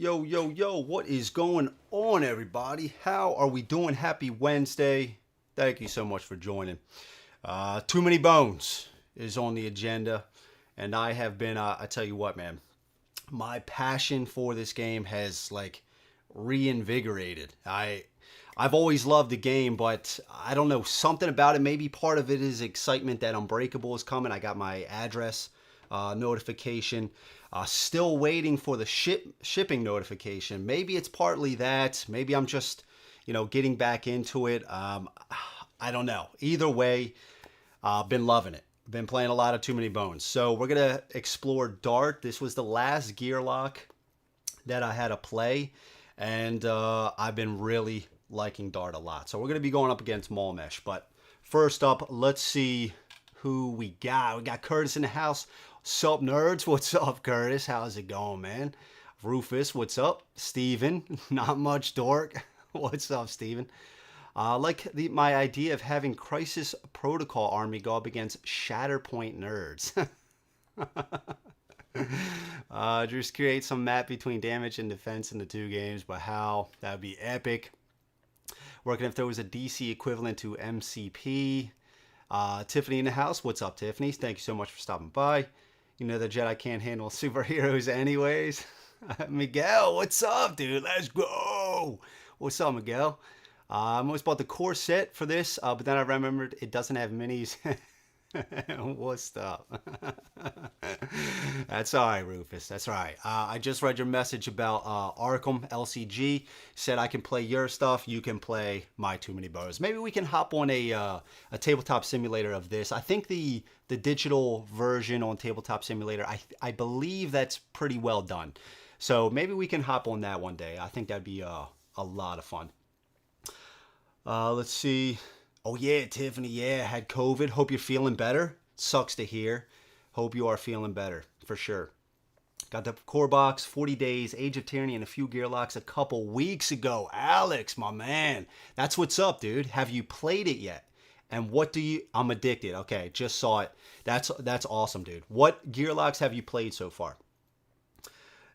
Yo, yo, yo, what is going on, everybody? How are we doing? Happy Wednesday. Thank you so much for joining. Too Many Bones is on the agenda, and I have been, I tell you what, man, my passion for this game has, reinvigorated. I've always loved the game, but I don't know, something about it. Maybe part of it is excitement that Unbreakable is coming. I got my address notification. Still waiting for the shipping notification. Maybe it's partly that. Maybe I'm just, getting back into it. I don't know. Either way, been loving it. Been playing a lot of Too Many Bones. So we're going to explore Dart. This was the last gear lock that I had to play. And I've been really liking Dart a lot. So we're going to be going up against Mulmesh. But first up, let's see who we got. We got Curtis in the house. Sup, nerds? What's up, Curtis? How's it going, man? Rufus, what's up? Steven, not much dork. What's up, Steven? My idea of having Crisis Protocol Army go up against Shatterpoint nerds. Just create some map between damage and defense in the two games, but how? That would be epic. Working if there was a DC equivalent to MCP. Tiffany in the house. What's up, Tiffany? Thank you so much for stopping by. You know the Jedi can't handle superheroes anyways. Miguel, what's up, dude? Let's go. What's up, Miguel? I almost bought the core set for this, but then I remembered it doesn't have minis. What's up? That's all right, Rufus. That's all right. I just read your message about Arkham LCG. Said I can play your stuff. You can play my Too Many Bones. Maybe we can hop on a tabletop simulator of this. I think the digital version on Tabletop Simulator, I believe that's pretty well done. So maybe we can hop on that one day. I think that'd be a lot of fun. Let's see. Oh, yeah, Tiffany, yeah, had COVID. Hope you're feeling better. Sucks to hear. Hope you are feeling better, for sure. Got the core box, 40 days, Age of Tyranny, and a few gear locks a couple weeks ago. Alex, my man. That's what's up, dude. Have you played it yet? And what do you... I'm addicted. Okay, just saw it. That's awesome, dude. What gear locks have you played so far?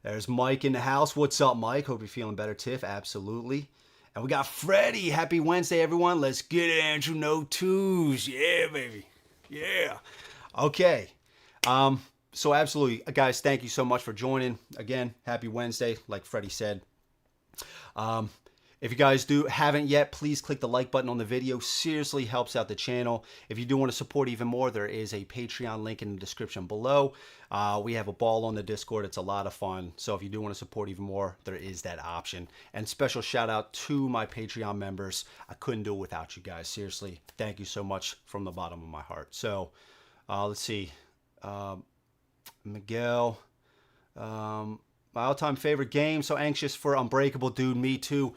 There's Mike in the house. What's up, Mike? Hope you're feeling better, Tiff. Absolutely. And we got Freddie. Happy Wednesday, everyone. Let's get it, Andrew. No twos. Yeah, baby. Yeah. Okay. So absolutely, guys, thank you so much for joining. Again, happy Wednesday, like Freddie said. If you guys haven't yet, please click the like button on the video. Seriously helps out the channel. If you do want to support even more, there is a Patreon link in the description below. We have a ball on the Discord. It's a lot of fun. So if you do want to support even more, there is that option. And special shout out to my Patreon members. I couldn't do it without you guys. Seriously, thank you so much from the bottom of my heart. So let's see. Miguel, my all-time favorite game. So anxious for Unbreakable, dude. Me too.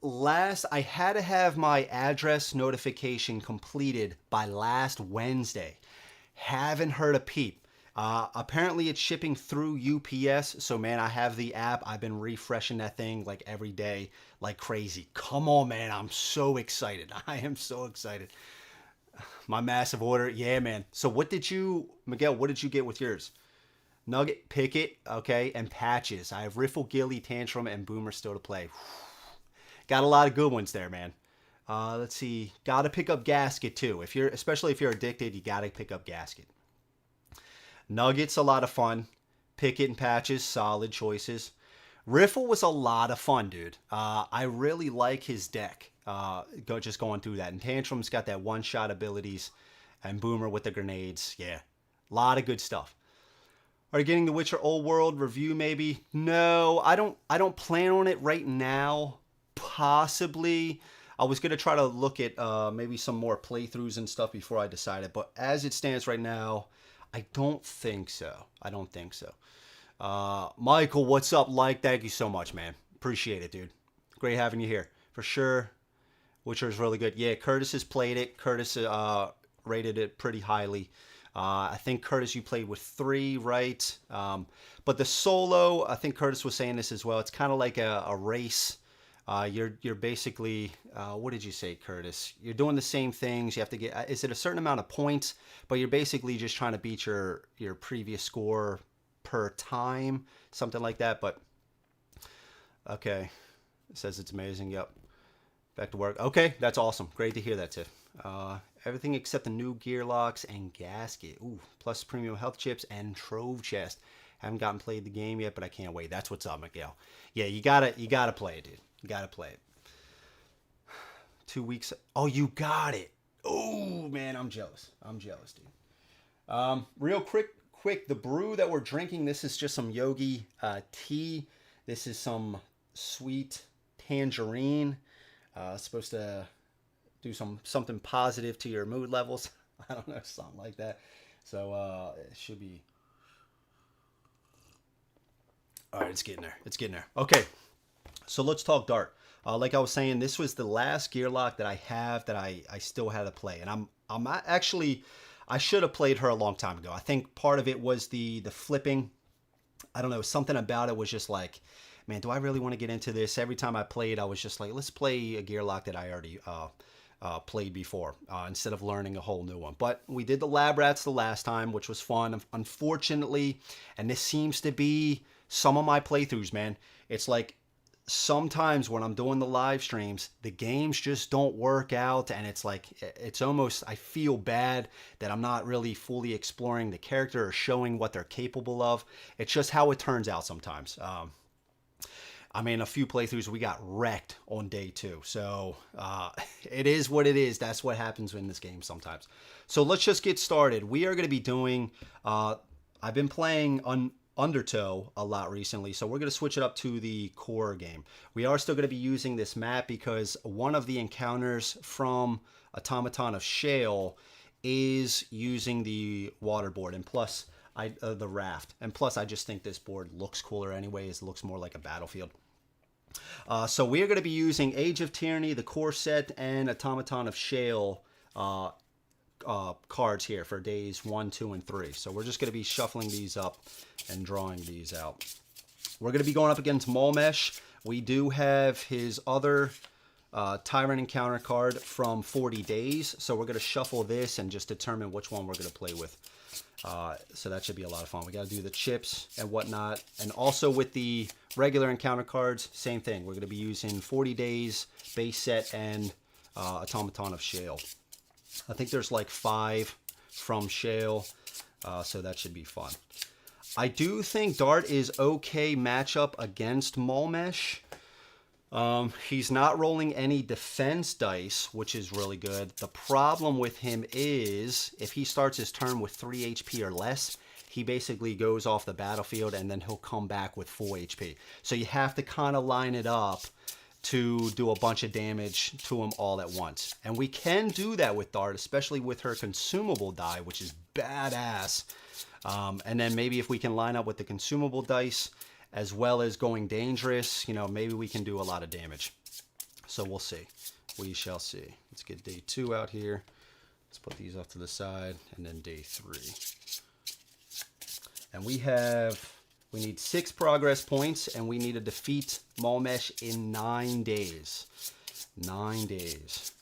I had to have my address notification completed by last Wednesday. Haven't heard a peep. Apparently it's shipping through UPS. So man, I have the app. I've been refreshing that thing like every day, like crazy. Come on, man. I'm so excited. I am so excited. My massive order. Yeah, man. So Miguel, what did you get with yours? Nugget, Picket, okay, and Patches. I have Riffle, Gilly, Tantrum, and Boomer still to play. Got a lot of good ones there, man. Let's see. Got to pick up Gasket too. Especially if you're addicted, you got to pick up Gasket. Nuggets, a lot of fun. Picket and Patches, solid choices. Riffle was a lot of fun, dude. I really like his deck. Just going through that. And Tantrum's got that one-shot abilities, and Boomer with the grenades. Yeah, a lot of good stuff. Are you getting the Witcher Old World review? Maybe. No, I don't plan on it right now. Possibly. I was going to try to look at maybe some more playthroughs and stuff before I decided. But as it stands right now, I don't think so. Michael, what's up? Thank you so much, man. Appreciate it, dude. Great having you here. For sure. Witcher is really good. Yeah, Curtis has played it. Curtis rated it pretty highly. I think, Curtis, you played with 3, right? But the solo, I think Curtis was saying this as well. It's kind of like a race. You're basically, what did you say, Curtis? You're doing the same things. You have to get, is it a certain amount of points? But you're basically just trying to beat your previous score per time, something like that. But Okay. It says it's amazing. Yep. Back to work. Okay, that's awesome. Great to hear that, Tiff. Everything except the new gear locks and gasket. Ooh, plus premium health chips and trove chest. Haven't gotten played the game yet, but I can't wait. That's what's up, Miguel. Yeah, you gotta play it, dude. You gotta play it. 2 weeks. Oh, you got it. Oh man, I'm jealous. I'm jealous, dude. Real quick. The brew that we're drinking. This is just some yogi tea. This is some sweet tangerine. Supposed to do something positive to your mood levels. I don't know, something like that. So it should be. All right, it's getting there. It's getting there. Okay, so let's talk dart. Like I was saying, this was the last gear lock that I have that I still had to play, and I'm actually I should have played her a long time ago. I think part of it was the flipping. I don't know, something about it was just like, man, do I really want to get into this? Every time I played, I was just like, let's play a gear lock that I already played before instead of learning a whole new one. But we did the lab rats the last time, which was fun. Unfortunately, and this seems to be some of my playthroughs, man. It's like sometimes when I'm doing the live streams, the games just don't work out, and it's like it's almost, I feel bad that I'm not really fully exploring the character or showing what they're capable of. It's just how it turns out sometimes. I mean, a few playthroughs we got wrecked on day 2, so it is what it is. That's what happens in this game sometimes. So let's just get started. We are going to be doing I've been playing Undertow a lot recently, so we're going to switch it up to the core game. We are still going to be using this map because one of the encounters from Automaton of Shale is using the waterboard, and plus the raft, and plus I just think this board looks cooler anyways. It looks more like a battlefield. So we are going to be using Age of Tyranny, the core set, and Automaton of Shale cards here for days 1, 2, and 3. So we're just going to be shuffling these up and drawing these out. We're going to be going up against Mulmesh. We do have his other Tyrant Encounter card from 40 days. So we're going to shuffle this and just determine which one we're going to play with. So that should be a lot of fun. We got to do the chips and whatnot. And also with the regular encounter cards, same thing. We're going to be using 40 days, base set, and Automaton of Shale. I think there's like 5 from Shale, so that should be fun. I do think Dart is okay matchup against Mulmesh. He's not rolling any defense dice, which is really good. The problem with him is if he starts his turn with 3 HP or less, he basically goes off the battlefield and then he'll come back with full HP. So you have to kind of line it up to do a bunch of damage to him all at once. And we can do that with Dart, especially with her consumable die, which is badass. And then maybe if we can line up with the consumable dice as well as going dangerous, you know, maybe we can do a lot of damage. So we'll see. We shall see. Let's get day 2 out here. Let's put these off to the side, and then day 3. And we need 6 progress points, and we need to defeat Mulmesh in 9 days. 9 days.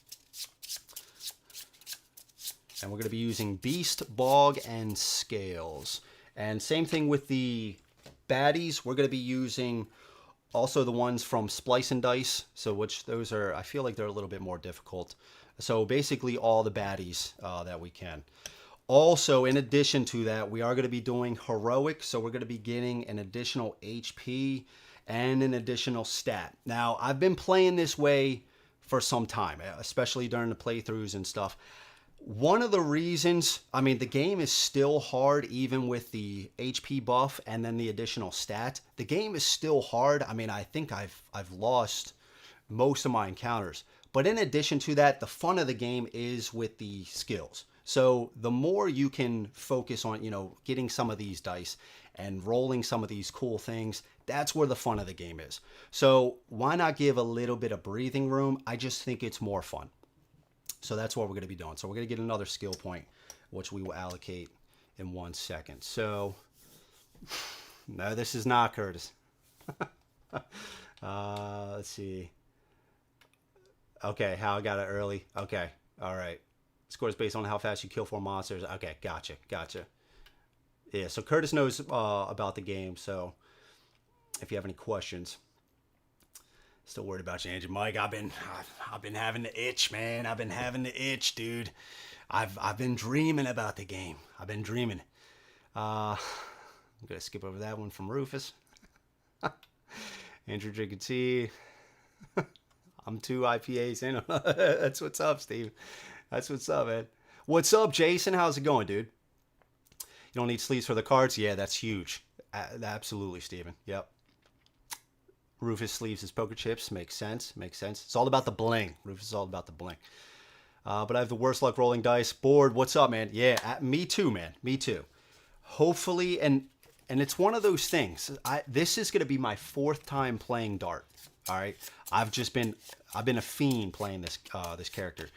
And we're going to be using Beast, Bog, and Scales. And same thing with the baddies. We're going to be using also the ones from Splice and Dice. So which those are, I feel like they're a little bit more difficult. So basically all the baddies that we can. Also, in addition to that, we are going to be doing Heroic. So we're going to be getting an additional HP and an additional stat. Now, I've been playing this way for some time, especially during the playthroughs and stuff. One of the reasons, I mean, the game is still hard even with the HP buff and then the additional stat. The game is still hard. I mean, I think I've lost most of my encounters. But in addition to that, the fun of the game is with the skills. So the more you can focus on, you know, getting some of these dice and rolling some of these cool things, that's where the fun of the game is. So why not give a little bit of breathing room? I just think it's more fun. So that's what we're going to be doing. So we're going to get another skill point, which we will allocate in 1 second. So, no, this is not Curtis. Let's see. Okay, how I got it early. Okay, all right. Score is based on how fast you kill 4 monsters. Okay, gotcha. Yeah, so Curtis knows about the game, so if you have any questions. Still worried about you, Andrew. Mike, I've been having the itch, man. I've been having the itch, dude. I've been dreaming about the game. I've been dreaming. I'm gonna skip over that one from Rufus. Andrew drinking tea. I'm 2 IPAs in. That's what's up, Steve. That's what's up, man. What's up, Jason? How's it going, dude? You don't need sleeves for the cards? Yeah, that's huge. Absolutely, Steven. Yep. Rufus sleeves his poker chips. Makes sense. Makes sense. It's all about the bling. Rufus is all about the bling. But I have the worst luck rolling dice. Board, what's up, man? Yeah, me too, man. Me too. Hopefully, and it's one of those things. This is going to be my 4th time playing Dart. All right, I've been a fiend playing this character.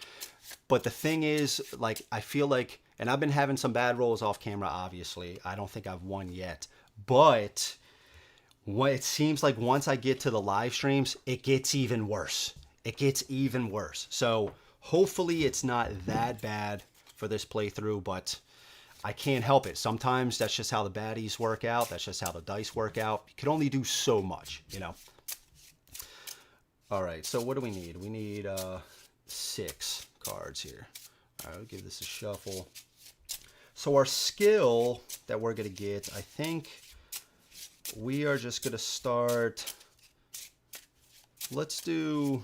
But the thing is, like, I feel like, and I've been having some bad rolls off camera. Obviously, I don't think I've won yet, but it seems like once I get to the live streams, it gets even worse. It gets even worse. So hopefully it's not that bad for this playthrough, but I can't help it. Sometimes that's just how the baddies work out. That's just how the dice work out. You can only do so much, you know. All right, so what do we need? We need 6 cards here. All right, I'll give this a shuffle. So our skill that we're going to get, I think we are just going to start. Let's do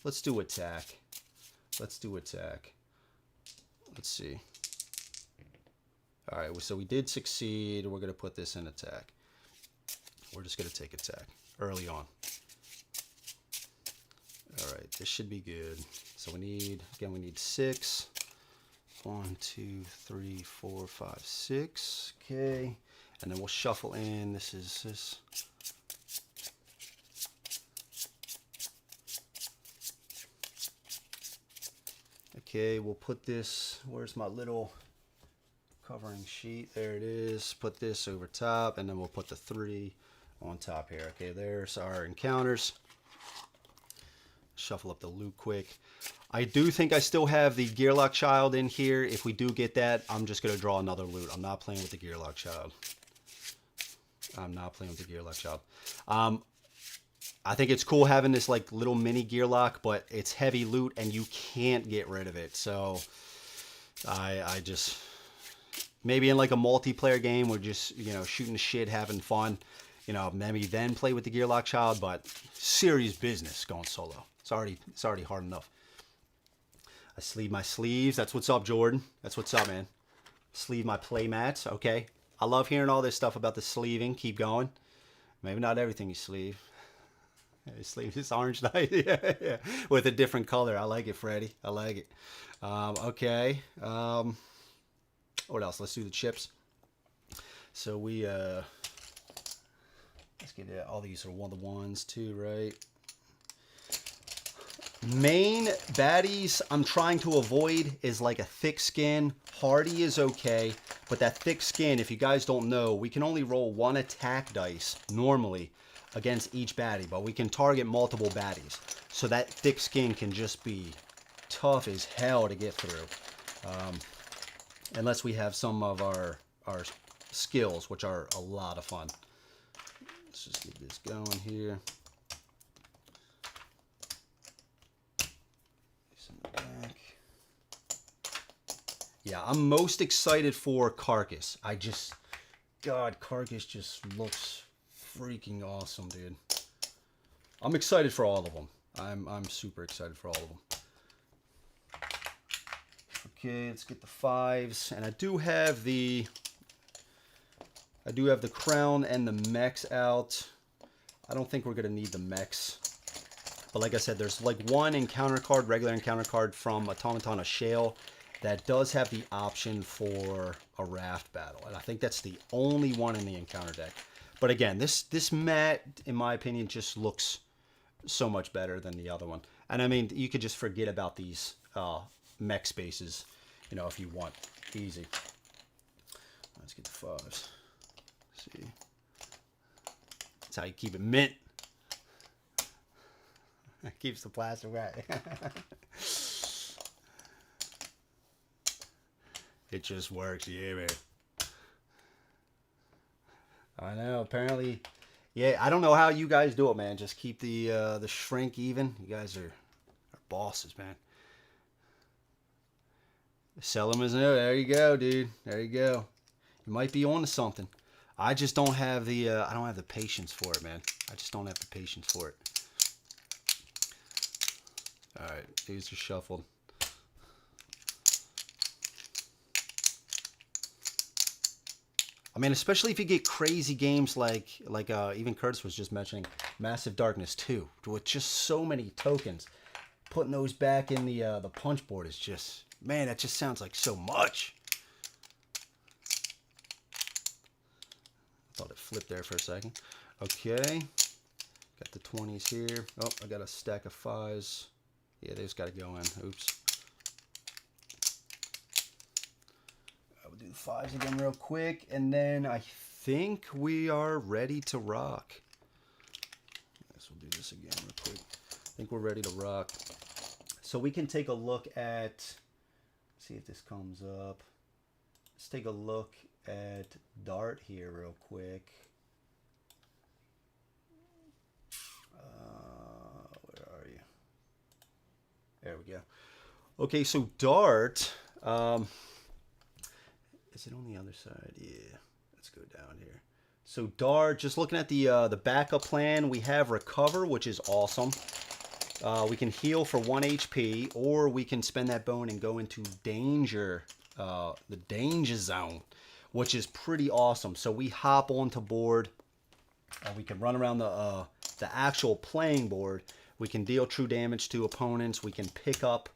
attack. Let's do attack. Let's see. All right, so we did succeed. We're going to put this in attack. We're just going to take attack early on. All right, this should be good. So we need 6. 1, 2, 3, 4, 5, 6. Okay, and then we'll shuffle in. This is this. Okay, we'll put this. Where's my little covering sheet? There it is. Put this over top, and then we'll put the 3 on top here. Okay, there's our encounters. Shuffle up the loot quick. I do think I still have the Gearlock Child in here. If we do get that, I'm just going to draw another loot. I'm not playing with the Gearlock Child. I'm not playing with the Gearlock Child. I think it's cool having this like little mini Gearlock, but it's heavy loot and you can't get rid of it. So I just, maybe in like a multiplayer game, we're just, you know, shooting the shit, having fun. You know, maybe then play with the Gearlock Child, but serious business going solo. It's already hard enough. I sleeve my sleeves. That's what's up, Jordan. That's what's up, man. Sleeve my play mats. Okay. I love hearing all this stuff about the sleeving. Keep going. Maybe not everything you sleeve. You sleeve this orange night. Yeah. With a different color. I like it, Freddie. I like it. Okay. What else? Let's do the chips. So we, let's get all these are 1-to-1s too, right? Main baddies I'm trying to avoid is like a thick skin. Hardy is okay, but that thick skin, if you guys don't know, we can only roll 1 attack dice normally against each baddie, but we can target multiple baddies. So that thick skin can just be tough as hell to get through. Unless we have some of our skills, which are a lot of fun. Let's just get this going here. Yeah, I'm most excited for Carcass. God, Carcass just looks freaking awesome, dude. I'm excited for all of them. I'm super excited for all of them. Okay, let's get the 5s, and I do have the crown and the mechs out. I don't think we're gonna need the mechs, but like I said, there's like one encounter card, regular encounter card from Automaton of Shale, that does have the option for a raft battle, and I think that's the only one in the encounter deck. But again, this mat, in my opinion, just looks so much better than the other one. And I mean, you could just forget about these mech spaces, you know, if you want. Easy. Let's get the 5s. Let's see. That's how you keep it mint. Keeps the plastic right. It just works, yeah, man. I know. Apparently, Yeah, I don't know how you guys do it, man. Just keep the shrink even. You guys are bosses, man. Sell them as no. There you go, dude. There you go. You might be on to something. I just don't have the I don't have the patience for it, man. I just don't have the patience for it. All right, these are shuffled. I mean, especially if you get crazy games like even Curtis was just mentioning, Massive Darkness 2, with just so many tokens. Putting those back in the punch board is just, man, that just sounds like so much. Thought it flipped there for a second. Okay, got the 20s here. Oh, I got a stack of 5s. Yeah, they's got to go in. Oops. Do the 5s again real quick, and then I think we are ready to rock. I guess we'll do this again real quick. I think we're ready to rock. So we can take a look at, see if this comes up. Let's take a look at Dart here real quick. Where are you? There we go. Okay, so Dart, is it on the other side? Yeah. Let's go down here. So Dart, just looking at the backup plan, we have Recover, which is awesome. We can heal for 1 HP, or we can spend that bone and go into danger, the danger zone, which is pretty awesome. So we hop onto board, we can run around the actual playing board. We can deal true damage to opponents. We can pick up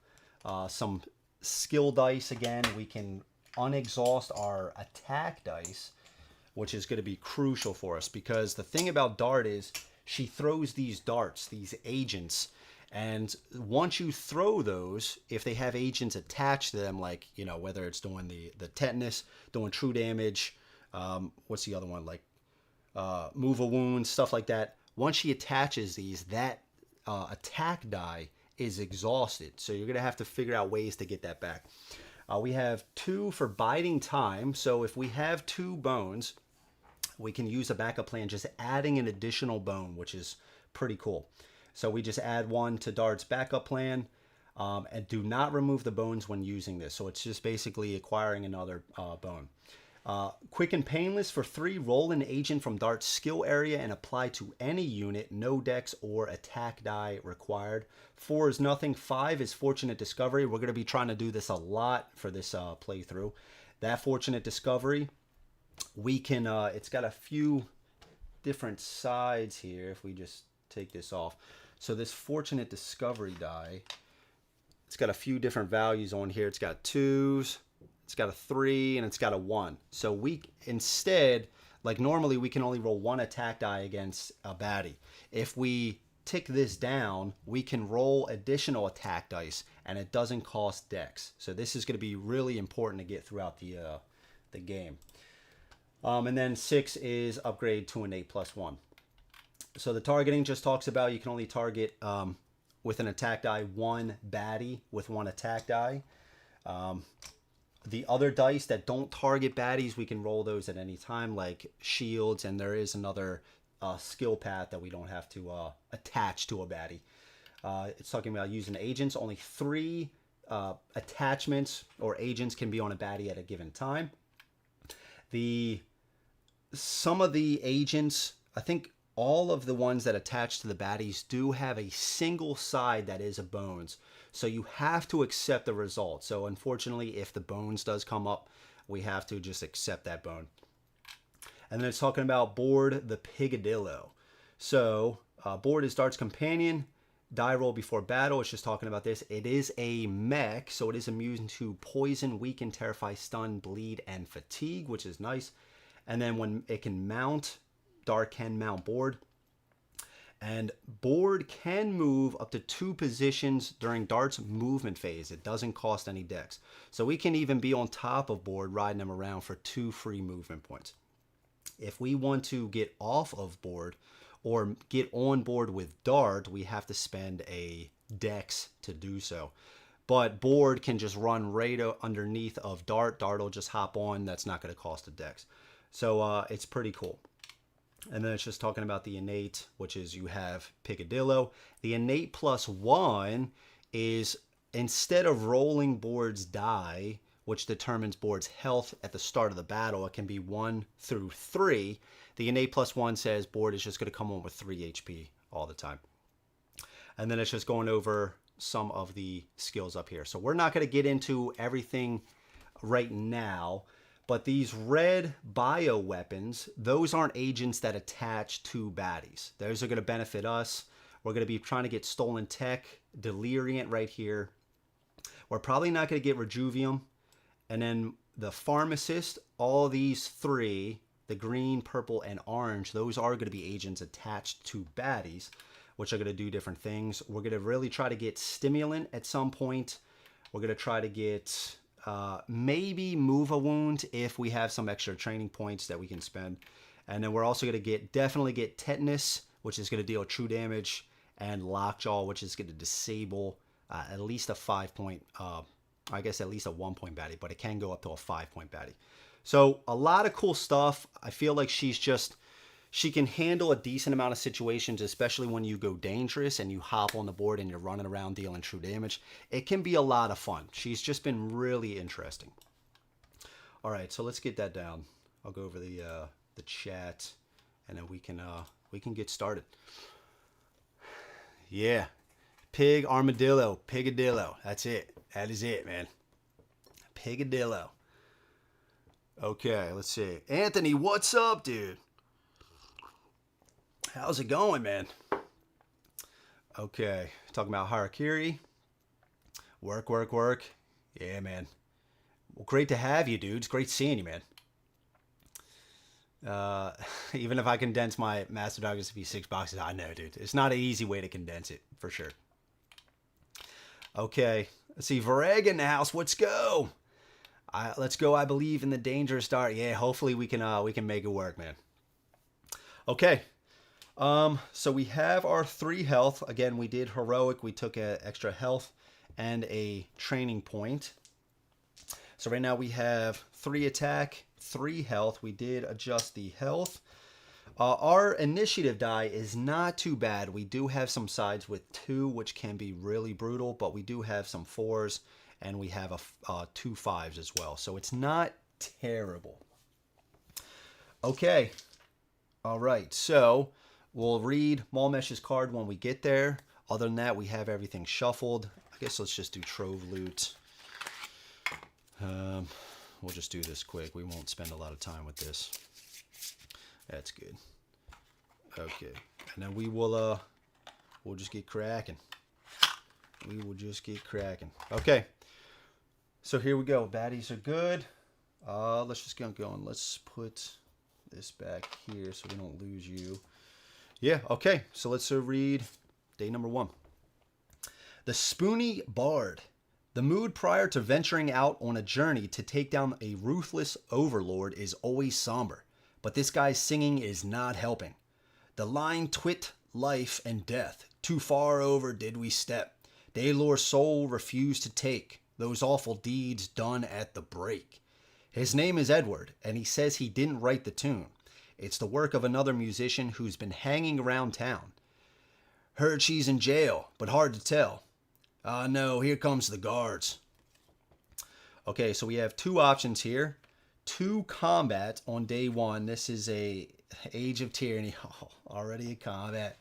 some skill dice again. We can unexhaust our attack dice, which is going to be crucial for us, because the thing about Dart is she throws these darts, these agents, and once you throw those, if they have agents attached to them, like, you know, whether it's doing the tetanus, doing true damage, what's the other one, like move a wound, stuff like that, once she attaches these, that attack die is exhausted. So you're going to have to figure out ways to get that back. We have 2 for biding time. So if we have 2 bones, we can use a backup plan, just adding an additional bone, which is pretty cool. So we just add 1 to Dart's backup plan, and do not remove the bones when using this. So it's just basically acquiring another bone. Quick and painless for 3, roll an agent from Dart's skill area and apply to any unit, no dex or attack die required. 4 is nothing. 5 is fortunate discovery. We're going to be trying to do this a lot for this playthrough. That fortunate discovery, we can, it's got a few different sides here if we just take this off. So this fortunate discovery die, it's got a few different values on here. It's got 2s. It's got a 3, and it's got a 1. So we, instead, like normally we can only roll 1 attack die against a baddie. If we tick this down, we can roll additional attack dice, and it doesn't cost dex. So this is going to be really important to get throughout the game. And then 6 is upgrade to an 8+1. So the targeting just talks about you can only target with an attack die 1 baddie with 1 attack die. The other dice that don't target baddies, we can roll those at any time, like shields, and there is another skill path that we don't have to attach to a baddie. It's talking about using agents. Only 3 attachments or agents can be on a baddie at a given time. Some of the agents, I think all of the ones that attach to the baddies do have a single side that is a bones. So you have to accept the result. So unfortunately, if the bones does come up, we have to just accept that bone. And then it's talking about board the Pigadillo. So board is Dart's companion. Die roll before battle. It's just talking about this. It is a mech, so it is immune to poison, weaken, terrify, stun, bleed, and fatigue, which is nice. And then when it can mount, Dart can mount board. And board can move up to 2 positions during Dart's movement phase. It doesn't cost any dex. So we can even be on top of board, riding them around for 2 free movement points. If we want to get off of board or get on board with Dart, we have to spend a dex to do so. But board can just run right underneath of Dart. Dart will just hop on. That's not going to cost a dex. So it's pretty cool. And then it's just talking about the innate, which is you have Picadillo. The innate +1 is instead of rolling board's die, which determines board's health at the start of the battle, it can be 1 through 3. The innate +1 says board is just going to come on with 3 HP all the time. And then it's just going over some of the skills up here. So we're not going to get into everything right now, but these red bio weapons, those aren't agents that attach to baddies. Those are going to benefit us. We're going to be trying to get Stolen Tech, Deliriant right here. We're probably not going to get Rejuvium. And then the Pharmacist, all these three, the green, purple, and orange, those are going to be agents attached to baddies, which are going to do different things. We're going to really try to get Stimulant at some point. We're going to try to get maybe Move a Wound if we have some extra training points that we can spend. And then we're also going to definitely get Tetanus, which is going to deal true damage, and Lockjaw, which is going to disable at least a 5-point, I guess at least a 1-point baddie, but it can go up to a 5-point baddie. So a lot of cool stuff. I feel like she can handle a decent amount of situations, especially when you go dangerous and you hop on the board and you're running around dealing true damage. It can be a lot of fun. She's just been really interesting. All right, so let's get that down. I'll go over the chat, and then we can get started. Yeah, Pig, Armadillo, Pigadillo. That's it. That is it, man. Pigadillo. Okay, let's see. Anthony, what's up, dude? How's it going, man? Okay, talking about Harakiri. Work, work, work. Yeah, man. Well, great to have you, dude. It's great seeing you, man. Even if I condense my Master Dog to be 6 boxes, I know, dude. It's not an easy way to condense it, for sure. Okay, let's see. Vareg in the house. Let's go. Let's go. I believe in the dangerous start. Yeah, hopefully we can make it work, man. Okay. So we have our 3 health. Again, we did heroic. We took an extra health and a training point. So right now we have 3 attack, 3 health. We did adjust the health. Our initiative die is not too bad. We do have some sides with 2, which can be really brutal, but we do have some 4s, and we have 2 5s as well. So it's not terrible. Okay. All right. So we'll read Mulmesh's card when we get there. Other than that, we have everything shuffled. I guess let's just do Trove Loot. We'll just do this quick. We won't spend a lot of time with this. That's good. Okay. And then we'll just get cracking. We will just get cracking. Okay. So here we go. Baddies are good. Let's just get going. Let's put this back here so we don't lose you. Yeah, okay. So let's read day number 1. The Spoony Bard. The mood prior to venturing out on a journey to take down a ruthless overlord is always somber, but this guy's singing is not helping. The line twit life and death, too far over did we step. Daylor's soul refused to take those awful deeds done at the break. His name is Edward, and he says he didn't write the tune. It's the work of another musician who's been hanging around town. Heard she's in jail, but hard to tell. No, here comes the guards. Okay, so we have 2 options here. 2 combat on day 1. This is a Age of Tyranny. Oh, already a combat.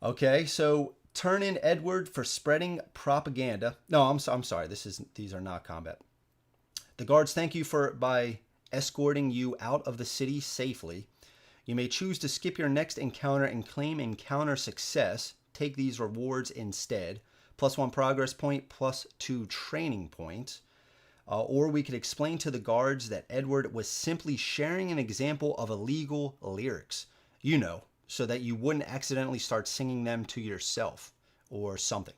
Okay, so turn in Edward for spreading propaganda. No, I'm sorry. These are not combat. The guards thank you by escorting you out of the city safely. You may choose to skip your next encounter and claim encounter success. Take these rewards instead. +1 progress point, +2 training points. Or we could explain to the guards that Edward was simply sharing an example of illegal lyrics. You know, so that you wouldn't accidentally start singing them to yourself or something.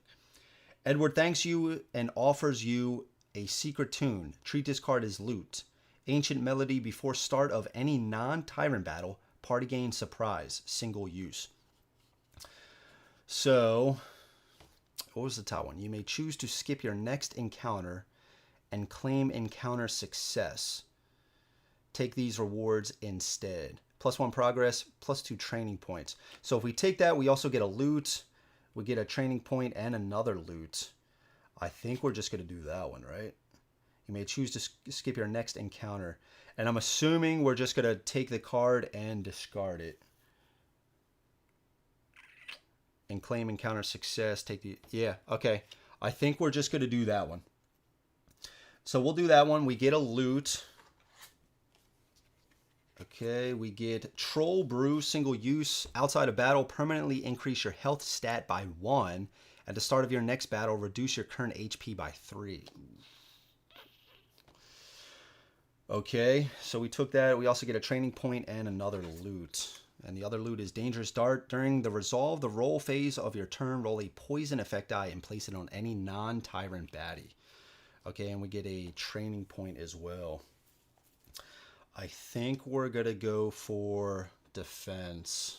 Edward thanks you and offers you a secret tune. Treat this card as loot. Ancient melody before start of any non-tyrant battle. Party gain surprise. Single use. So, what was the top one? You may choose to skip your next encounter and claim encounter success. Take these rewards instead. +1 progress, +2 training points. So if we take that, we also get a loot. We get a training point and another loot. I think we're just going to do that one, right? You may choose to skip your next encounter. And I'm assuming we're just going to take the card and discard it. And claim encounter success. Take the... Yeah, okay. I think we're just going to do that one. So we'll do that one. We get a loot. Okay, we get Troll Brew, single use. Outside of battle, permanently increase your health stat by 1. At the start of your next battle, reduce your current HP by 3. Okay, so we took that. We also get a training point and another loot. And the other loot is Dangerous Dart. During the resolve, the roll phase of your turn, roll a poison effect die and place it on any non-tyrant baddie. Okay, and we get a training point as well. I think we're going to go for defense.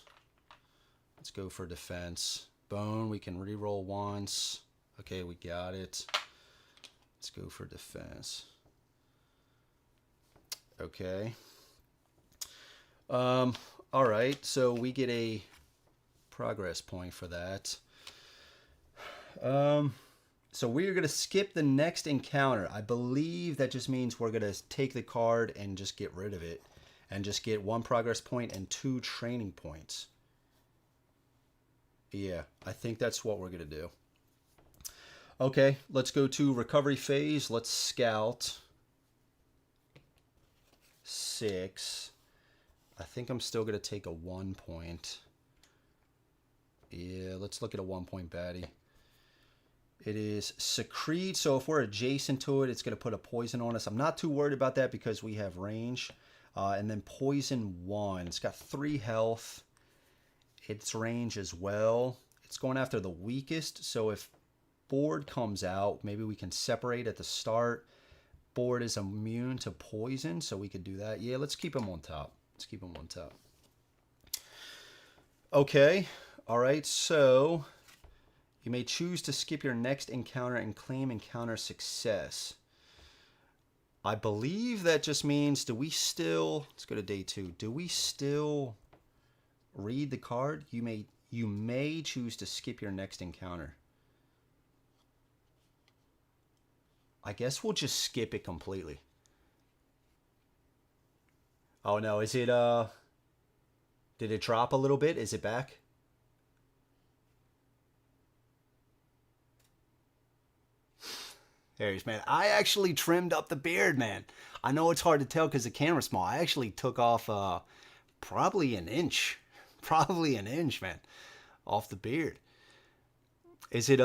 Let's go for defense. Bone, we can re-roll once. Okay, we got it. Let's go for defense. Okay. All right, so we get a progress point for that. So we're going to skip the next encounter. I believe that just means we're going to take the card and just get rid of it. And just get 1 progress point and 2 training points. Yeah, I think that's what we're going to do. Okay, let's go to recovery phase. Let's scout. 6. I think I'm still going to take a 1 point. Yeah, let's look at a 1 point baddie. It is Secrete, so if we're adjacent to it, it's going to put a poison on us. I'm not too worried about that because we have range. And then Poison 1. It's got 3 health. Its range as well. It's going after the weakest, so if Board comes out, maybe we can separate at the start. Board is immune to poison, so we could do that. Yeah, let's keep him on top. Let's keep him on top. Okay, all right, so... You may choose to skip your next encounter and claim encounter success. I believe that just means, do we still... Let's go to day 2. Do we still read the card? You may choose to skip your next encounter. I guess we'll just skip it completely. Oh no, is it... Did it drop a little bit? Is it back? Aries, man, I actually trimmed up the beard, man. I know it's hard to tell because the camera's small. I actually took off probably an inch. Probably an inch, man, off the beard. Is it,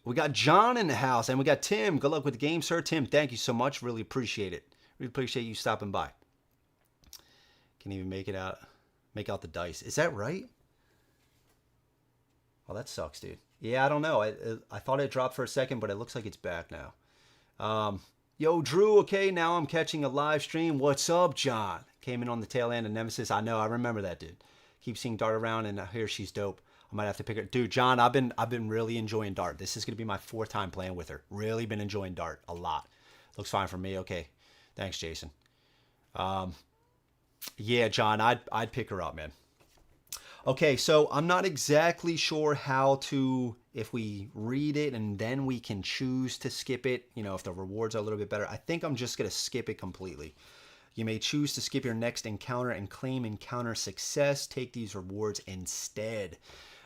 we got John in the house and we got Tim. Good luck with the game, sir. Tim, thank you so much. Really appreciate it. Really appreciate you stopping by. Can't even make out the dice. Is that right? Oh, that sucks, dude. Yeah, I don't know. I thought it dropped for a second, but it looks like it's back now. Yo, Drew, okay, now I'm catching a live stream. What's up, John? Came in on the tail end of Nemesis. I know, I remember that, dude. Keep seeing Dart around, and I hear she's dope. I might have to pick her. Dude, John, I've been really enjoying Dart. This is going to be my 4th time playing with her. Really been enjoying Dart a lot. Looks fine for me. Okay. Thanks, Jason. Yeah, John, I'd pick her up, man. Okay, so I'm not exactly sure how to, if we read it and then we can choose to skip it, you know, if the rewards are a little bit better. I think I'm just going to skip it completely. You may choose to skip your next encounter and claim encounter success. Take these rewards instead.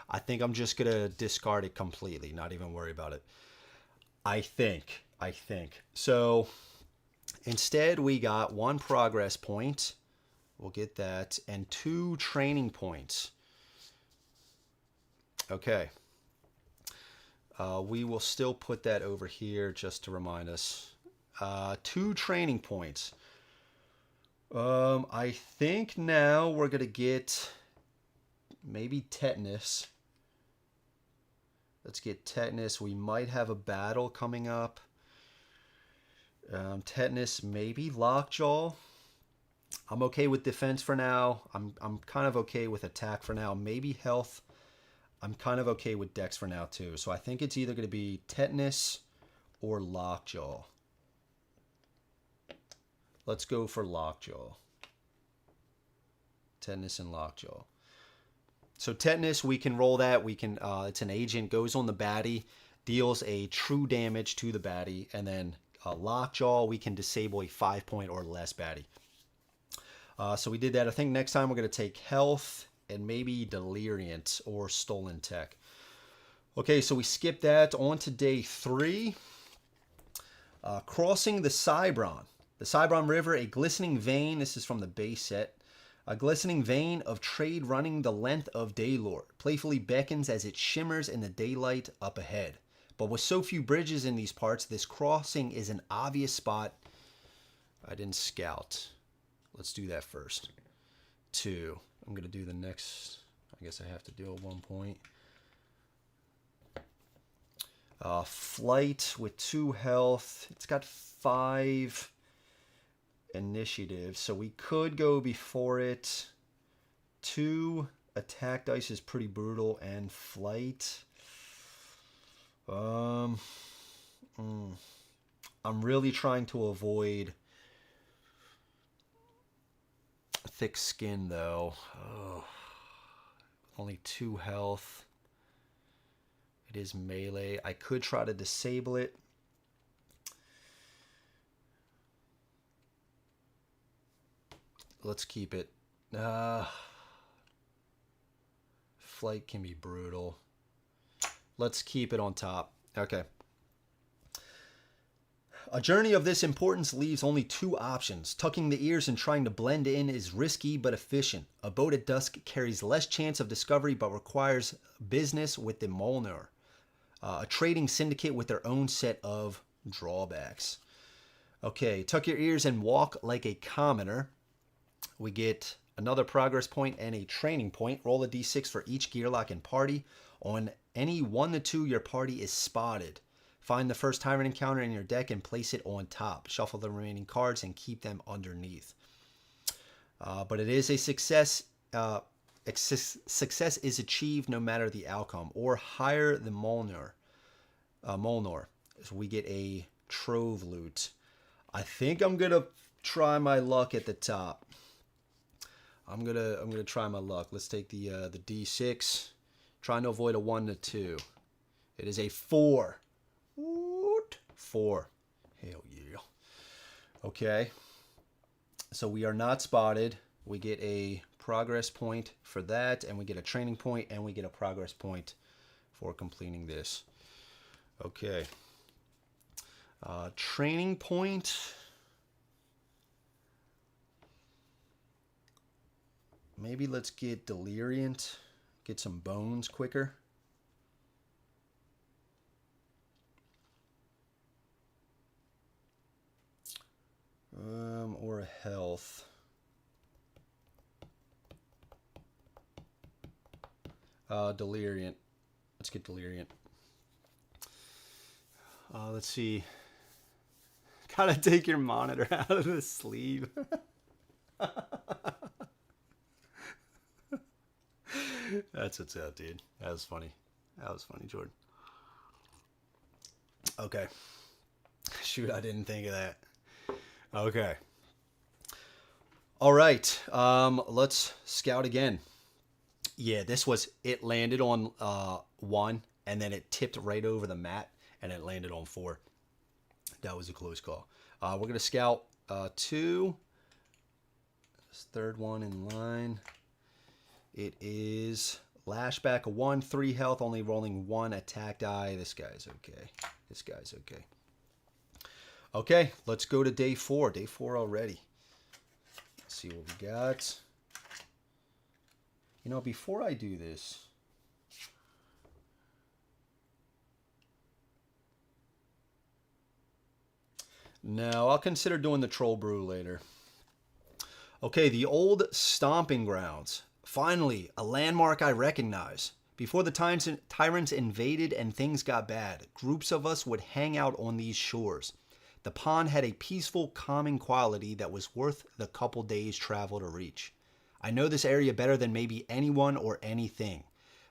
I think I'm just going to discard it completely, not even worry about it. I think. So instead we got 1 progress point. We'll get that. And 2 training points. Okay. We will still put that over here just to remind us. 2 training points. I think now we're going to get maybe tetanus. Let's get tetanus. We might have a battle coming up. Tetanus, maybe lockjaw. I'm okay with defense for now. I'm kind of okay with attack for now. Maybe health. I'm kind of okay with dex for now too. So I think it's either going to be tetanus or lockjaw. Let's go for lockjaw. Tetanus and lockjaw. So tetanus, we can roll that. We can. It's an agent, goes on the baddie, deals a true damage to the baddie, and then lockjaw, we can disable a 5-point or less baddie. So we did that. I think next time we're going to take health and maybe deliriant or stolen tech. Okay, so we skipped that. On to day 3. Crossing the Cybron. The Cybron River, a glistening vein. This is from the base set. A glistening vein of trade running the length of Daylore playfully beckons as it shimmers in the daylight up ahead. But with so few bridges in these parts, this crossing is an obvious spot. I didn't scout. Let's do that first. 2. I'm going to do the next. I guess I have to do at 1 point. Flight with 2 health. It's got 5 initiative, so we could go before it. 2 attack dice is pretty brutal, and flight. I'm really trying to avoid thick skin though. Only 2 health. It is melee. I could try to disable it. Let's keep it. Flight can be brutal. Let's keep it on top. Okay. A journey of this importance leaves only 2 options. Tucking the ears and trying to blend in is risky but efficient. A boat at dusk carries less chance of discovery but requires business with the Molnar. A trading syndicate with their own set of drawbacks. Okay, tuck your ears and walk like a commoner. We get another progress point and a training point. Roll a d6 for each gearlock and party. On any 1 to 2, your party is spotted. Find the first tyrant encounter in your deck and place it on top. Shuffle the remaining cards and keep them underneath. But it is a success. Success is achieved no matter the outcome, or hire the Molnar. So we get a trove loot. I think I'm gonna try my luck at the top. I'm gonna try my luck. Let's take the D6. Trying to avoid a 1 to 2. It is a 4. What? 4. Hell yeah. Okay. So we are not spotted. We get a progress point for that, and we get a training point, and we get a progress point for completing this. Okay. Training point. Maybe let's get Deliriant. Get some bones quicker. Or a health. Deliriant. Let's get Deliriant. Let's see. Gotta take your monitor out of the sleeve. That's what's up, dude. That was funny. That was funny, Jordan. Okay. Shoot, I didn't think of that. Okay. All right. Let's scout again. Yeah, this was, it landed on 1, and then it tipped right over the mat, and it landed on 4. That was a close call. We're going to scout 2. This third one in line. It is lashback, a 1, 3 health, only rolling 1 attack die. This guy's okay. This guy's okay. Okay, let's go to day 4. Day 4 already. Let's see what we got. You know, before I do this, no, I'll consider doing the Troll Brew later. Okay, the old stomping grounds. Finally, a landmark I recognize. Before the tyrants invaded and things got bad, groups of us would hang out on these shores. The pond had a peaceful, calming quality that was worth the couple days' travel to reach. I know this area better than maybe anyone or anything,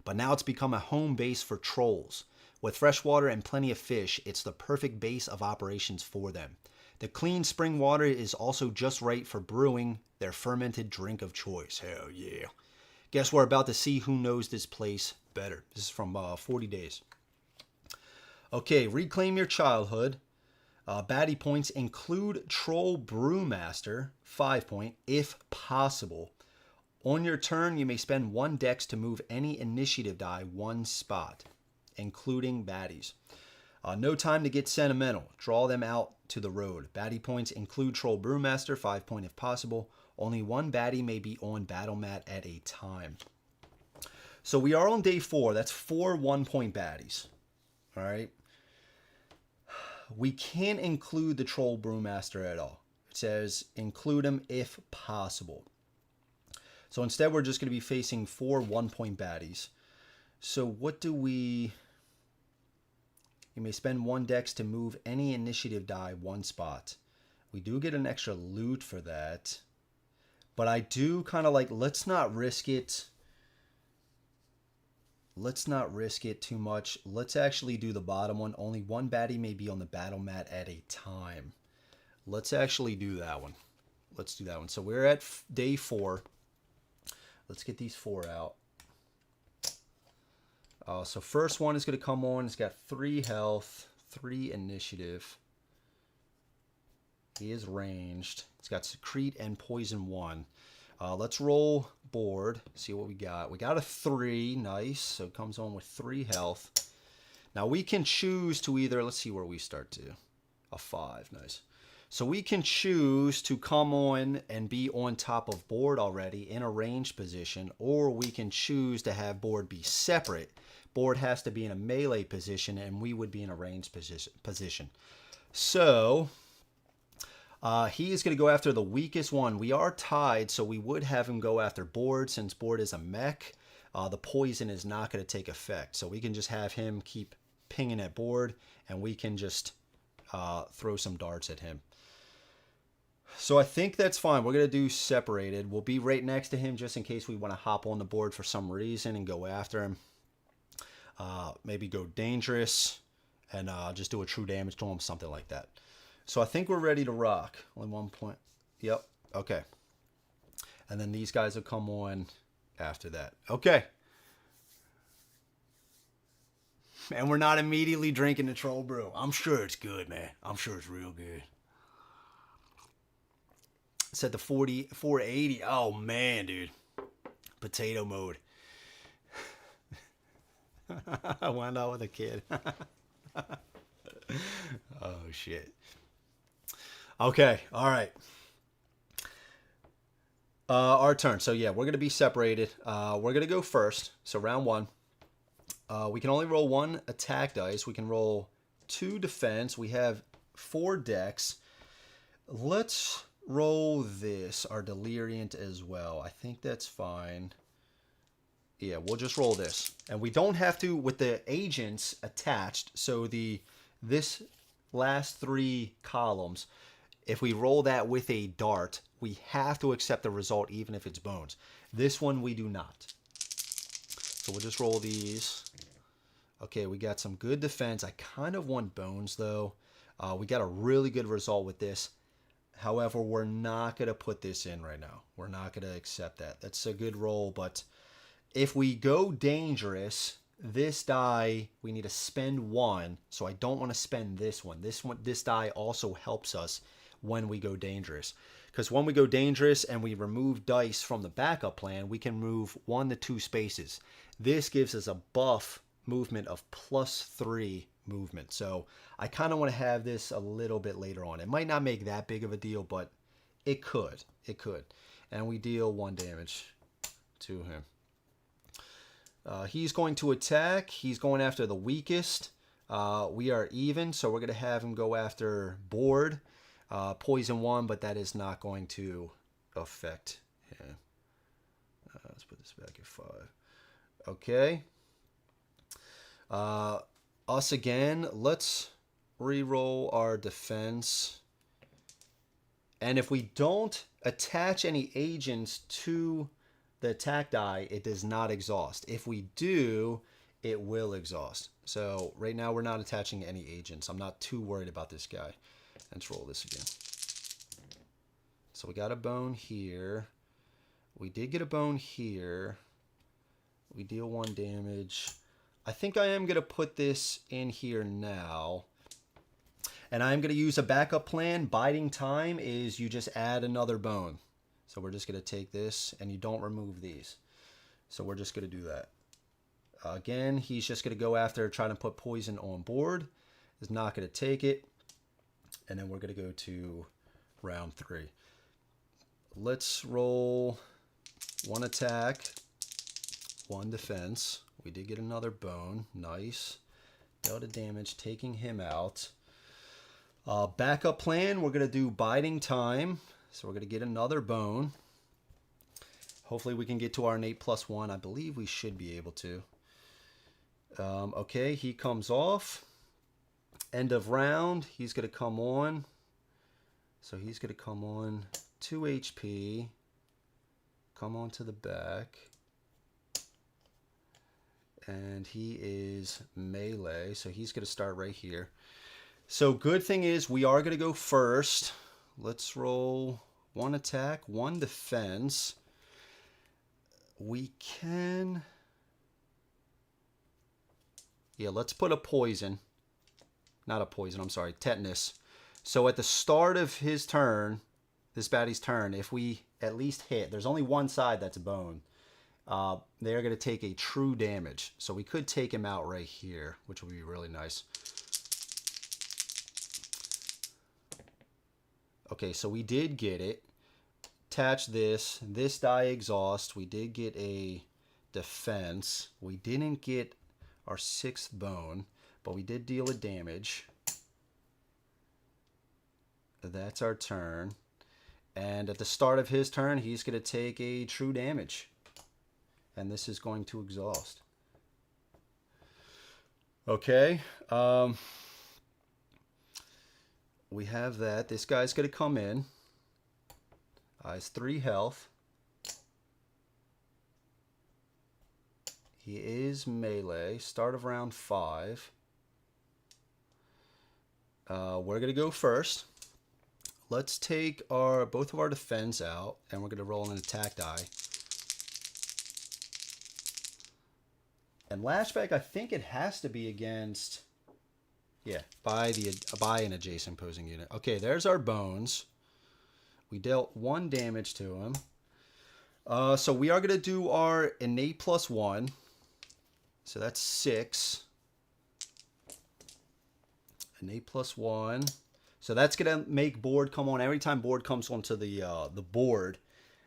but now it's become a home base for trolls. With fresh water and plenty of fish, it's the perfect base of operations for them. The clean spring water is also just right for brewing their fermented drink of choice. Hell yeah. Guess we're about to see who knows this place better. This is from 40 Days. Okay, reclaim your childhood. Baddie points include Troll Brewmaster, 5 point, if possible. On your turn, you may spend 1 dex to move any initiative die 1 spot, including baddies. No time to get sentimental. Draw them out to the road. Baddie points include Troll Brewmaster, 5 point if possible. Only 1 baddie may be on battle mat at a time. So we are on day 4. That's 4 1-point baddies. All right. We can't include the Troll Brewmaster at all. It says include him if possible. So instead, we're just going to be facing 4 1-point baddies. So what do we... You may spend 1 dex to move any initiative die 1 spot. We do get an extra loot for that. But I do kind of like, let's not risk it. Let's not risk it too much. Let's actually do the bottom one. Only 1 baddie may be on the battle mat at a time. Let's actually do that one. Let's do that one. So we're at day 4. Let's get these 4 out. So first one is going to come on. It's got 3 health, 3 initiative. He is ranged. It's got secrete and poison 1. Let's roll board. See what we got. We got a 3. Nice. So it comes on with 3 health. Now we can choose to either, let's see where we start to. A 5. Nice. So we can choose to come on and be on top of board already in a ranged position, or we can choose to have board be separate. Board has to be in a melee position, and we would be in a ranged position. So he is going to go after the weakest one. We are tied, so we would have him go after board. Since board is a mech, the poison is not going to take effect. So we can just have him keep pinging at board, and we can just throw some darts at him. So I think that's fine. We're going to do separated. We'll be right next to him just in case we want to hop on the board for some reason and go after him. Maybe go dangerous and just do a true damage to him, something like that. So I think we're ready to rock. Only 1 point. Yep. Okay. And then these guys will come on after that. Okay. And we're not immediately drinking the Troll Brew. I'm sure it's good, man. I'm sure it's real good. Set to 480. Oh, man, dude. Potato mode. I wound out with a kid. Oh, shit. Okay. All right. Our turn. So, yeah, we're going to be separated. We're going to go first. So, round 1. We can only roll 1 attack dice. We can roll 2 defense. We have 4 dex. Let's roll this, our Deliriant as well. I think that's fine. Yeah, we'll just roll this. And we don't have to with the agents attached. So this last 3 columns, if we roll that with a dart, we have to accept the result even if it's bones. This one we do not. So we'll just roll these. Okay, we got some good defense. I kind of want bones though. We got a really good result with this. However, we're not going to put this in right now. We're not going to accept that. That's a good roll, but if we go dangerous, this die, we need to spend 1, so I don't want to spend this one. This die also helps us when we go dangerous. Because when we go dangerous and we remove dice from the backup plan, we can move 1 to 2 spaces. This gives us a buff movement of +3 movement. So I kind of want to have this a little bit later on. It might not make that big of a deal, but it could. It could. And we deal 1 damage to him. He's going to attack. He's going after the weakest. We are even, so we're going to have him go after board. Poison 1, but that is not going to affect him. Let's put this back at 5. Okay. Us again. Let's re-roll our defense. And if we don't attach any agents to the attack die, it does not exhaust. If we do, it will exhaust. So right now we're not attaching any agents. I'm not too worried about this guy. Let's roll this again. So we got a bone here. We did get a bone here. We deal 1 damage. I think I am going to put this in here now. And I'm going to use a backup plan. Biding time is you just add another bone. So we're just going to take this and you don't remove these. So we're just going to do that. Again, he's just going to go after trying to put poison on board. Is not going to take it. And then we're going to go to round 3. Let's roll 1 attack, 1 defense. We did get another bone. Nice. Dealt a damage, taking him out. Backup plan, we're going to do biding time. So we're going to get another bone. Hopefully we can get to our innate +1. I believe we should be able to. Okay, he comes off. End of round, he's going to come on. So he's going to come on 2 HP. Come on to the back. And he is melee, so he's going to start right here. So good thing is we are going to go first. Let's roll 1 attack, 1 defense. We can... Yeah, let's put a poison. Not a poison, I'm sorry, tetanus. So at the start of his turn, this baddie's turn, if we at least hit, there's only one side that's a bone. They're going to take a true damage. So we could take him out right here, which would be really nice. Okay, so we did get it. Attach this. This die exhaust. We did get a defense. We didn't get our 6th bone, but we did deal a damage. That's our turn. And at the start of his turn, he's going to take a true damage. And this is going to exhaust. Okay. We have that. This guy's going to come in. He's 3 health. He is melee. Start of round 5. We're going to go first. Let's take both of our defense out, and we're going to roll an attack die. And lashback, I think it has to be against, yeah, by an adjacent opposing unit. Okay, there's our bones. We dealt 1 damage to him. So we are going to do our innate +1. So that's 6. Innate +1. So that's going to make board come on. Every time board comes onto the board,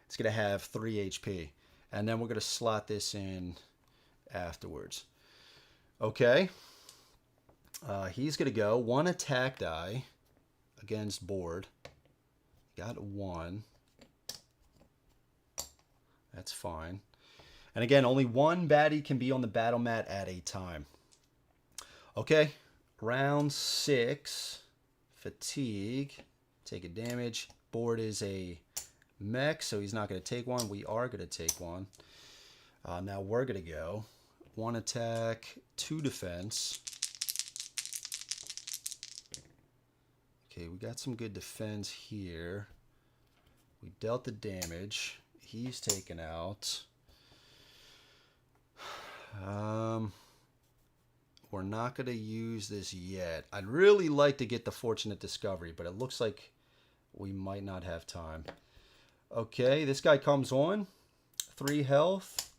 it's going to have 3 HP. And then we're going to slot this in afterwards. Okay. He's going to go 1 attack die against board. Got 1. That's fine. And again, only 1 baddie can be on the battle mat at a time. Okay. Round 6. Fatigue. Take a damage. Board is a mech, so he's not going to take 1. We are going to take 1. Now we're going to go 1 attack, 2 defense. Okay, we got some good defense here. We dealt the damage. He's taken out. We're not going to use this yet. I'd really like to get the Fortunate Discovery, but it looks like we might not have time. Okay, this guy comes on. 3 health.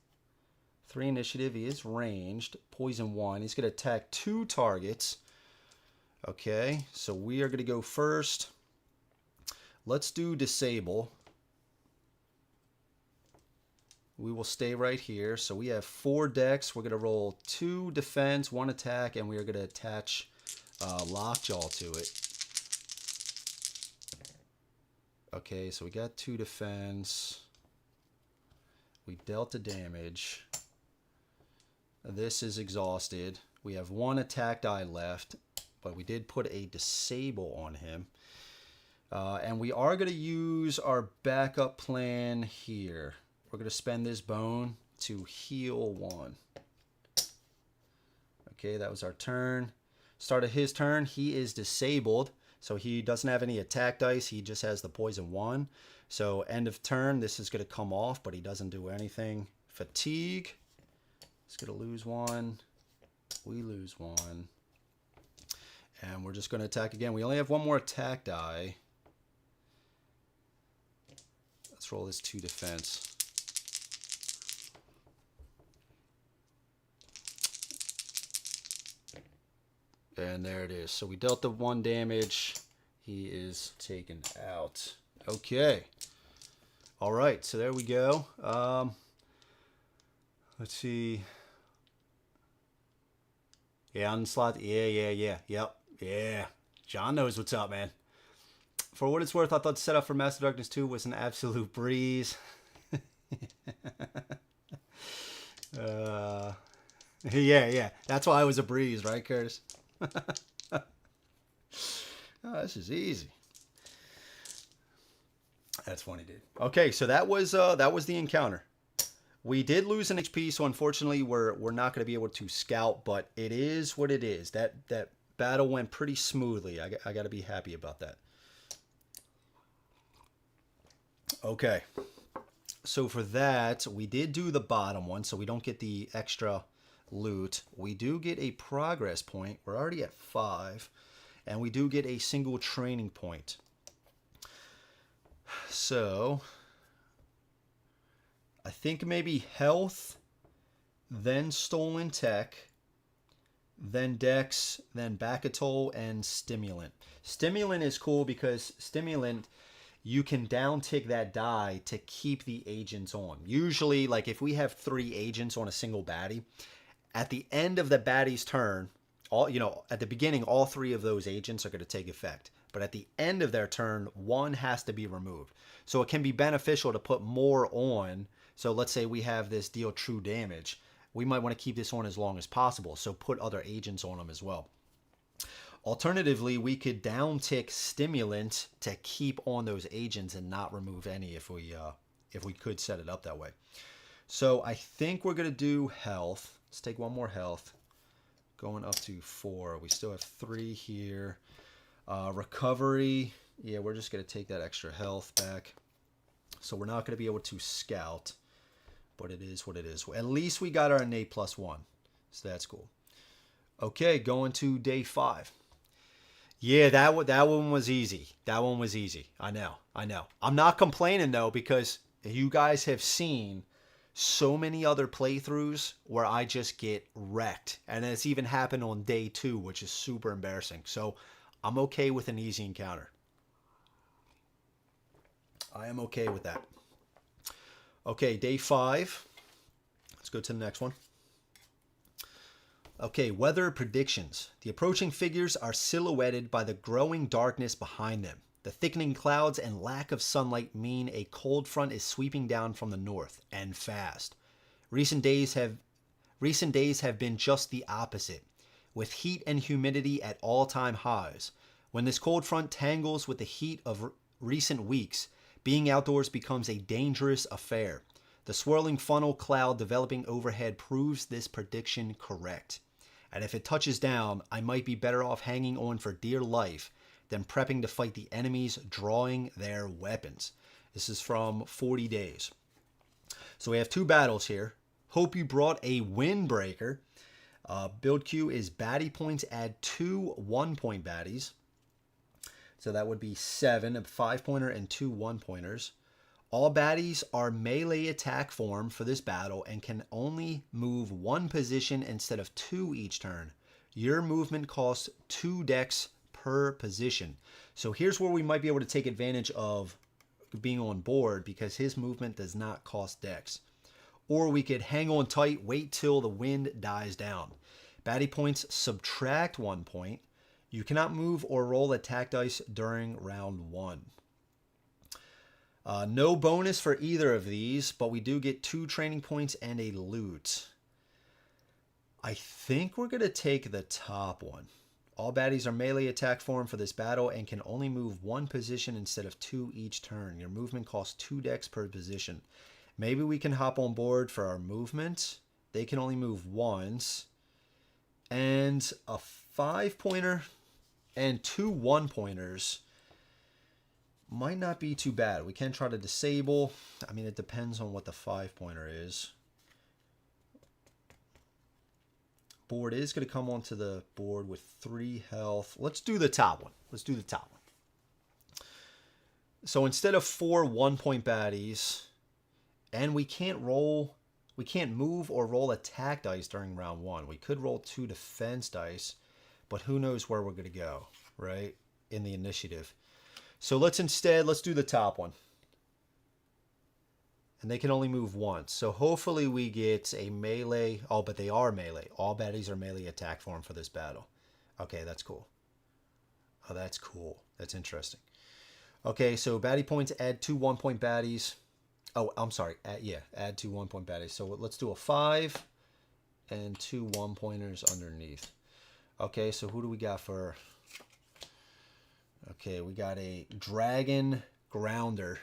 3 initiative. He is ranged. Poison 1. He's going to attack 2 targets. Okay, so we are going to go first. Let's do disable. We will stay right here. So we have 4 decks. We're going to roll 2 defense, 1 attack, and we are going to attach Lockjaw to it. Okay, so we got 2 defense. We dealt the damage. This is exhausted. We have 1 attack die left, but we did put a disable on him. And we are going to use our backup plan here. We're going to spend this bone to heal 1. Okay, that was our turn. Start of his turn, he is disabled. So he doesn't have any attack dice. He just has the poison 1. So end of turn, this is going to come off, but he doesn't do anything. Fatigue. He's going to lose 1. We lose 1. And we're just going to attack again. We only have 1 more attack die. Let's roll this 2 defense. And there it is. So we dealt the 1 damage. He is taken out. Okay. All right. So there we go. Let's see. Yeah, onslaught. Yeah. Yep. Yeah. John knows what's up, man. For what it's worth, I thought the setup for Master Darkness 2 was an absolute breeze. Yeah. That's why it was a breeze, right, Curtis? Oh, this is easy. That's funny, dude. Okay, so that was the encounter. We did lose an HP, so unfortunately we're not going to be able to scout, but it is what it is. That battle went pretty smoothly. I got to be happy about that. Okay. So for that, we did do the bottom one, so we don't get the extra loot. We do get a progress point. We're already at 5, and we do get a single training point. So I think maybe health, then stolen tech, then dex, then Bacatol, and stimulant. Stimulant is cool because stimulant, you can down tick that die to keep the agents on. Usually, like if we have 3 agents on a single baddie, at the end of the baddie's turn, at the beginning, all 3 of those agents are going to take effect. But at the end of their turn, 1 has to be removed. So it can be beneficial to put more on. So let's say we have this deal true damage. We might want to keep this on as long as possible. So put other agents on them as well. Alternatively, we could down tick stimulant to keep on those agents and not remove any if we could set it up that way. So I think we're going to do health. Let's take 1 more health. Going up to 4. We still have 3 here. Recovery. Yeah, we're just going to take that extra health back. So we're not going to be able to scout. But it is what it is. At least we got our innate +1. So that's cool. Okay, going to day 5. Yeah, that one was easy. That one was easy. I know. I'm not complaining, though, because you guys have seen so many other playthroughs where I just get wrecked. And it's even happened on day 2, which is super embarrassing. So I'm okay with an easy encounter. I am okay with that. Okay, day 5. Let's go to the next one. Okay, weather predictions. The approaching figures are silhouetted by the growing darkness behind them. The thickening clouds and lack of sunlight mean a cold front is sweeping down from the north, and fast. Recent days have been just the opposite, with heat and humidity at all-time highs. When this cold front tangles with the heat of recent weeks, being outdoors becomes a dangerous affair. The swirling funnel cloud developing overhead proves this prediction correct. And if it touches down, I might be better off hanging on for dear life than prepping to fight the enemies drawing their weapons. This is from 40 Days. So we have 2 battles here. Hope you brought a windbreaker. Build queue is baddie points, add 2 1-point baddies. So that would be 7, a 5-pointer and 2 1-pointers. All baddies are melee attack form for this battle and can only move 1 position instead of 2 each turn. Your movement costs 2 dex per position. So here's where we might be able to take advantage of being on board because his movement does not cost dex. Or we could hang on tight, wait till the wind dies down. Baddie points subtract 1 point. You cannot move or roll attack dice during round 1. No bonus for either of these, but we do get 2 training points and a loot. I think we're going to take the top one. All baddies are melee attack form for this battle and can only move 1 position instead of 2 each turn. Your movement costs 2 dex per position. Maybe we can hop on board for our movement. They can only move once. And a 5-pointer and 2 1-pointers might not be too bad. We can try to disable. I mean, it depends on what the 5-pointer is. Board is going to come onto the board with 3 health. Let's do the top one. Let's do the top one. So instead of 4 1-point baddies, and we can't move or roll attack dice during round 1. We could roll 2 defense dice, but who knows where we're going to go, right, in the initiative. So let's do the top one. And they can only move once. So hopefully we get a melee. Oh, but they are melee. All baddies are melee attack form for this battle. Okay, that's cool. Oh, that's cool. That's interesting. Okay, so baddie points, add 2 1-point baddies. Oh, I'm sorry. Add 2 1-point baddies. So let's do a 5 and 2 1-pointers underneath. Okay, so who do we got for... Okay, we got a Dragon Grounder.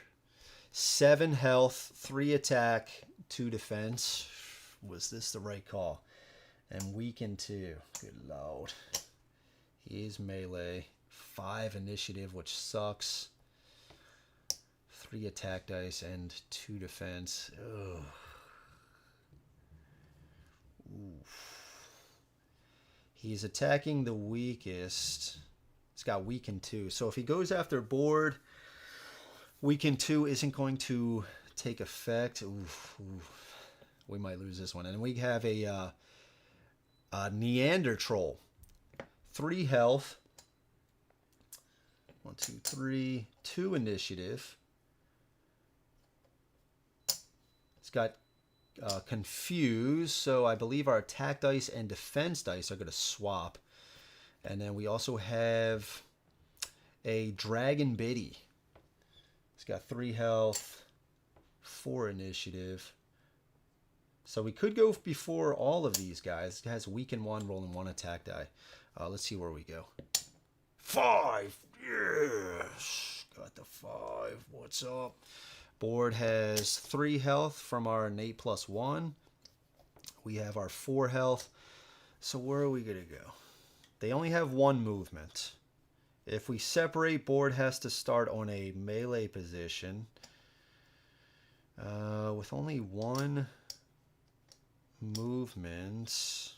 7 health, 3 attack, 2 defense. Was this the right call? And weaken 2. Good lord. He is melee. 5 initiative, which sucks. 3 attack dice and 2 defense. Ugh. Oof. He's attacking the weakest. He's got weaken 2. So if he goes after board, weaken 2 isn't going to take effect. Oof. We might lose this one. And we have a Neanderthal. 3 health. 1, 2, 3. 2 initiative. It's got confuse, so I believe our attack dice and defense dice are going to swap. And then we also have a Dragon Biddy. It's got 3 health, 4 initiative. So we could go before all of these guys. It has weaken 1, rolling 1 attack die. Let's see where we go. 5, yes, got the 5. What's up? Board has 3 health from our innate +1. We have our 4 health. So where are we going to go? They only have 1 movement. If we separate, board has to start on a melee position. With only 1 movement.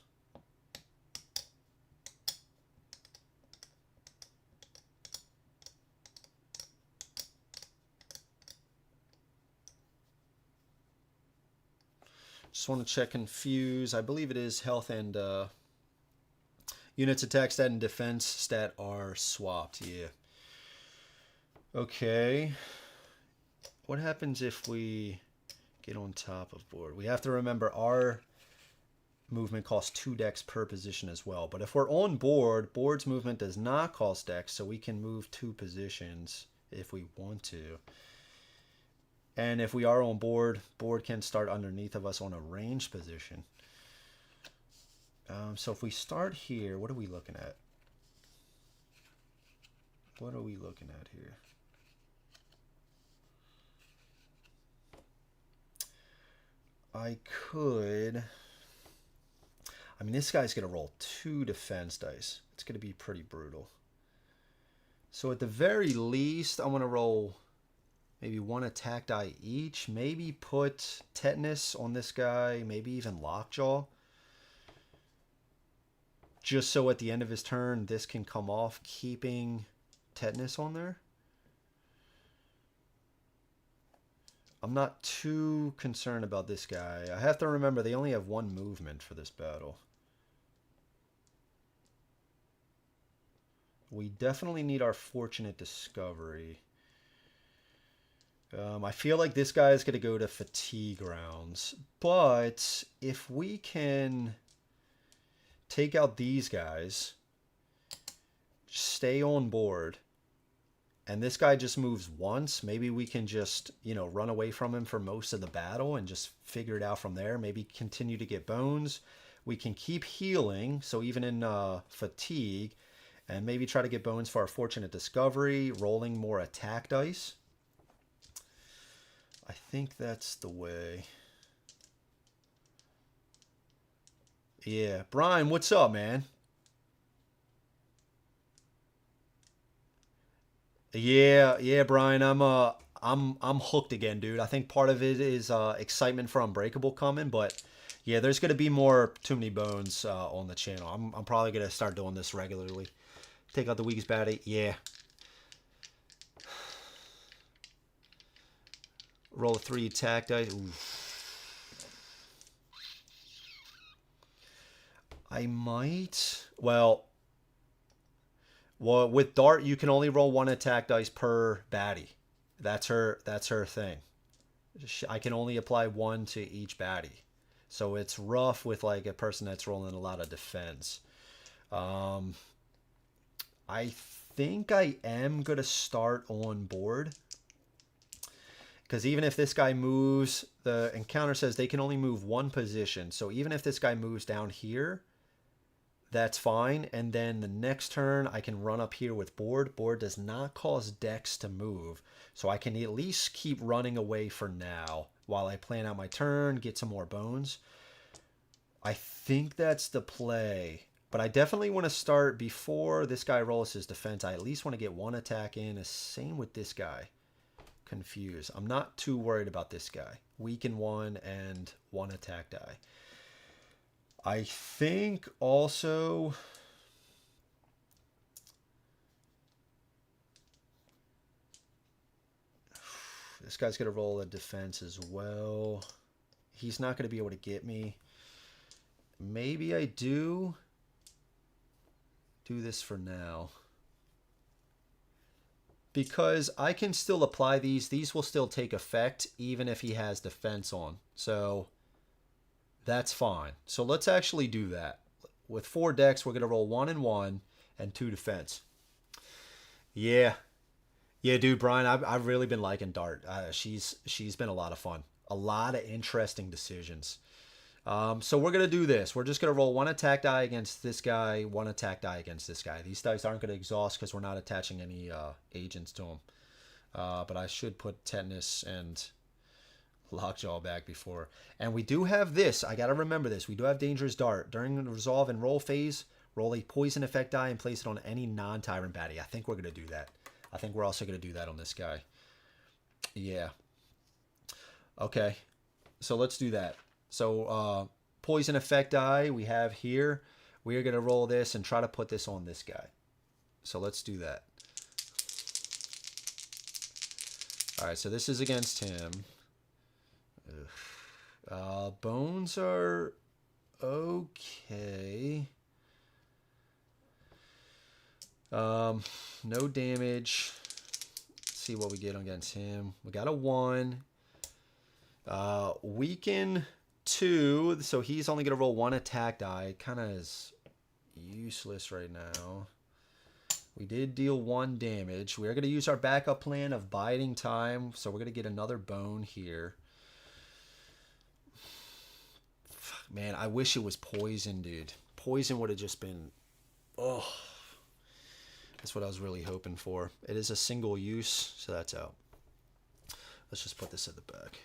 Just want to check confuse. I believe it is health and units attack stat and defense stat are swapped. Yeah. Okay. What happens if we get on top of board? We have to remember our movement costs 2 dex per position as well. But if we're on board, board's movement does not cost dex, so we can move 2 positions if we want to. And if we are on board, board can start underneath of us on a range position. So if we start here, what are we looking at? What are we looking at here? I mean, this guy's going to roll 2 defense dice. It's going to be pretty brutal. So at the very least, I'm going to roll maybe 1 attack die each. Maybe put tetanus on this guy. Maybe even lockjaw. Just so at the end of his turn, this can come off, keeping tetanus on there. I'm not too concerned about this guy. I have to remember they only have 1 movement for this battle. We definitely need our fortunate discovery. I feel like this guy is going to go to fatigue rounds. But if we can take out these guys, stay on board, and this guy just moves once, maybe we can just, run away from him for most of the battle and just figure it out from there. Maybe continue to get bones. We can keep healing, so even in fatigue, and maybe try to get bones for our fortunate discovery, rolling more attack dice. I think that's the way. Yeah, Brian, what's up, man? Yeah, Brian. I'm hooked again, dude. I think part of it is excitement for Unbreakable coming, but yeah, there's gonna be more Too Many Bones on the channel. I'm probably gonna start doing this regularly. Take out the weakest baddie. Yeah. Roll a 3 attack dice. Ooh. I might. Well, with Dart, you can only roll 1 attack dice per baddie. That's her thing. I can only apply 1 to each baddie. So it's rough with like a person that's rolling a lot of defense. Um, I think I am going to start on board. Because even if this guy moves, the encounter says they can only move 1 position. So even if this guy moves down here, that's fine. And then the next turn, I can run up here with board. Board does not cause Dex to move. So I can at least keep running away for now while I plan out my turn, get some more bones. I think that's the play. But I definitely want to start before this guy rolls his defense. I at least want to get 1 attack in. Same with this guy. Confused. I'm not too worried about this guy. Weaken 1 and 1 attack die. I think also this guy's going to roll a defense as well. He's not going to be able to get me. Maybe I do this for now. Because I can still apply these. These will still take effect even if he has defense on. So that's fine. So let's actually do that. With 4 decks, we're going to roll 1 and 1 and 2 defense. Yeah. Yeah, dude, Brian, I've really been liking Dart. She's been a lot of fun. A lot of interesting decisions. So we're going to do this. We're just going to roll 1 attack die against this guy, 1 attack die against this guy. These dice aren't going to exhaust because we're not attaching any agents to them. But I should put Tetanus and Lockjaw back before. And we do have this. I got to remember this. We do have Dangerous Dart. During the resolve and roll phase, roll a poison effect die and place it on any non-tyrant baddie. I think we're going to do that. I think we're also going to do that on this guy. Yeah. Okay. So let's do that. So poison effect die we have here. We are going to roll this and try to put this on this guy. So let's do that. All right, so this is against him. Bones are okay. No damage. Let's see what we get against him. We got a 1. Weaken 2, so he's only going to roll 1 attack die. Kind of is useless right now. We did deal 1 damage. We're going to use our backup plan of biding time, so we're going to get another bone here. Man, I wish it was poison, dude. Poison would have just been... Oh, that's what I was really hoping for. It is a single use, so that's out. Let's just put this at the back.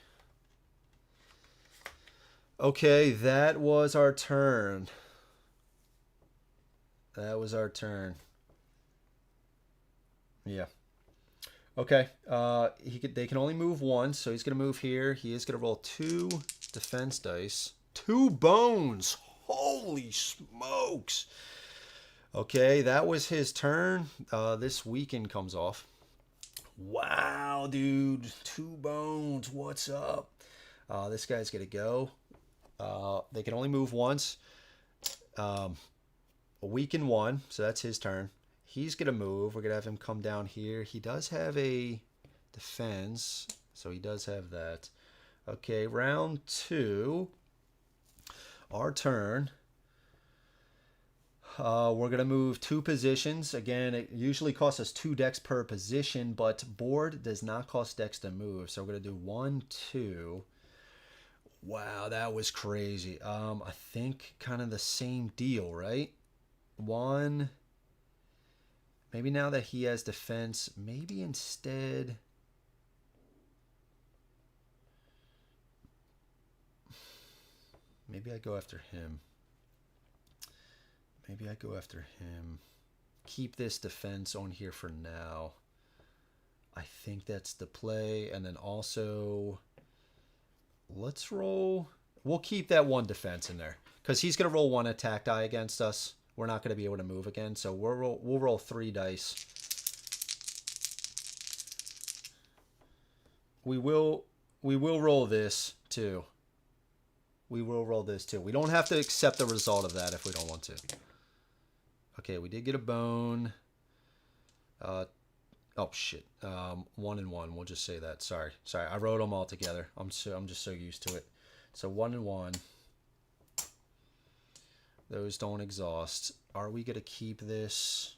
Okay, that was our turn. That was our turn. Yeah. Okay. They can only move 1, so he's gonna move here. He is gonna roll 2 defense dice. 2 bones. Holy smokes. Okay, that was his turn. This weaken comes off. Wow, dude. 2 bones. What's up? This guy's gonna go. They can only move once. A weaken 1, so that's his turn. He's going to move. We're going to have him come down here. He does have a defense, so he does have that. Okay, round 2. Our turn. We're going to move 2 positions. Again, it usually costs us 2 decks per position, but board does not cost decks to move. So we're going to do 1, 2. Wow, that was crazy. I think kind of the same deal, right? 1. Maybe now that he has defense, maybe instead... Maybe I go after him. Maybe I go after him. Keep this defense on here for now. I think that's the play. And then also, let's roll. We'll keep that 1 defense in there because he's going to roll 1 attack die against us. We're not going to be able to move again. So we'll roll 3 dice. We will roll this too. We will roll this too. We don't have to accept the result of that if we don't want to. Okay, we did get a bone. Oh shit. 1 and 1. We'll just say that. Sorry. I wrote them all together. I'm just so used to it. So 1 and 1. Those don't exhaust. Are we gonna keep this?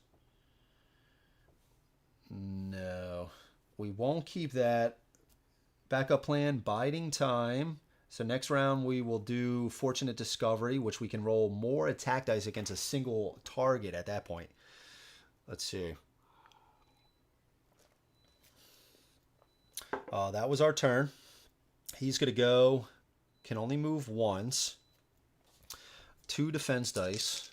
No, we won't keep that. Backup plan: biding time. So next round we will do Fortunate Discovery, which we can roll more attack dice against a single target at that point. Let's see. That was our turn. He's going to go, can only move once. 2 defense dice.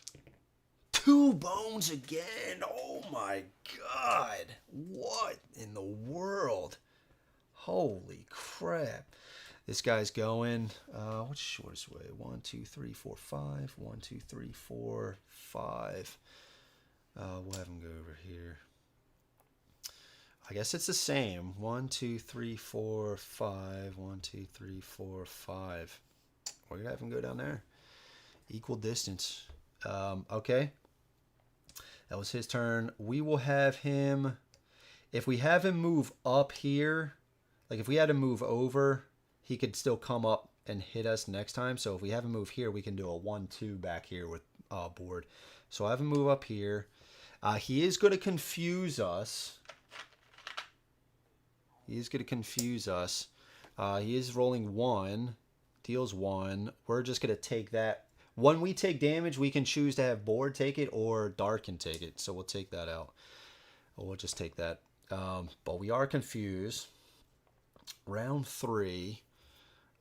2 bones again. Oh my God. What in the world? Holy crap. This guy's going, what's the shortest way? 1, 2, 3, 4, 5. 1, 2, 3, 4, 5. We'll have him go over here. I guess it's the same. 1, 2, 3, 4, 5. 1, 2, 3, 4, 5. We're going to have him go down there. Equal distance. Okay. That was his turn. We will have him, if we have him move up here, like if we had him move over, he could still come up and hit us next time. So if we have him move here, we can do a 1-2 back here with board. So I have him move up here. He is going to confuse us. He is going to confuse us. He is rolling 1, deals 1. We're just going to take that. When we take damage, we can choose to have board take it or dark can take it. So we'll take that out. We'll just take that. But we are confused. Round 3.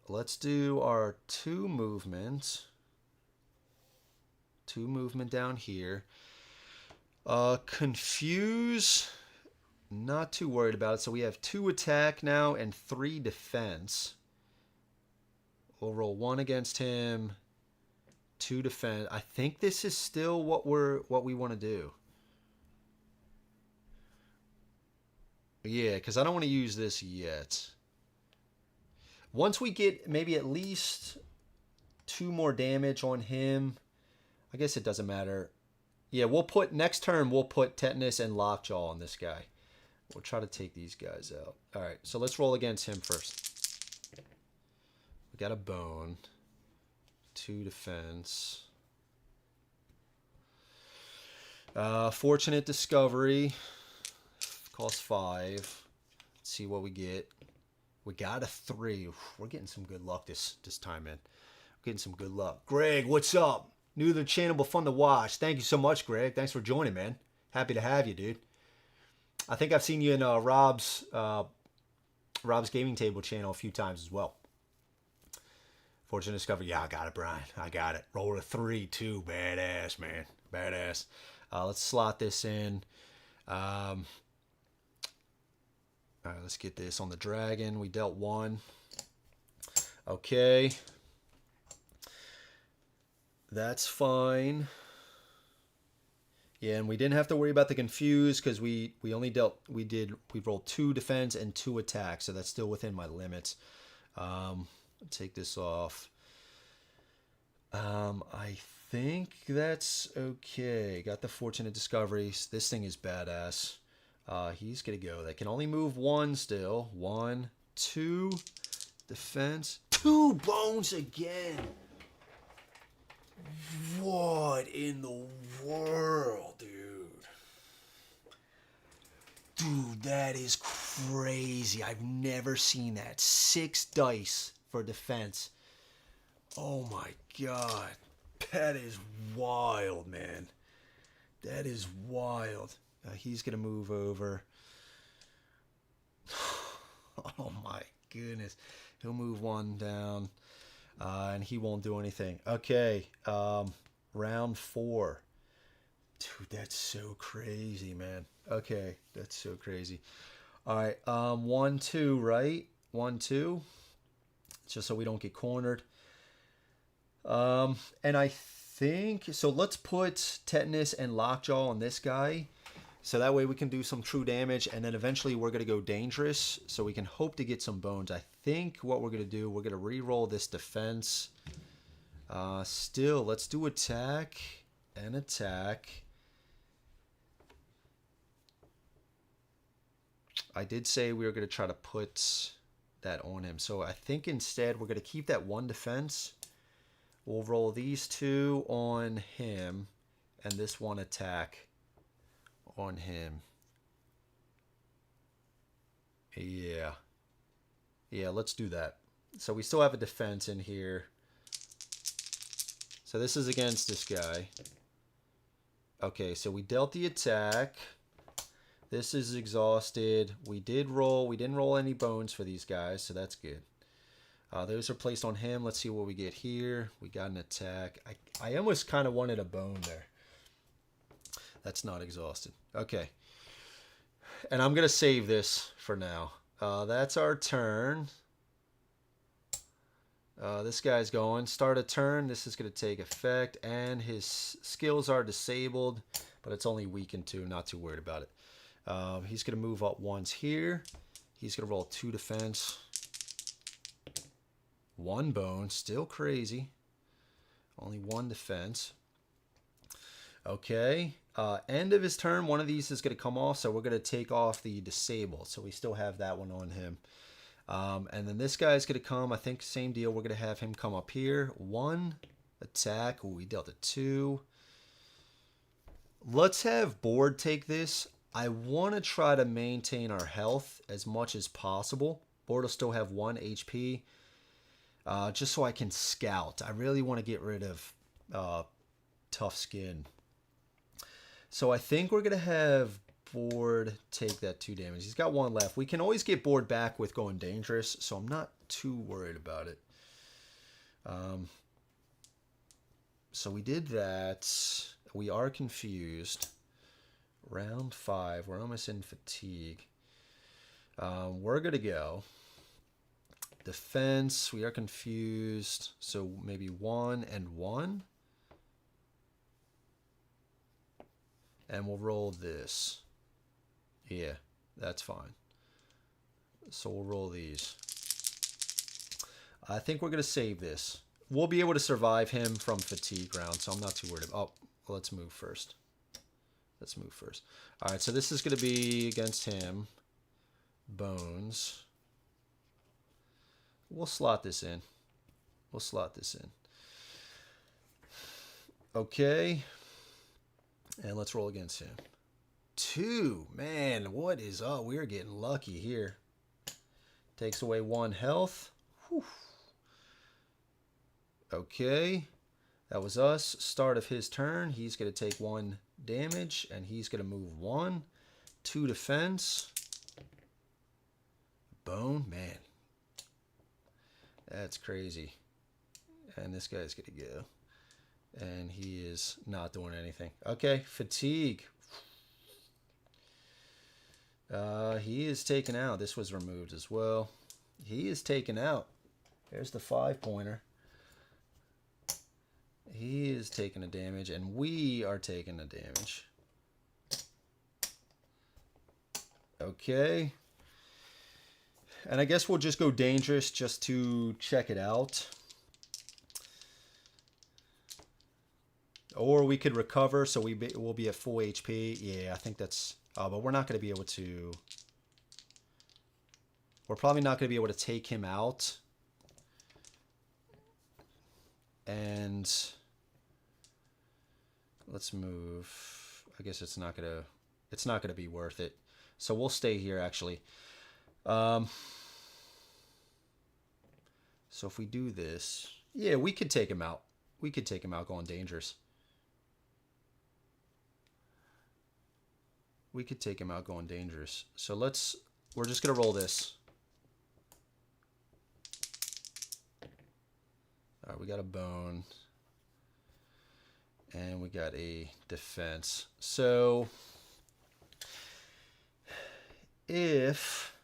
Let's do our 2 movements. 2 movement down here. Confuse. Not too worried about it. So we have 2 attack now and 3 defense. We'll roll 1 against him. 2 defense. I think this is still what we want to do. Yeah, because I don't want to use this yet. Once we get maybe at least 2 more damage on him, I guess it doesn't matter. Yeah, we'll put, next turn, we'll put Tetanus and Lockjaw on this guy. We'll try to take these guys out. All right, so let's roll against him first. We got a bone. 2 defense. Fortunate Discovery. Costs 5. Let's see what we get. We got a 3. We're getting some good luck this time, man. We're getting some good luck. Greg, what's up? New to the channel, but fun to watch. Thank you so much, Greg. Thanks for joining, man. Happy to have you, dude. I think I've seen you in Rob's Gaming Table channel a few times as well. Fortune Discovery. Yeah, I got it, Brian. I got it. Roll a 3, too. Badass, man. Badass. Let's slot this in. All right, let's get this on the dragon. We dealt 1. Okay. That's fine. Yeah, and we didn't have to worry about the confuse because we rolled 2 defense and 2 attacks, so that's still within my limits. Take this off. I think that's okay. Got the Fortunate Discoveries. This thing is badass. He's gonna go. They can only move 1 still. 1, 2, defense. 2 bones again. What in the world, dude? Dude, that is crazy. I've never seen that. 6 dice for defense. Oh my God. That is wild, man. That is wild. He's going to move over. Oh my goodness. He'll move 1 down. And he won't do anything. Okay. Round 4. Dude, that's so crazy, man. Okay. That's so crazy. All right, 1-2, right? 1-2, just so we don't get cornered. And I think so. Let's put tetanus and lockjaw on this guy, so that way we can do some true damage, and then eventually we're gonna go dangerous, so we can hope to get some bones. I think what we're gonna do, we're gonna re-roll this defense. Still, let's do attack and attack. I did say we were going to try to put that on him. So I think instead we're going to keep that one defense. We'll roll these two on him and this one attack on him. Yeah. Yeah, let's do that. So we still have a defense in here. So this is against this guy. Okay, so we dealt the attack. This is exhausted. We didn't roll any bones for these guys, so that's good. Those are placed on him. Let's see what we get here. We got an attack. I almost kind of wanted a bone there. That's not exhausted. Okay. And I'm going to save this for now. That's our turn. This guy's going. Start a turn. This is going to take effect. And his skills are disabled, but it's only weakened too. Not too worried about it. He's going to move up once here. He's going to roll 2 defense. 1 bone. Still crazy. Only 1 defense. Okay. End of his turn, one of these is going to come off, so we're going to take off the disable. So we still have that one on him. And then this guy's going to come. I think same deal. We're going to have him come up here. 1 attack. Ooh, we dealt a 2. Let's have board take this. I want to try to maintain our health as much as possible. Board will still have 1 HP. Just so I can scout. I really want to get rid of tough skin. So I think we're going to have board take that 2 damage. He's got 1 left. We can always get board back with going dangerous, so I'm not too worried about it. So we did that. We are confused. Round 5. We're almost in fatigue. We're going to go. Defense. We are confused. So maybe 1 and 1. And we'll roll this. Yeah, that's fine. So we'll roll these. I think we're going to save this. We'll be able to survive him from fatigue round, so I'm not too worried. Oh, well, let's move first. Let's move first. All right, so this is going to be against him. Bones. We'll slot this in. We'll slot this in. Okay. And let's roll against him. 2. Man, what is up? We're getting lucky here. Takes away 1 health. Whew. Okay. That was us. Start of his turn. He's going to take 1 damage, and he's going to move 1. 2 defense. Bone. Man. That's crazy. And this guy's going to go. And he is not doing anything. Okay, fatigue. He is taken out. This was removed as well. He is taken out. There's the 5-pointer. He is taking a damage, and we are taking a damage. Okay. And I guess we'll just go dangerous just to check it out. Or we could recover, so we'll be at full HP. Yeah, I think that's... but we're not going to be able to... We're probably not going to be able to take him out. And... Let's move. I guess it's not going to be worth it. So we'll stay here, actually. So if we do this... Yeah, we could take him out. We could take him out going dangerous. We could take him out going dangerous. So we're just going to roll this. All right, we got a bone. And we got a defense. So if...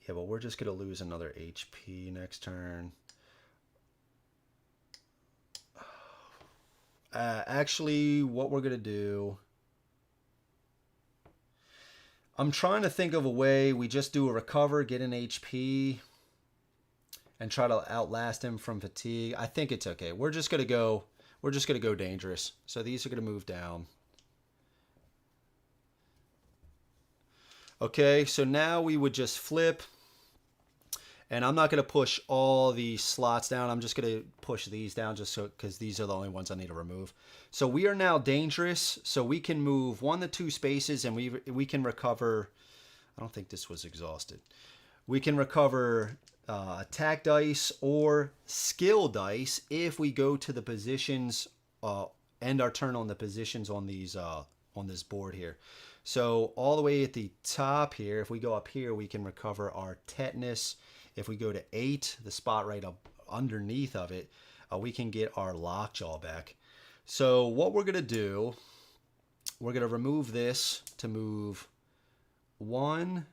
Yeah, but we're just going to lose another HP next turn. Actually, what we're going to do... I'm trying to think of a way we just do a recover, get an HP, and try to outlast him from fatigue. I think it's okay. We're just going to go dangerous. So these are going to move down. Okay, so now we would just flip. And I'm not going to push all the slots down. I'm just going to push these down just so because these are the only ones I need to remove. So we are now dangerous. So we can move 1 to 2 spaces and we can recover. I don't think this was exhausted. We can recover attack dice or skill dice if we go to the positions, end our turn on the positions on these on this board here. So all the way at the top here, if we go up here, we can recover our tetanus. If we go to 8, the spot right up underneath of it, we can get our lockjaw back. So what we're going to do, we're going to remove this to move 1,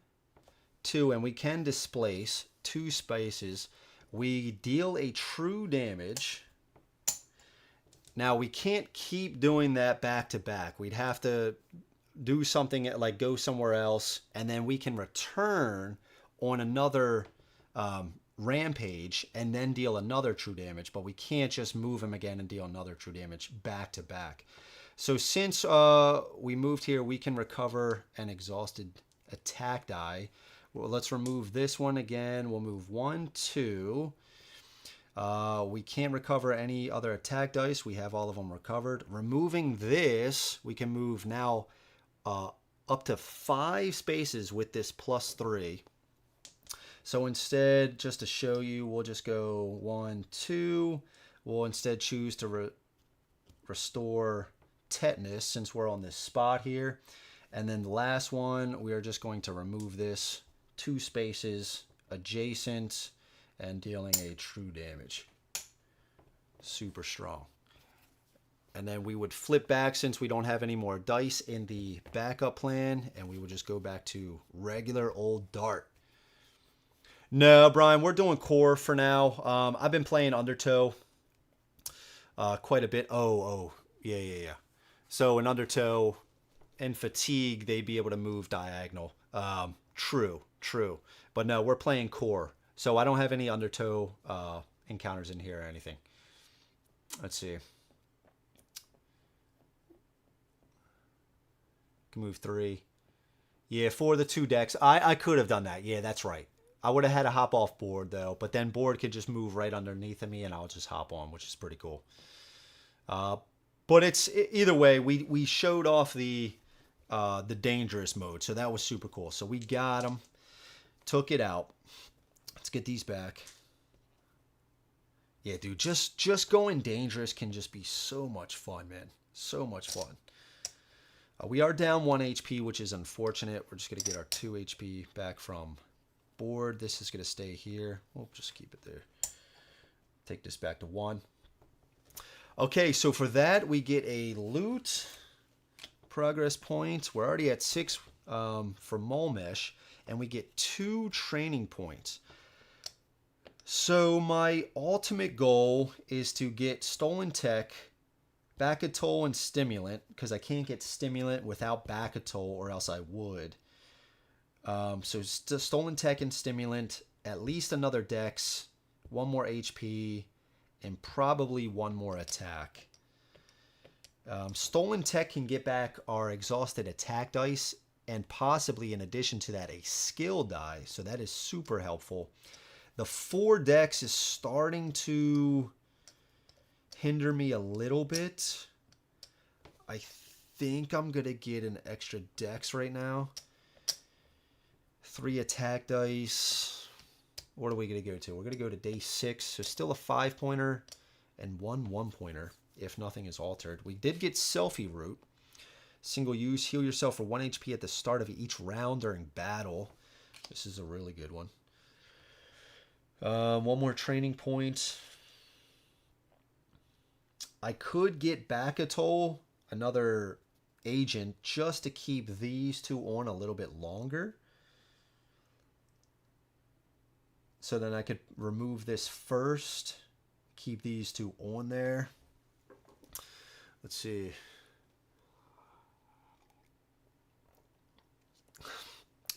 2, and we can displace 2 spaces. We deal a true damage. Now we can't keep doing that back to back. We'd have to do something like go somewhere else, and then we can return on another rampage and then deal another true damage, but we can't just move him again and deal another true damage back to back. So since we moved here, we can recover an exhausted attack die. Well, let's remove this one again. We'll move 1, 2. We can't recover any other attack dice. We have all of them recovered. Removing this, we can move now up to 5 spaces with this +3. So instead, just to show you, we'll just go 1, 2. We'll instead choose to restore tetanus since we're on this spot here. And then the last one, we are just going to remove this 2 spaces adjacent and dealing a true damage. Super strong. And then we would flip back since we don't have any more dice in the backup plan, and we would just go back to regular old dart. No, Brian, we're doing core for now. I've been playing Undertow quite a bit. Yeah. So in Undertow and Fatigue, they'd be able to move diagonal. True. But no, we're playing core. So I don't have any Undertow encounters in here or anything. Let's see. Can move 3. Yeah, for the 2 decks. I could have done that. Yeah, that's right. I would have had to hop off board, though. But then board could just move right underneath of me, and I'll just hop on, which is pretty cool. But it's either way, we showed off the dangerous mode, so that was super cool. So we got them, took it out. Let's get these back. Yeah, dude, just going dangerous can just be so much fun, man. So much fun. We are down 1 HP, which is unfortunate. We're just going to get our 2 HP back from board. This is going to stay here. We'll just keep it there. Take this back to 1. Okay, so for that, we get a loot progress points. We're already at 6 for Mulmesh, and we get 2 training points. So my ultimate goal is to get Stolen Tech, Back-a-Toll, and Stimulant, because I can't get Stimulant without Back-a-Toll, or else I would. So Stolen Tech and Stimulant, at least another Dex, 1 more HP, and probably 1 more attack. Stolen Tech can get back our exhausted attack dice, and possibly in addition to that, a skill die. So that is super helpful. The 4 Dex is starting to hinder me a little bit. I think I'm going to get an extra Dex right now. 3 attack dice. What are we going to go to? We're going to go to day 6. So still a 5-pointer and 1 1-pointer if nothing is altered. We did get Selfie Root. Single use. Heal yourself for 1 HP at the start of each round during battle. This is a really good one. 1 more training point. I could get back a toll, another agent, just to keep these two on a little bit longer. So then I could remove this first, keep these two on there. Let's see.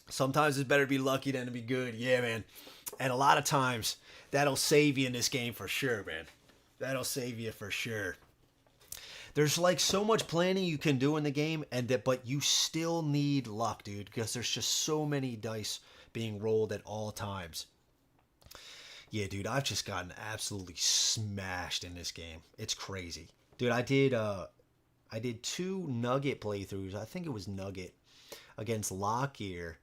Sometimes it's better to be lucky than to be good. Yeah, man. And a lot of times that'll save you in this game for sure, man. That'll save you for sure. There's like so much planning you can do in the game, but you still need luck, dude, because there's just so many dice being rolled at all times. Yeah, dude, I've just gotten absolutely smashed in this game. It's crazy. Dude, I did 2 Nugget playthroughs. I think it was Nugget against Lockgear.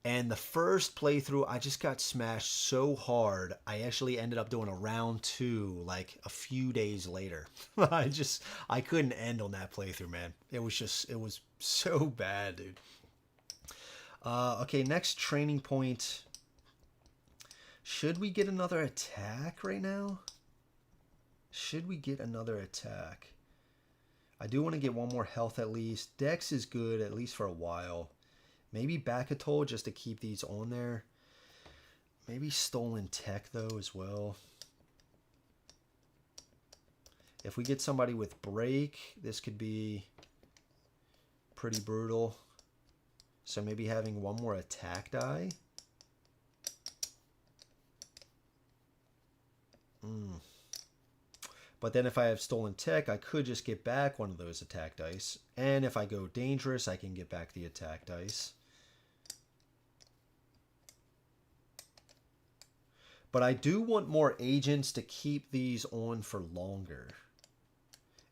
And the first playthrough, I just got smashed so hard, I actually ended up doing a round 2 like a few days later. I couldn't end on that playthrough, man. It was so bad, dude. Okay, next training point. Should we get another attack right now? Should we get another attack? I do want to get one more health at least. Dex is good, at least for a while. Maybe Backatoll just to keep these on there. Maybe Stolen Tech, though, as well. If we get somebody with Break, this could be pretty brutal. So maybe having one more attack die. But then if I have Stolen Tech, I could just get back one of those attack dice. And if I go Dangerous, I can get back the attack dice. But I do want more agents to keep these on for longer.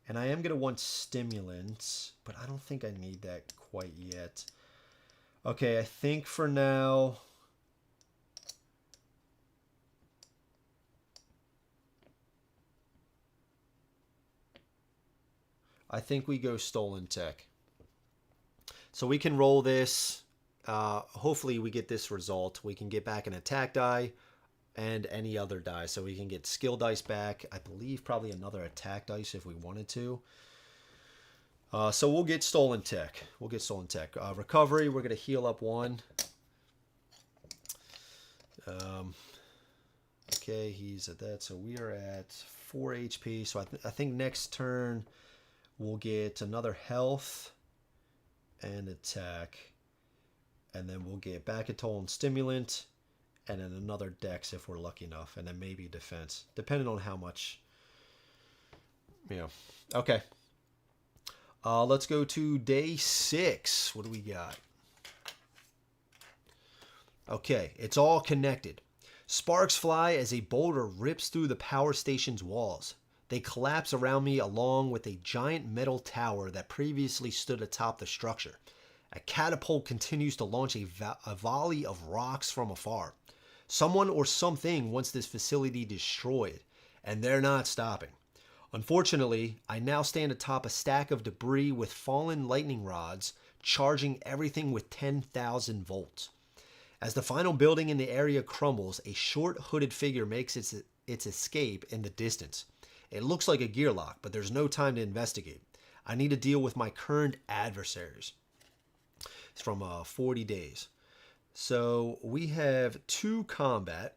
And I am going to want stimulants, but I don't think I need that quite yet. Okay, I think for now... I think we go Stolen Tech. So we can roll this. Hopefully we get this result. We can get back an attack die and any other die. So we can get skill dice back. I believe probably another attack dice if we wanted to. So we'll get Stolen Tech. We'll get Stolen Tech. Recovery, we're going to heal up 1. Okay, he's at that. So we are at 4 HP. So I think next turn... we'll get another health and attack. And then we'll get Backatoll and Stimulant. And then another Dex if we're lucky enough. And then maybe defense. Depending on how much. Okay. Let's go to day 6. What do we got? Okay. It's all connected. Sparks fly as a boulder rips through the power station's walls. They collapse around me along with a giant metal tower that previously stood atop the structure. A catapult continues to launch a volley of rocks from afar. Someone or something wants this facility destroyed, and they're not stopping. Unfortunately, I now stand atop a stack of debris with fallen lightning rods, charging everything with 10,000 volts. As the final building in the area crumbles, a short hooded figure makes its escape in the distance. It looks like a gear lock, but there's no time to investigate. I need to deal with my current adversaries. It's from 40 days. So we have 2 combat.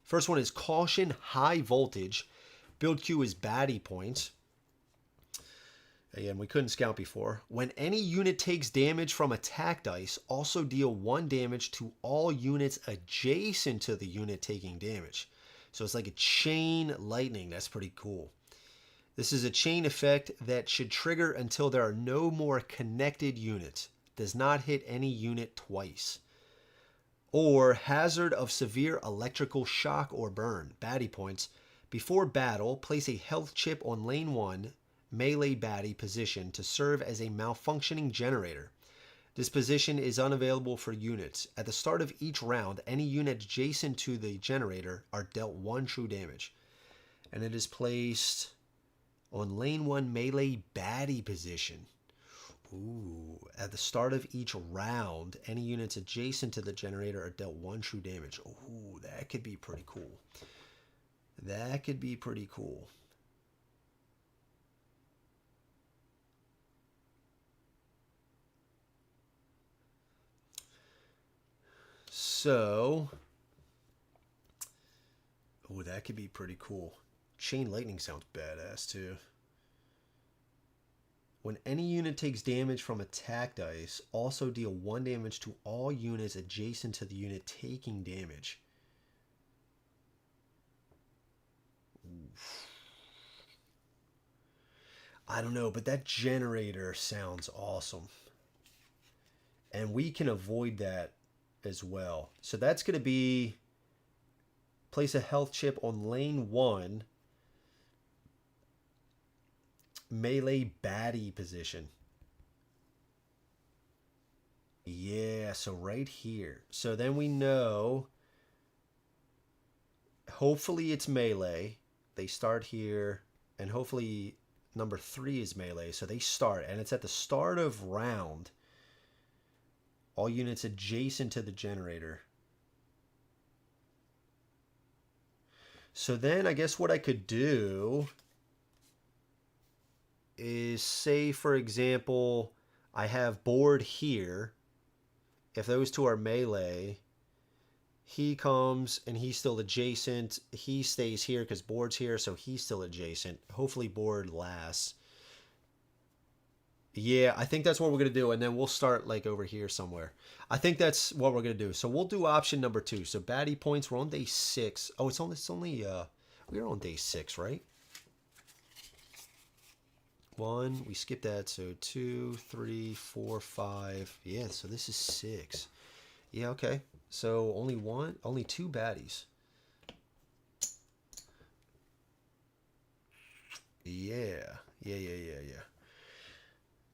First one is Caution High Voltage. Build Q is baddie points. Again, we couldn't scout before. When any unit takes damage from attack dice, also deal 1 damage to all units adjacent to the unit taking damage. So it's like a chain lightning. That's pretty cool. This is a chain effect that should trigger until there are no more connected units. Does not hit any unit twice. Or hazard of severe electrical shock or burn. Baddie points. Before battle, place a health chip on lane 1, melee baddie position to serve as a malfunctioning generator. This position is unavailable for units. At the start of each round, any unit adjacent to the generator are dealt 1 true damage. And it is placed on lane 1 melee baddie position. Ooh. At the start of each round, any units adjacent to the generator are dealt 1 true damage. Ooh, that could be pretty cool. That could be pretty cool. So, oh, that could be pretty cool. Chain Lightning sounds badass too. When any unit takes damage from attack dice, also deal 1 damage to all units adjacent to the unit taking damage. Oof. I don't know, but that generator sounds awesome. And we can avoid that as well. So that's going to be place a health chip on lane 1. Melee baddie position. Yeah, so right here. So then we know, hopefully it's melee. They start here, and hopefully number 3 is melee. So they start, and it's at the start of round. All units adjacent to the generator. So then I guess what I could do is, say, for example, I have board here. If those two are melee, he comes and he's still adjacent. He stays here because board's here, so he's still adjacent. Hopefully board lasts. Yeah, I think that's what we're going to do, and then we'll start like over here somewhere. I think that's what we're going to do. So we'll do option number 2. So baddie points, we're on day 6. Oh, it's only we're on day 6, right? 1, we skipped that, so 2, 3, 4, 5. Yeah, so this is 6. Yeah, okay. So only 2 baddies. Yeah.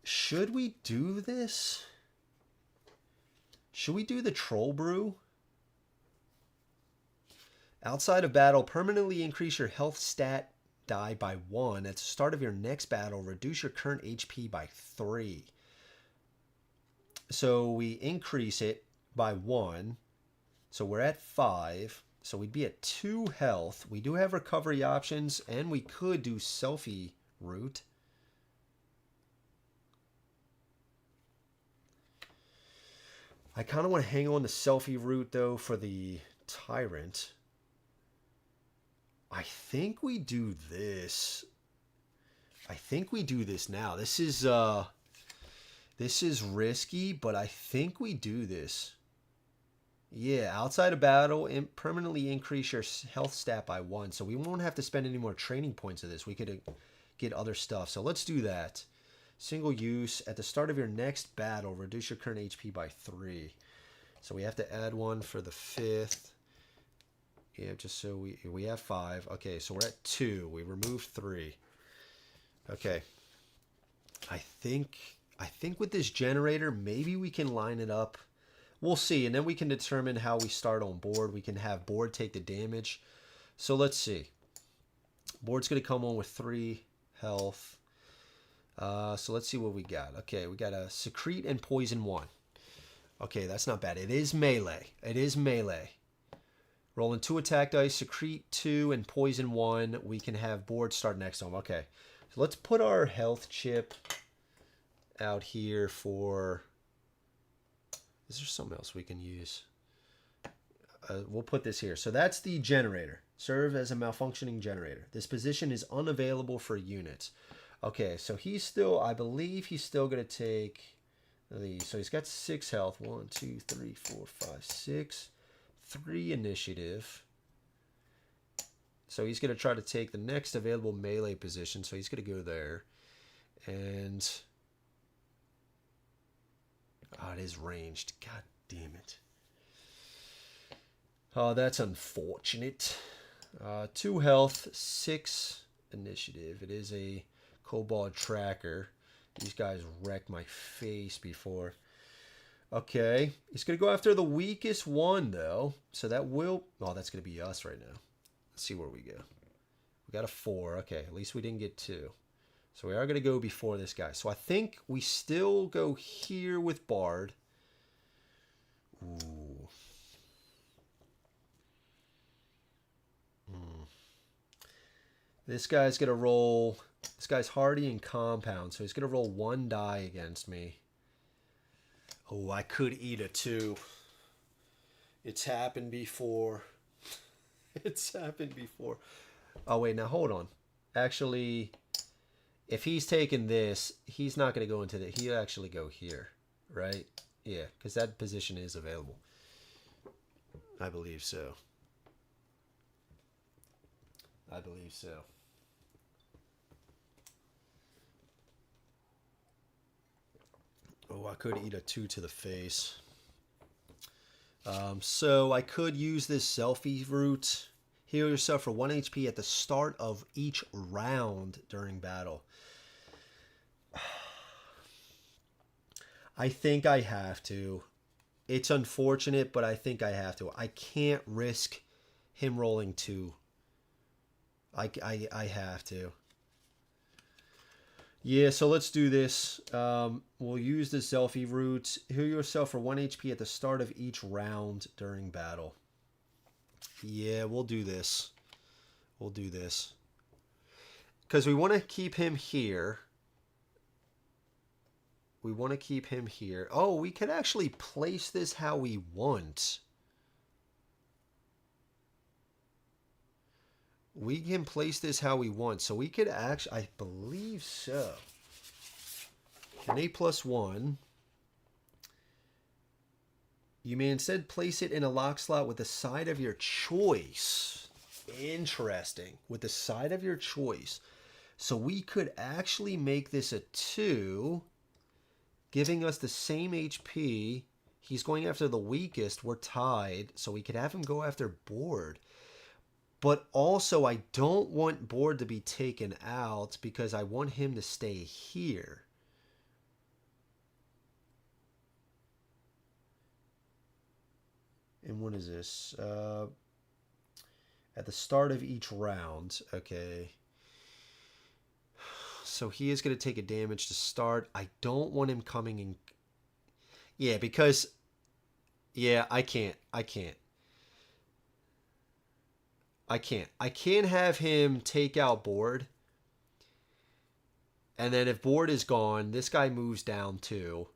Should we do this? Should we do the troll brew? Outside of battle, permanently increase your health stat die by 1. At the start of your next battle, reduce your current HP by 3. So we increase it by 1. So we're at 5. So we'd be at 2 health. We do have recovery options, and we could do selfie route. I kind of want to hang on the selfie route, though, for the tyrant. I think we do this. I think we do this now. This is risky, but I think we do this. Yeah, outside of battle, permanently increase your health stat by 1. So we won't have to spend any more training points of this. We could get other stuff. So let's do that. Single use. At the start of your next battle, reduce your current HP by 3. So we have to add 1 for the 5th. Yeah, just so we have 5. Okay, so we're at 2. We removed 3. Okay. I think with this generator, maybe we can line it up. We'll see, and then we can determine how we start on board. We can have board take the damage. So let's see. Board's going to come on with 3 health. So let's see what we got. Okay, we got a secrete and poison 1. Okay, that's not bad. It is melee. Rolling 2 attack dice, secrete 2, and poison 1. We can have board start next time. Okay, so let's put our health chip out here for... Is there something else we can use? We'll put this here. So that's the generator. Serve as a malfunctioning generator. This position is unavailable for units. Okay, so he's still, I believe he's still going to take these. So he's got 6 health. 1, 2, 3, 4, 5, 6. 3 initiative. So he's going to try to take the next available melee position. So he's going to go there. And... oh, it is ranged. God damn it. Oh, that's unfortunate. 2 health, 6 initiative. It is a kobold tracker. These guys wrecked my face before. Okay. He's going to go after the weakest one, though. So that will... oh, that's going to be us right now. Let's see where we go. We got a 4. Okay, at least we didn't get 2. So we are going to go before this guy. So I think we still go here with Bard. Ooh. This guy's going to roll... this guy's hardy and compound, so he's going to roll 1 die against me. Oh, I could eat a 2. It's happened before. It's happened before. Oh, wait, now hold on. Actually, if he's taking this, he's not going to go into the... He'll actually go here, right? Yeah, because that position is available. I believe so. I believe so. Oh, I could eat a 2 to the face. So I could use this selfie route. Heal yourself for 1 HP at the start of each round during battle. I think I have to. It's unfortunate, but I think I have to. I can't risk him rolling 2. I have to. Yeah, so let's do this. We'll use the selfie route. Heal yourself for 1 HP at the start of each round during battle. Yeah, we'll do this. We'll do this. Because we want to keep him here. We want to keep him here. Oh, we could actually place this how we want. We can place this how we want. So we could actually, I believe so. An A+1. You may instead place it in a lock slot with the side of your choice. Interesting. With the side of your choice. So we could actually make this a 2, giving us the same HP. He's going after the weakest. We're tied. So we could have him go after board. But also, I don't want board to be taken out because I want him to stay here. And what is this? At the start of each round. Okay. So he is going to take a damage to start. I don't want him coming in. Yeah, because... Yeah, I can't. I can't have him take out board. And then if board is gone, this guy moves down 2.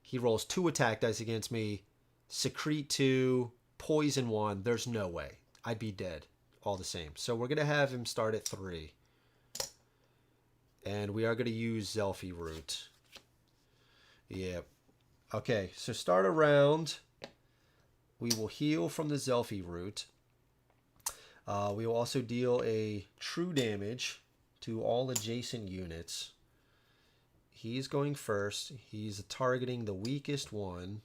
He rolls 2 attack dice against me. Secrete 2. Poison 1. There's no way. I'd be dead all the same. So we're going to have him start at 3. And we are going to use Zelfie route. Yep. Okay, so start a round. We will heal from the Zelfie route. We will also deal a true damage to all adjacent units. He's going first. He's targeting the weakest one.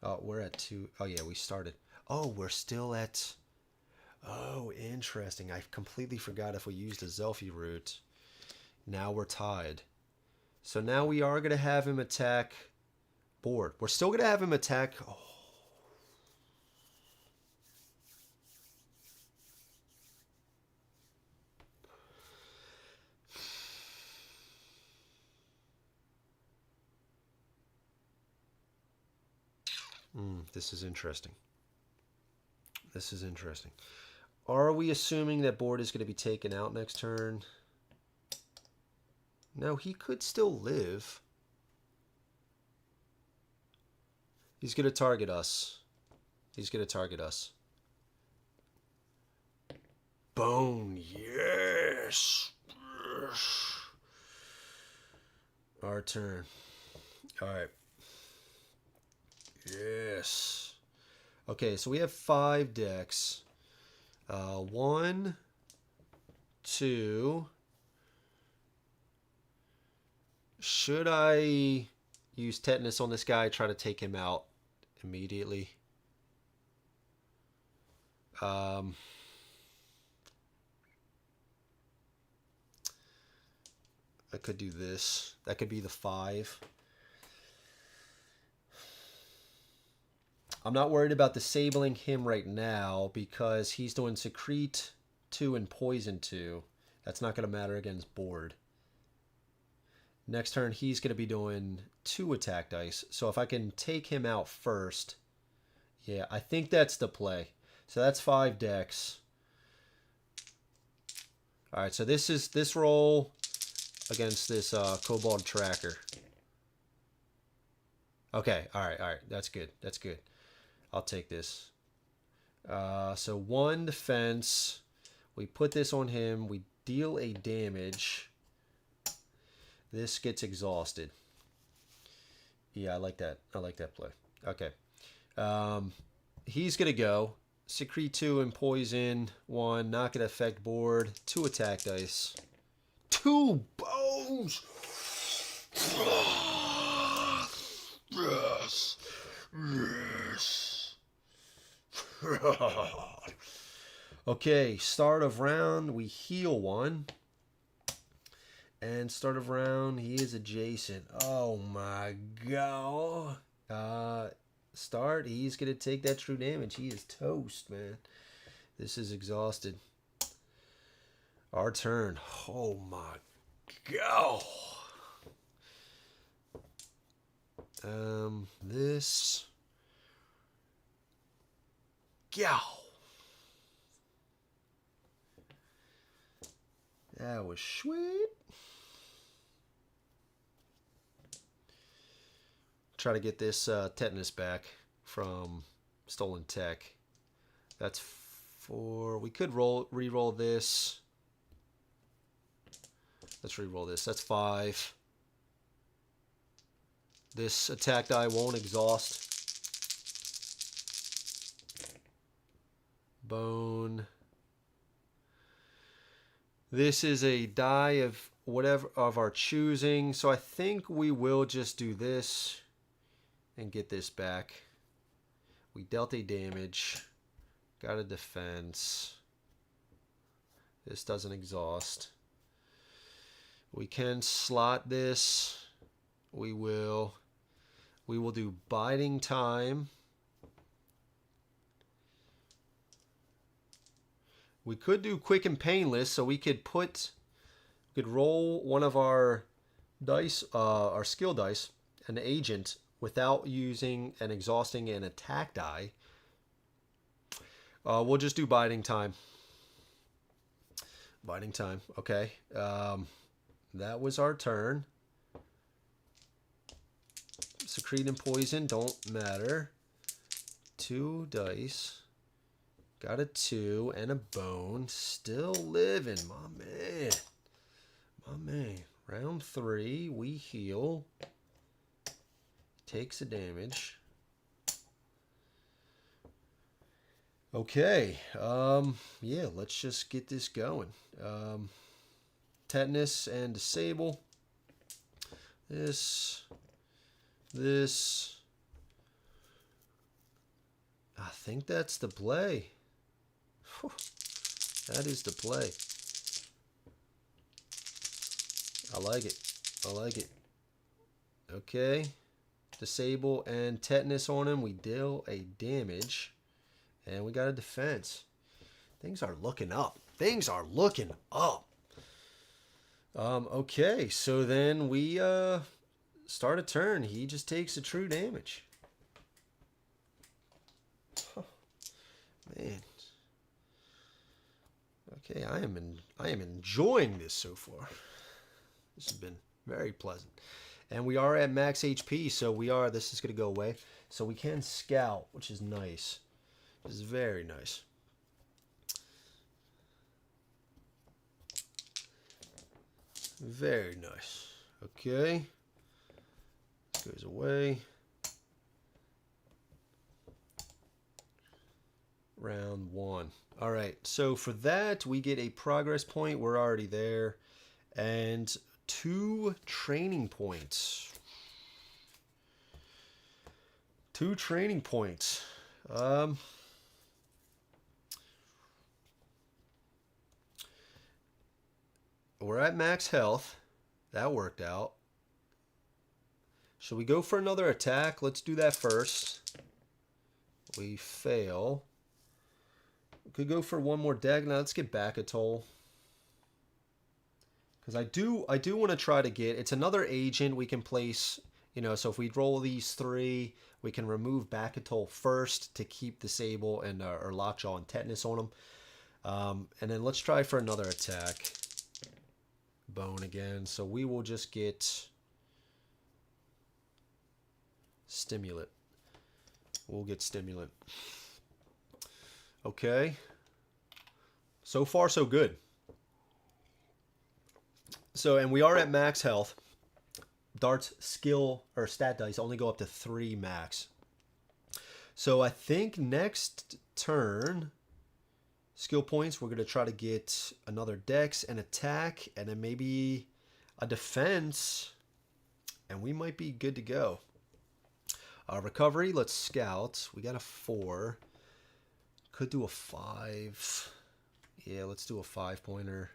Oh, we're at 2. Oh, yeah, we started. Oh, we're still at... Oh, interesting. I completely forgot if we used the Zelfie route. Now we're tied. So now we are going to have him attack board. We're still going to have him attack... Oh. This is interesting. This is interesting. Are we assuming that board is going to be taken out next turn? No, he could still live. He's going to target us. He's going to target us. Bone, yes. Our turn. All right. Yes. Okay, so we have 5 decks. 1, 2. Should I use tetanus on this guy, try to take him out immediately? I could do this. That could be the 5. I'm not worried about disabling him right now because he's doing Secrete 2 and Poison 2. That's not going to matter against board. Next turn, he's going to be doing 2 attack dice. So if I can take him out first, yeah, I think that's the play. So that's 5 decks. All right, so this roll against this Kobold Tracker. Okay, all right, that's good. That's good. I'll take this. So 1 defense. We put this on him. We deal a damage. This gets exhausted. Yeah, I like that. I like that play. Okay. He's going to go. Secrete 2 and poison 1. Not going to affect board. 2 attack dice. 2 bones! Yes. Yes. Okay, start of round, we heal 1. And start of round, he is adjacent. Oh my god. Start, he's going to take that true damage. He is toast, man. This is exhausted. Our turn. Oh my god. This. Yeah. That was sweet. Try to get this tetanus back from stolen tech. That's 4. We could re-roll this. Let's re-roll this. That's 5. This attack die won't exhaust. Bone. This is a die of whatever of our choosing. So I think we will just do this and get this back. We dealt a damage. Got a defense. This doesn't exhaust. We can slot this. We will do biding time. We could do quick and painless, so we could roll one of our dice, our skill dice, an agent, without using and exhausting an attack die. We'll just do biding time. Biding time, okay. That was our turn. Secrete and poison don't matter. 2 dice. Got a 2 and a bone. Still living, my man. My man. Round 3, we heal. Takes a damage. Okay. Yeah, let's just get this going. Tetanus and disable. This. I think that's the play. Whew. That is the play. I like it. I like it. Okay. Disable and tetanus on him. We deal a damage. And we got a defense. Things are looking up. Things are looking up. Okay, so then we start a turn. He just takes a true damage. Oh, man. Okay, I am enjoying this so far. This has been very pleasant. And we are at max HP, so this is going to go away. So we can scout, which is nice. This is very nice. Very nice. Okay. This goes away. Round 1. All right. So for that, we get a progress point. We're already there. And 2 training points. 2 training points. We're at max health. That worked out. Should we go for another attack? Let's do that first. We fail. We could go for one more deck. Now let's get back a toll. Because I do want to try to get... It's another agent we can place. You know, so if we roll these 3, we can remove back a toll first to keep disable and or lockjaw and tetanus on them. And then let's try for another attack. Bone again. So we will just get stimulant. We'll get stimulant. Okay. So far, so good. So, and we are at max health. Dart's skill or stat dice only go up to 3 max. So I think next turn, skill points, we're going to try to get another dex, an attack, and then maybe a defense, and we might be good to go. Recovery, let's scout. We got a 4. Could do a 5. Yeah, let's do a 5-pointer.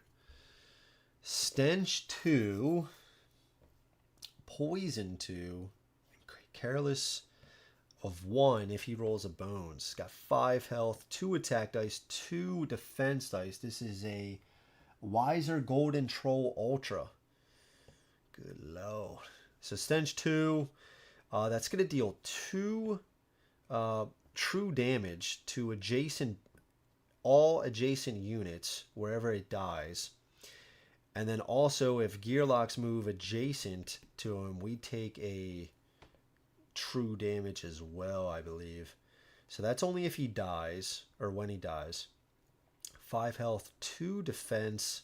Stench 2. Poison 2. Careless of 1 if he rolls a bones. Got 5 health, 2 attack dice, 2 defense dice. This is a Wiser Golden Troll Ultra. Good lord. So Stench 2. That's going to deal 2 true damage to all adjacent units wherever it dies. And then also if Gearlocks move adjacent to him, we take a true damage as well, I believe. So that's only if he dies, or when he dies. 5 health, 2 defense,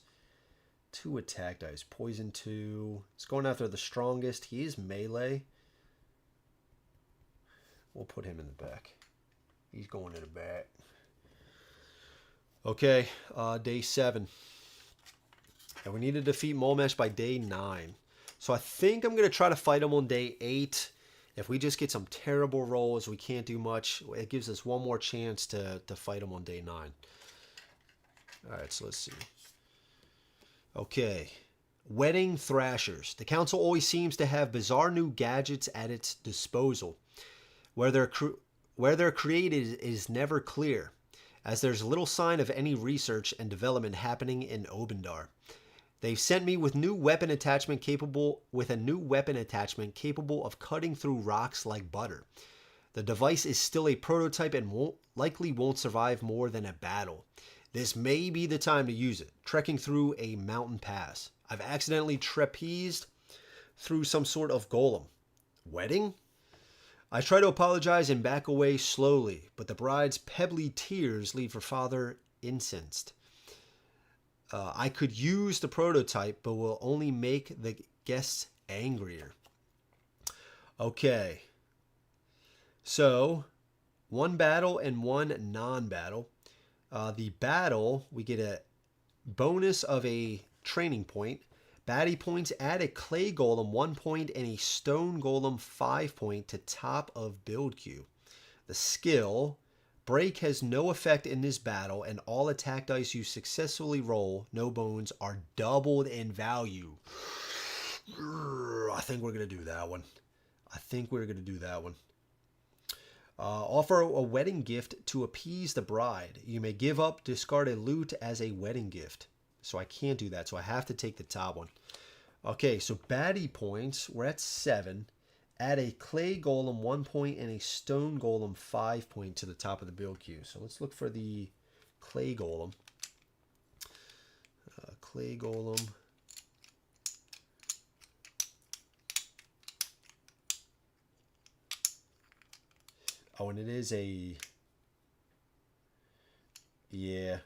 2 attack dice. Poison 2. It's going after the strongest. He is melee. We'll put him in the back. He's going in the back. Okay, day 7. And we need to defeat Mulmesh by day 9. So I think I'm going to try to fight him on day 8. If we just get some terrible rolls, we can't do much. It gives us one more chance to fight him on day 9. All right, so let's see. Okay. Wedding Thrashers. The council always seems to have bizarre new gadgets at its disposal. Where they're created is never clear, as there's little sign of any research and development happening in Obendar. They've sent me with a new weapon attachment capable of cutting through rocks like butter. The device is still a prototype and likely won't survive more than a battle. This may be the time to use it, trekking through a mountain pass. I've accidentally trapezed through some sort of golem. Wedding? I try to apologize and back away slowly, but the bride's pebbly tears leave her father incensed. I could use the prototype, but will only make the guests angrier. Okay. So, 1 battle and 1 non-battle. The battle, we get a bonus of a training point. Baddie points, add a clay golem 1 point and a stone golem 5 point to top of build queue. The skill, break has no effect in this battle, and all attack dice you successfully roll, no bones, are doubled in value. I think we're going to do that one. Offer a wedding gift to appease the bride. You may give up, discard a loot as a wedding gift. So I can't do that, so I have to take the top one. Okay, so baddie points, we're at 7. Add a clay golem 1 point and a stone golem 5 point to the top of the build queue. So let's look for the clay golem. Clay golem. Oh, and it is a... Yeah.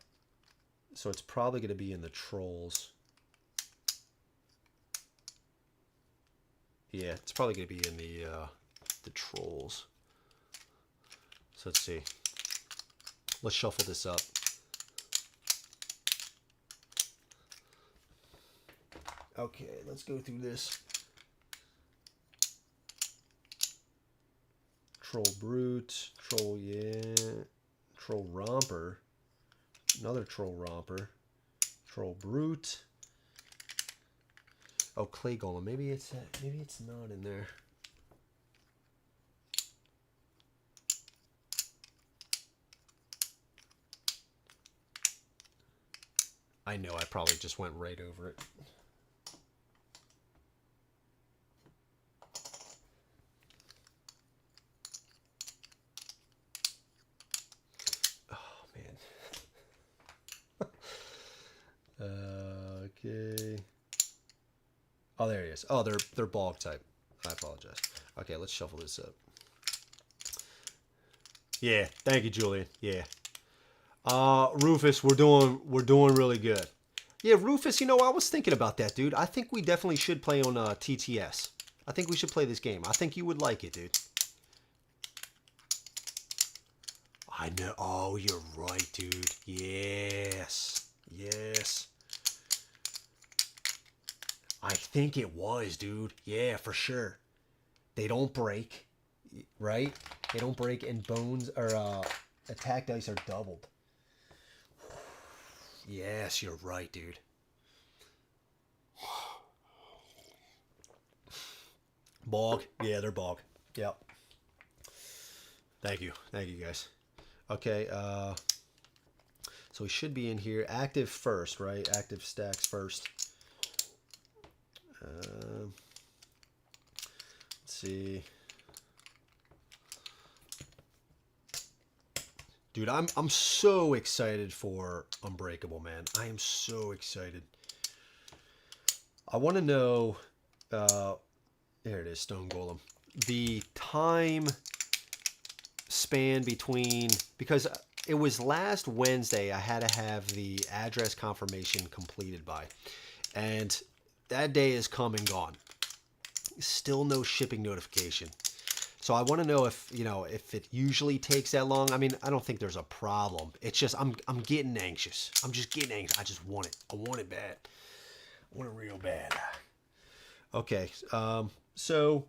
So it's probably going to be in the trolls. Yeah, it's probably going to be in the trolls. So let's see. Let's shuffle this up. Okay, let's go through this. Troll Brute, Troll, yeah. Troll Romper. Another Troll Romper. Troll Brute. Oh, Clay Golem. Maybe it's not in there. I know, I probably just went right over it. Okay. Oh, there he is. Oh, they're bog type. I apologize. Okay, let's shuffle this up. Yeah, thank you, Julian. Yeah. Rufus, we're doing really good. Yeah, Rufus, you know, I was thinking about that, dude. I think we definitely should play on TTS. I think we should play this game. I think you would like it, dude. I know. Oh, you're right, dude. Yes. Yes. I think it was, dude. Yeah, for sure. They don't break, right? They don't break, and bones or attack dice are doubled. Yes, you're right, dude. Bog. Yeah, they're bog. Yep. Thank you. Thank you, guys. Okay, so we should be in here. Active first, right? Active stacks first. Let's see. Dude, I'm so excited for Unbreakable, man. I am so excited. I want to know, there it is, Stone Golem. The time span between, because it was last Wednesday I had to have the address confirmation completed by. And that day is come and gone. Still no shipping notification. So I want to know if, you know, if it usually takes that long. I mean, I don't think there's a problem. It's just I'm getting anxious. I'm just getting anxious. I just want it. I want it bad. I want it real bad. Okay. So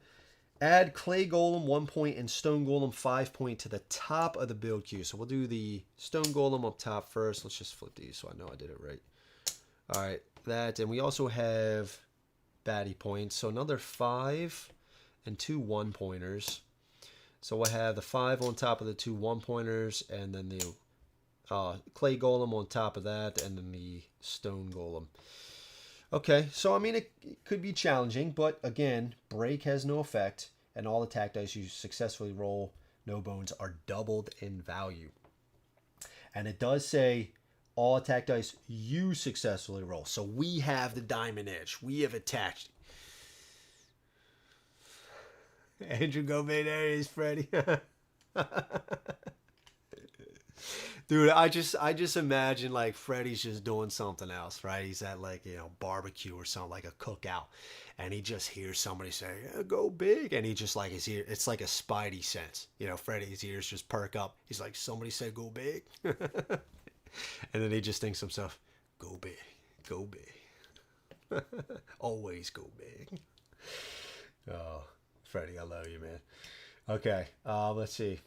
add Clay Golem 1 point and Stone Golem 5 point to the top of the build queue. So we'll do the Stone Golem up top first. Let's just flip these so I know I did it right. All right, that, and we also have baddie points. So another 5 and 2 1-pointers. So we'll have the 5 on top of the 2 1-pointers, and then the Clay Golem on top of that, and then the Stone Golem. Okay, so I mean, it could be challenging, but again, break has no effect, and all attack dice you successfully roll, no bones, are doubled in value. And it does say all attack dice you successfully roll. So we have the diamond edge. We have attacked. Andrew Gomez, there he is, Freddie. Dude, I just imagine like Freddie's just doing something else, right? He's at like, you know, barbecue or something, like a cookout, and he just hears somebody say, yeah, "Go big," and he just like his ear, it's like a spidey sense, you know. Freddie's ears just perk up. He's like, "Somebody say go big," and then he just thinks to himself, "Go big, go big, always go big." Oh, Freddie, I love you, man. Okay, let's see.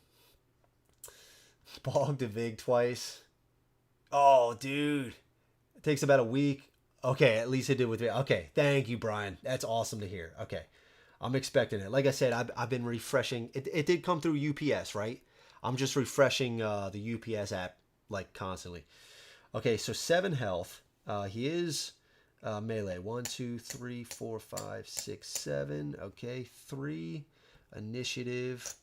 Bog to Vig twice. Oh, dude. It takes about a week. Okay, at least it did with me. Okay, thank you, Brian. That's awesome to hear. Okay, I'm expecting it. Like I said, I've been refreshing. It did come through UPS, right? I'm just refreshing the UPS app like constantly. Okay, so 7 health. He is melee. 1, 2, 3, 4, 5, 6, 7. Okay, 3 initiative.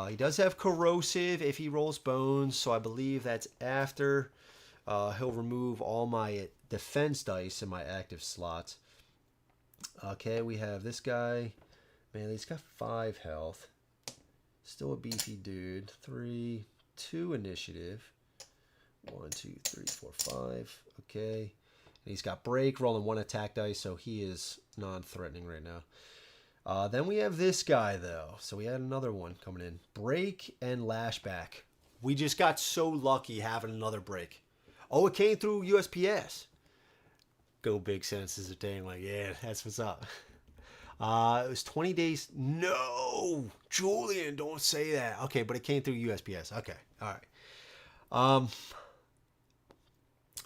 He does have corrosive if he rolls bones, so I believe that's after he'll remove all my defense dice in my active slots. Okay, we have this guy. Man, he's got 5 health. Still a beefy dude. 3, 2 initiative. 1, 2, 3, 4, 5. Okay. And he's got break, rolling 1 attack dice, so he is non-threatening right now. Then we have this guy, though. So we had another one coming in. Break and lashback. We just got so lucky having another break. Oh, it came through USPS. Go Big Sense is a thing. Like, yeah, that's what's up. It was 20 days. No, Julian, don't say that. Okay, but it came through USPS. Okay, all right.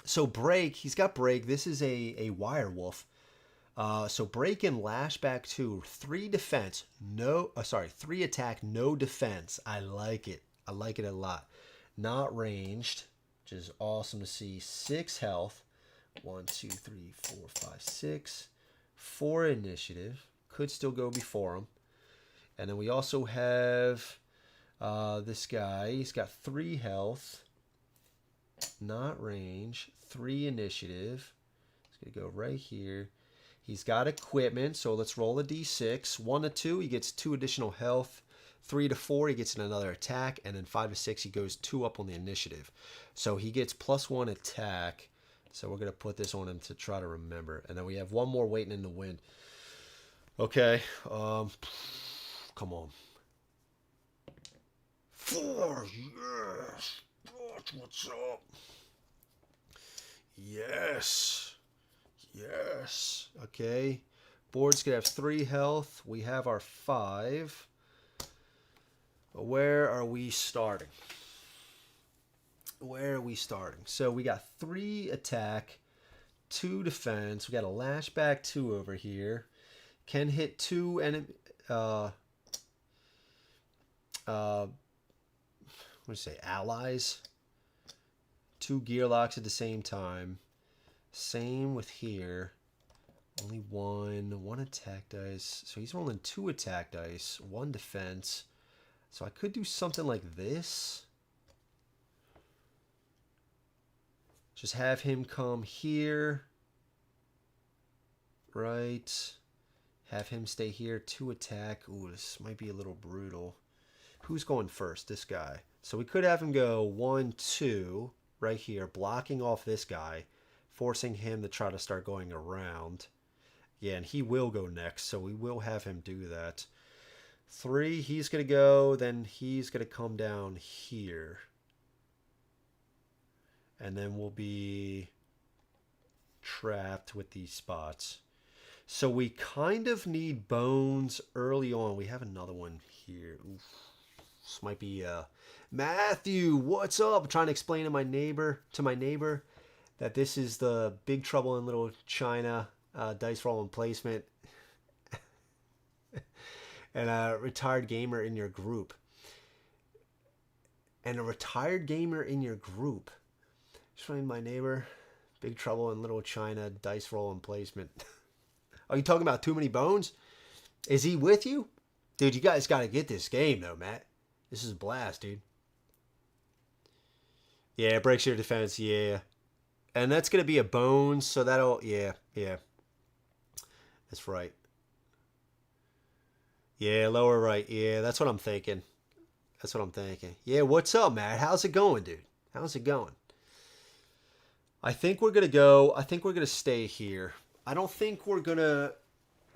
So break, he's got break. This is a wire wolf. So break and lashback 2, 3 defense, 3 attack, no defense. I like it. I like it a lot. Not ranged, which is awesome to see. 6 health. 1, 2, 3, 4, 5, 6. 4 initiative. Could still go before him. And then we also have this guy. He's got 3 health. Not range. 3 initiative. He's going to go right here. He's got equipment, so let's roll a d6. 1 to 2, he gets 2 additional health. 3 to 4, he gets another attack, and then 5 to 6, he goes 2 up on the initiative. So he gets +1 attack. So we're going to put this on him to try to remember. And then we have one more waiting in the wind. Okay. Come on. 4, yes. What's up? Yes. Yes. Okay. Board's going to have 3 health. We have our 5. Where are we starting? Where are we starting? So we got 3 attack, 2 defense. We got a lashback 2 over here. Can hit 2 enemy. What do you say? Allies. 2 gear locks at the same time. Same with here. Only 1 attack dice. So he's rolling 2 attack dice, 1 defense. So I could do something like this. Just have him come here. Right. Have him stay here. 2 attack. Ooh, this might be a little brutal. Who's going first? This guy. So we could have him go 1, 2 right here, blocking off this guy, forcing him to try to start going around. Yeah, and he will go next, so we will have him do that. 3, he's going to go, then he's going to come down here. And then we'll be trapped with these spots. So we kind of need bones early on. We have another one here. Oof. This might be Matthew, what's up? I'm trying to explain to my neighbor that this is the Big Trouble in Little China dice roll and placement. And a retired gamer in your group. And a retired gamer in your group. Explain my neighbor, Big Trouble in Little China dice roll and placement. Are you talking about Too Many Bones? Is he with you? Dude, you guys got to get this game though, Matt. This is a blast, dude. Yeah, it breaks your defense, yeah. And that's going to be a bones, so that'll, yeah. That's right. Yeah, lower right. Yeah, that's what I'm thinking. Yeah, what's up, Matt? How's it going, dude? How's it going? I think we're going to stay here. I don't think we're going to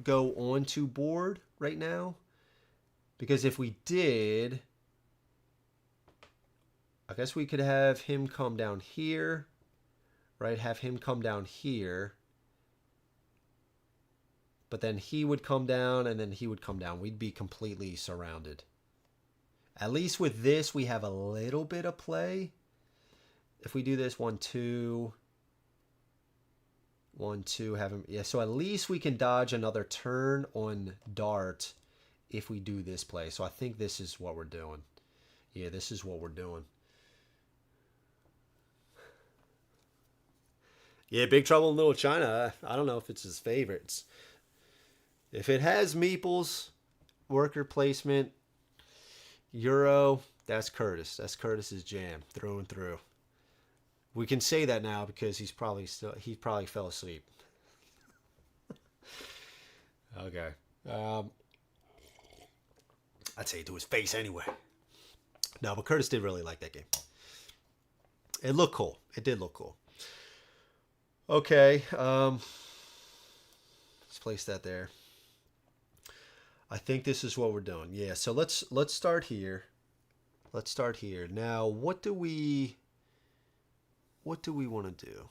go onto board right now. Because if we did, I guess we could have him come down here. Right? Have him come down here. But then he would come down and then he would come down. We'd be completely surrounded. At least with this, we have a little bit of play. If we do this 1, 2, 1, 2, have him. Yeah, so at least we can dodge another turn on dart if we do this play. So I think this is what we're doing. Yeah, this is what we're doing. Yeah, Big Trouble in Little China. I don't know if it's his favorites. If it has meeples, worker placement, Euro, that's Curtis. That's Curtis's jam through and through. We can say that now because he probably fell asleep. Okay. I'd say it to his face anyway. No, but Curtis did really like that game. It looked cool. It did look cool. Okay. Let's place that there. I think this is what we're doing. Yeah, so let's start here. Let's start here. Now, what do we want to do?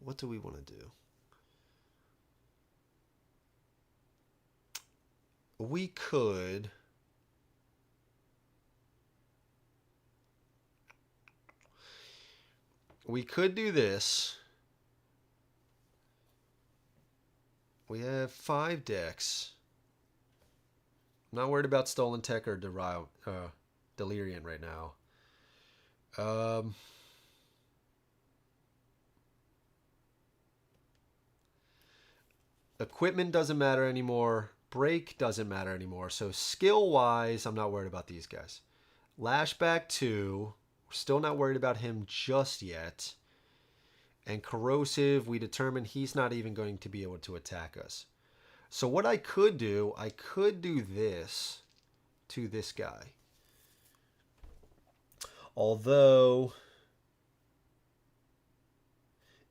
What do we want to do? We could do this. We have 5 decks. I'm not worried about Stolen Tech or Delirium right now. Equipment doesn't matter anymore. Break doesn't matter anymore. So skill-wise, I'm not worried about these guys. Lashback 2. We're still not worried about him just yet. And Corrosive, we determined he's not even going to be able to attack us. So what I could do this to this guy. Although,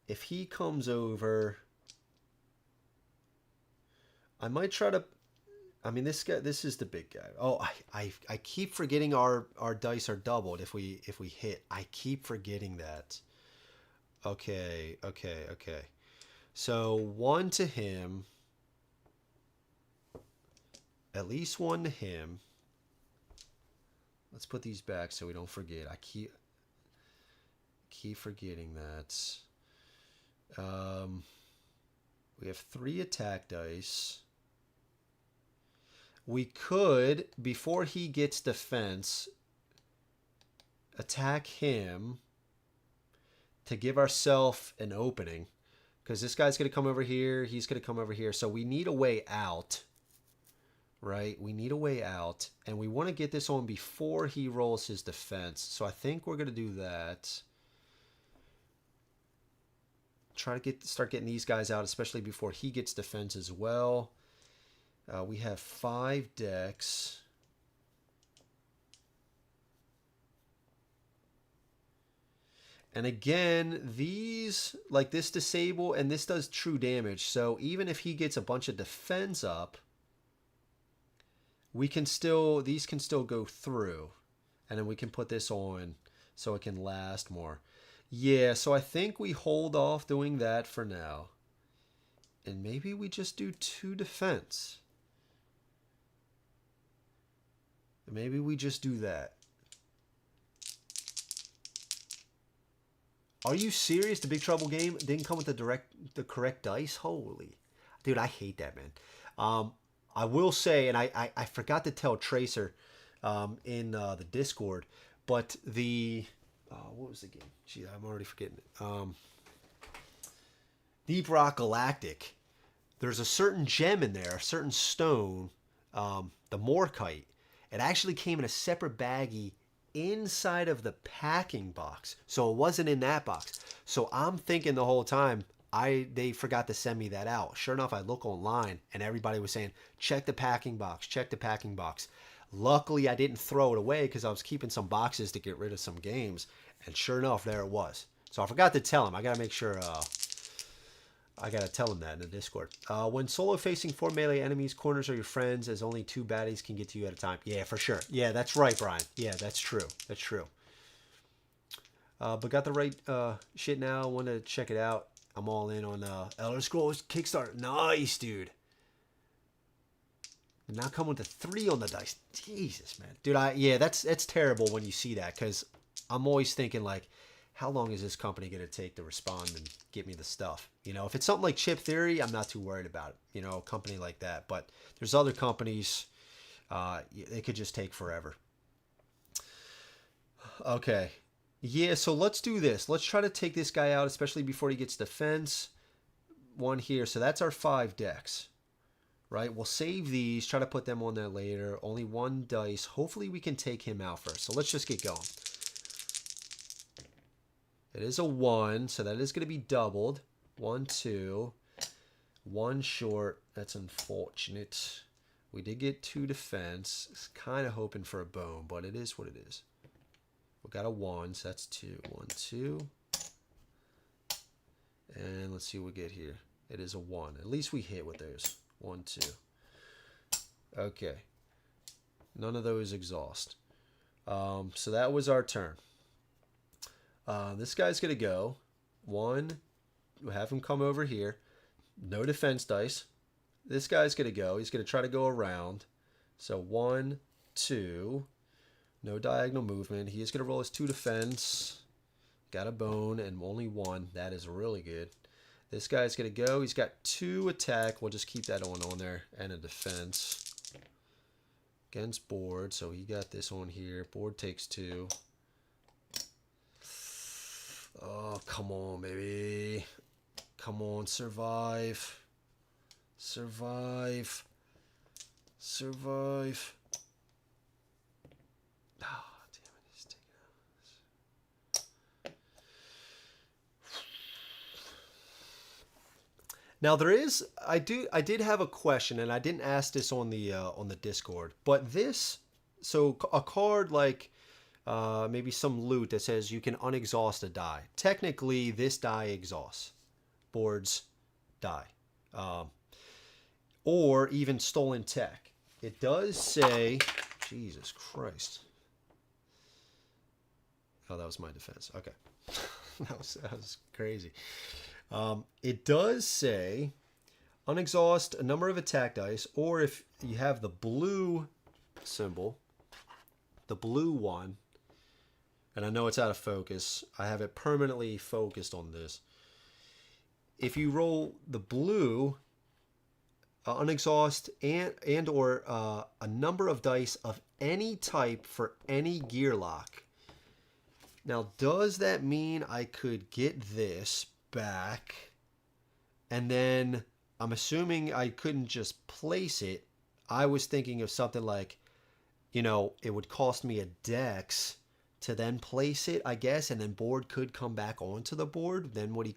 if he comes over, I might try to... I mean, this guy, this is the big guy. Oh, I keep forgetting our dice are doubled if we hit. I keep forgetting that. Okay. So 1 to him. At least 1 to him. Let's put these back so we don't forget. I keep forgetting that. We have 3 attack dice. We could, before he gets defense, attack him to give ourselves an opening. Because this guy's going to come over here. He's going to come over here. So we need a way out. Right? We need a way out. And we want to get this on before he rolls his defense. So I think we're going to do that. Try to start getting these guys out, especially before he gets defense as well. We have 5 decks. And again, these, like this disable, and this does true damage. So even if he gets a bunch of defense up, we can still, these can still go through. And then we can put this on so it can last more. Yeah, so I think we hold off doing that for now. And maybe we just do 2 defense. Maybe we just do that. Are you serious? The Big Trouble game didn't come with the correct dice? Holy. Dude, I hate that, man. I will say, and I forgot to tell Tracer in the Discord, but the... what was the game? Gee, I'm already forgetting it. Deep Rock Galactic. There's a certain gem in there, a certain stone, the Morkite. It actually came in a separate baggie inside of the packing box. So it wasn't in that box. So I'm thinking the whole time, they forgot to send me that out. Sure enough, I look online and everybody was saying, check the packing box, check the packing box. Luckily, I didn't throw it away because I was keeping some boxes to get rid of some games. And sure enough, there it was. So I forgot to tell him. I got to make sure... I got to tell him that in the Discord. When solo facing 4 melee enemies, corners are your friends, as only 2 baddies can get to you at a time. Yeah, for sure. Yeah, that's right, Brian. Yeah, that's true. That's true. But got the right shit now. Want to check it out. I'm all in on Elder Scrolls Kickstarter. Nice, dude. And now come with the 3 on the dice. Jesus, man. Dude, yeah, that's terrible when you see that, because I'm always thinking, like, how long is this company going to take to respond and get me the stuff? You know, if it's something like Chip Theory, I'm not too worried about it. You know, a company like that. But there's other companies, it could just take forever. Okay. Yeah, so let's do this. Let's try to take this guy out, especially before he gets defense. 1 here. So that's our 5 decks. Right? We'll save these. Try to put them on there later. Only 1 dice. Hopefully we can take him out first. So let's just get going. It is a 1, so that is going to be doubled. 1, 2. 1 short. That's unfortunate. We did get 2 defense. Kind of hoping for a bone, but it is what it is. We got a 1, so that's 2. 1, 2. And let's see what we get here. It is a 1. At least we hit with those. 1, 2. Okay. None of those exhaust. So that was our turn. This guy's going to go. 1. We'll have him come over here. No defense dice. This guy's going to go. He's going to try to go around. So 1, 2. No diagonal movement. He is going to roll his 2 defense. Got a bone and only 1. That is really good. This guy's going to go. He's got 2 attack. We'll just keep that on there. And a defense. Against board. So he got this on here. Board takes 2. Oh, come on, baby. Come on, survive. Survive. Survive. Ah, oh, damn it, he's taking out. Now there is, I did have a question, and I didn't ask this on the Discord, but this So a card like maybe some loot that says you can unexhaust a die. Technically, this die exhausts. Boards die. Um, or even stolen tech. It does say, Jesus Christ. Oh, that was my defense. Okay. that was crazy. It does say unexhaust a number of attack dice, or if you have the blue symbol, the blue one, and I know it's out of focus. I have it permanently focused on this. If you roll the blue, unexhaust and or a number of dice of any type for any gear lock. Now, does that mean I could get this back? And then I'm assuming I couldn't just place it. I was thinking of something like, it would cost me a dex to then place it, I guess, and then board could come back onto the board. Then would he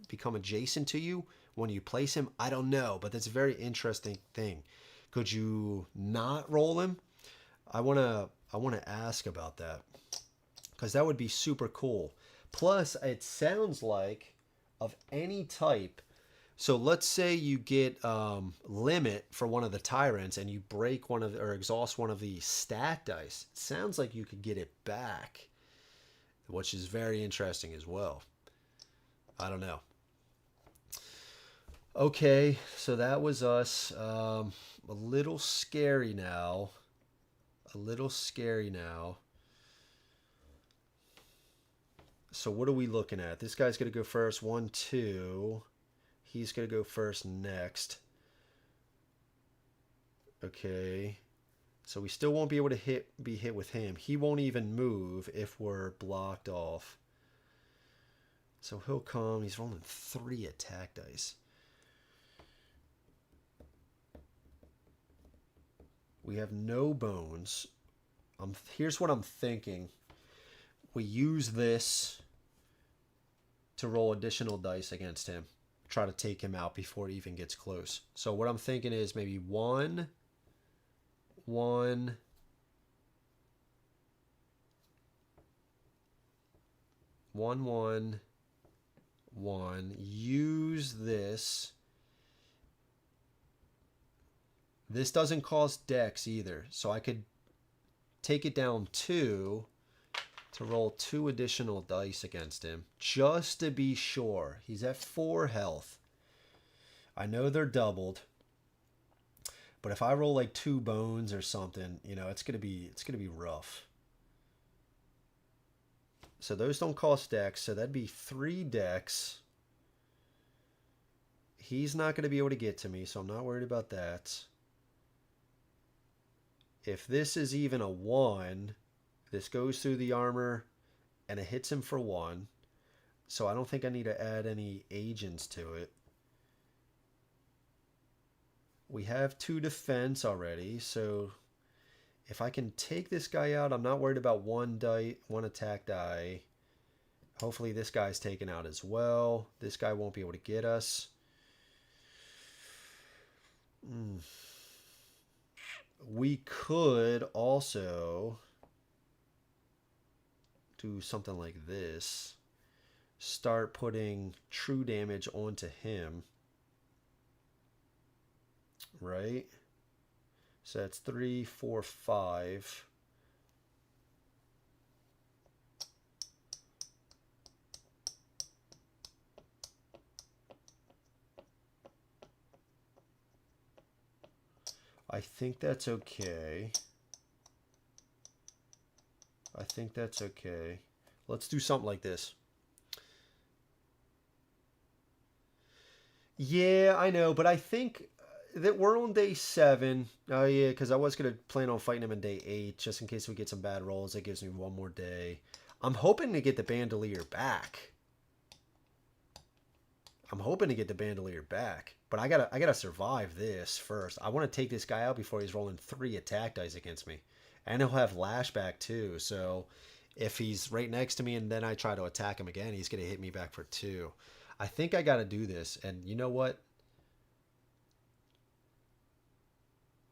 become adjacent to you when you place him? I don't know, but that's a very interesting thing. Could you not roll him? I wanna ask about that, because that would be super cool. Plus, it sounds like of any type. So let's say you get limit for one of the tyrants and you break or exhaust one of the stat dice. It sounds like you could get it back, which is very interesting as well. I don't know. Okay, so that was us. A little scary now. So what are we looking at? This guy's going to go first. 1, 2. He's going to go first next. Okay. So we still won't be able to be hit with him. He won't even move if we're blocked off. So he'll come. He's rolling 3 attack dice. We have no bones. Here's what I'm thinking. We use this to roll additional dice against him. Try to take him out before he even gets close. So what I'm thinking is maybe 1, 1, 1, 1, 1. Use this. This doesn't cost dex either, so I could take it down 2 to roll 2 additional dice against him, just to be sure. He's at 4 health. I know they're doubled, but if I roll like 2 bones or something, it's gonna be rough. So those don't cost dex, so that'd be 3 dex. He's not gonna be able to get to me, so I'm not worried about that. If this is even a 1, this goes through the armor and it hits him for 1. So I don't think I need to add any agents to it. We have 2 defense already, so if I can take this guy out, I'm not worried about 1 attack die. Hopefully this guy's taken out as well. This guy won't be able to get us. We could also do something like this. Start putting true damage onto him. Right? So that's 3, 4, 5. I think that's okay. Let's do something like this. Yeah, I know, but I think that we're on day 7. Oh, yeah, because I was going to plan on fighting him in day 8, just in case we get some bad rolls. That gives me 1 more day. I'm hoping to get the bandolier back. But I gotta survive this first. I want to take this guy out before he's rolling 3 attack dice against me. And he'll have lashback too, so if he's right next to me and then I try to attack him again, he's going to hit me back for 2. I think I got to do this, and you know what?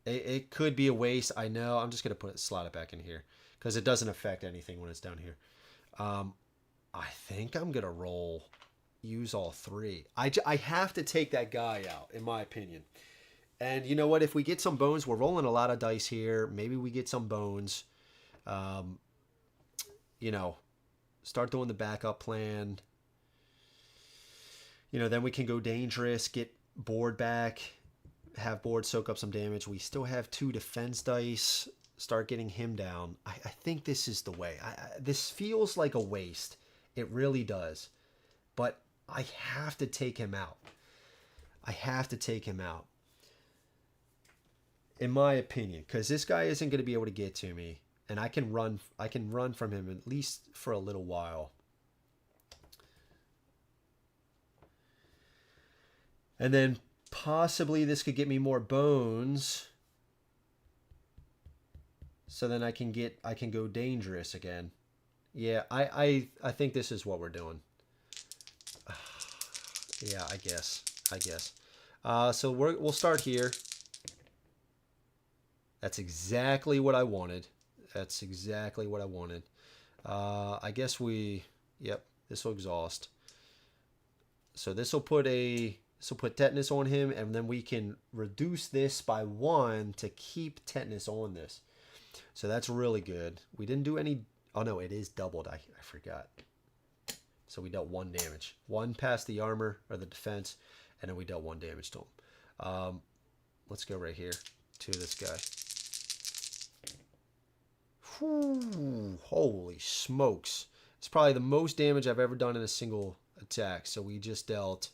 It could be a waste. I know. I'm just going to slot it back in here because it doesn't affect anything when it's down here. I think I'm going to use all three. I have to take that guy out, in my opinion. And you know what? If we get some bones, we're rolling a lot of dice here. Maybe we get some bones. You know, start doing the backup plan. You know, then we can go dangerous, get board back, have board soak up some damage. We still have 2 defense dice. Start getting him down. I think this is the way. This feels like a waste. It really does. But I have to take him out. I have to take him out. In my opinion, because this guy isn't going to be able to get to me, and I can run from him at least for a little while. And then possibly this could get me more bones. So then I can go dangerous again. Yeah, I think this is what we're doing. Yeah, I guess. So we'll start here. That's exactly what I wanted. I guess this will exhaust. So this will put tetanus on him, and then we can reduce this by 1 to keep tetanus on this. So that's really good. We didn't do any. Oh no, it is doubled. I forgot. So we dealt 1 damage. 1 past the armor or the defense, and then we dealt 1 damage to him. Let's go right here to this guy. Whew, holy smokes. It's probably the most damage I've ever done in a single attack. So we just dealt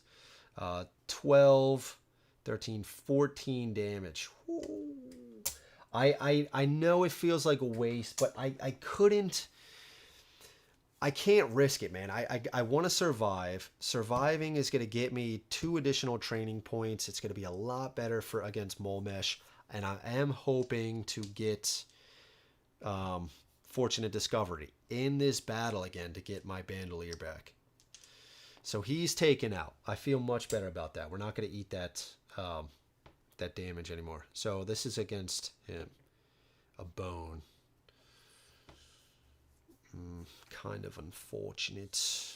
12, 13, 14 damage. Whew. I know it feels like a waste, but I can't risk it, man. I want to survive. Surviving is going to get me 2 additional training points. It's going to be a lot better against Mulmesh, and I am hoping to get Fortunate Discovery in this battle again to get my bandolier back. So he's taken out. I feel much better about that. We're not going to eat that damage anymore. So this is against him. A bone. Kind of unfortunate.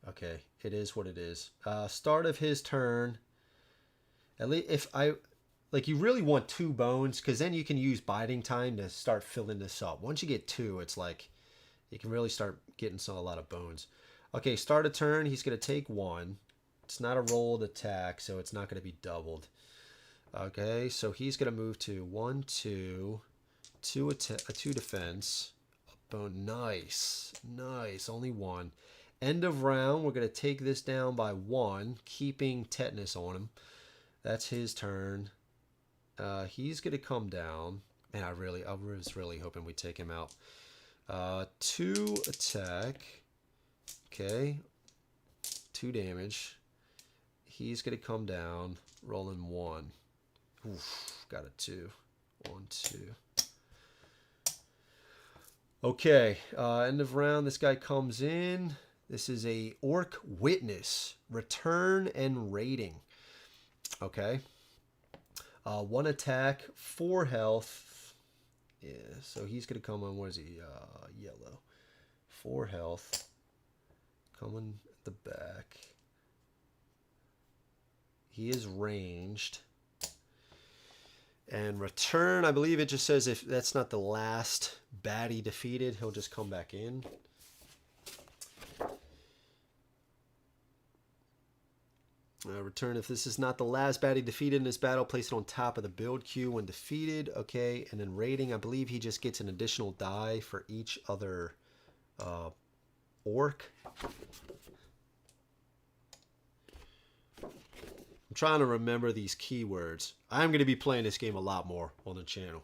Okay, it is what it is. Start of his turn. At least you really want 2 bones, because then you can use biding time to start filling this up. Once you get 2, it's like you can really start getting a lot of bones. Okay, start a turn. He's going to take 1. It's not a rolled attack, so it's not going to be doubled. Okay, so he's going to move to 1, 2, 2 defense. Bone. Nice. Only 1. End of round, we're going to take this down by 1, keeping tetanus on him. That's his turn. He's going to come down. Man, I was really hoping we'd take him out. 2 attack. Okay. 2 damage. He's going to come down, rolling 1. Oof, got a 2. 1, 2. Okay, end of round, this guy comes in. This is a Orc Witness. Return and rating. Okay. 1 attack, 4 health. Yeah, so he's going to come on, what is he? Yellow. 4 health. Coming at the back. He is ranged. And return, I believe it just says if that's not the last baddie defeated, he'll just come back in. Return, if this is not the last baddie defeated in this battle, place it on top of the build queue when defeated. Okay, and then rating, I believe he just gets an additional die for each other orc. I'm trying to remember these keywords. I'm going to be playing this game a lot more on the channel.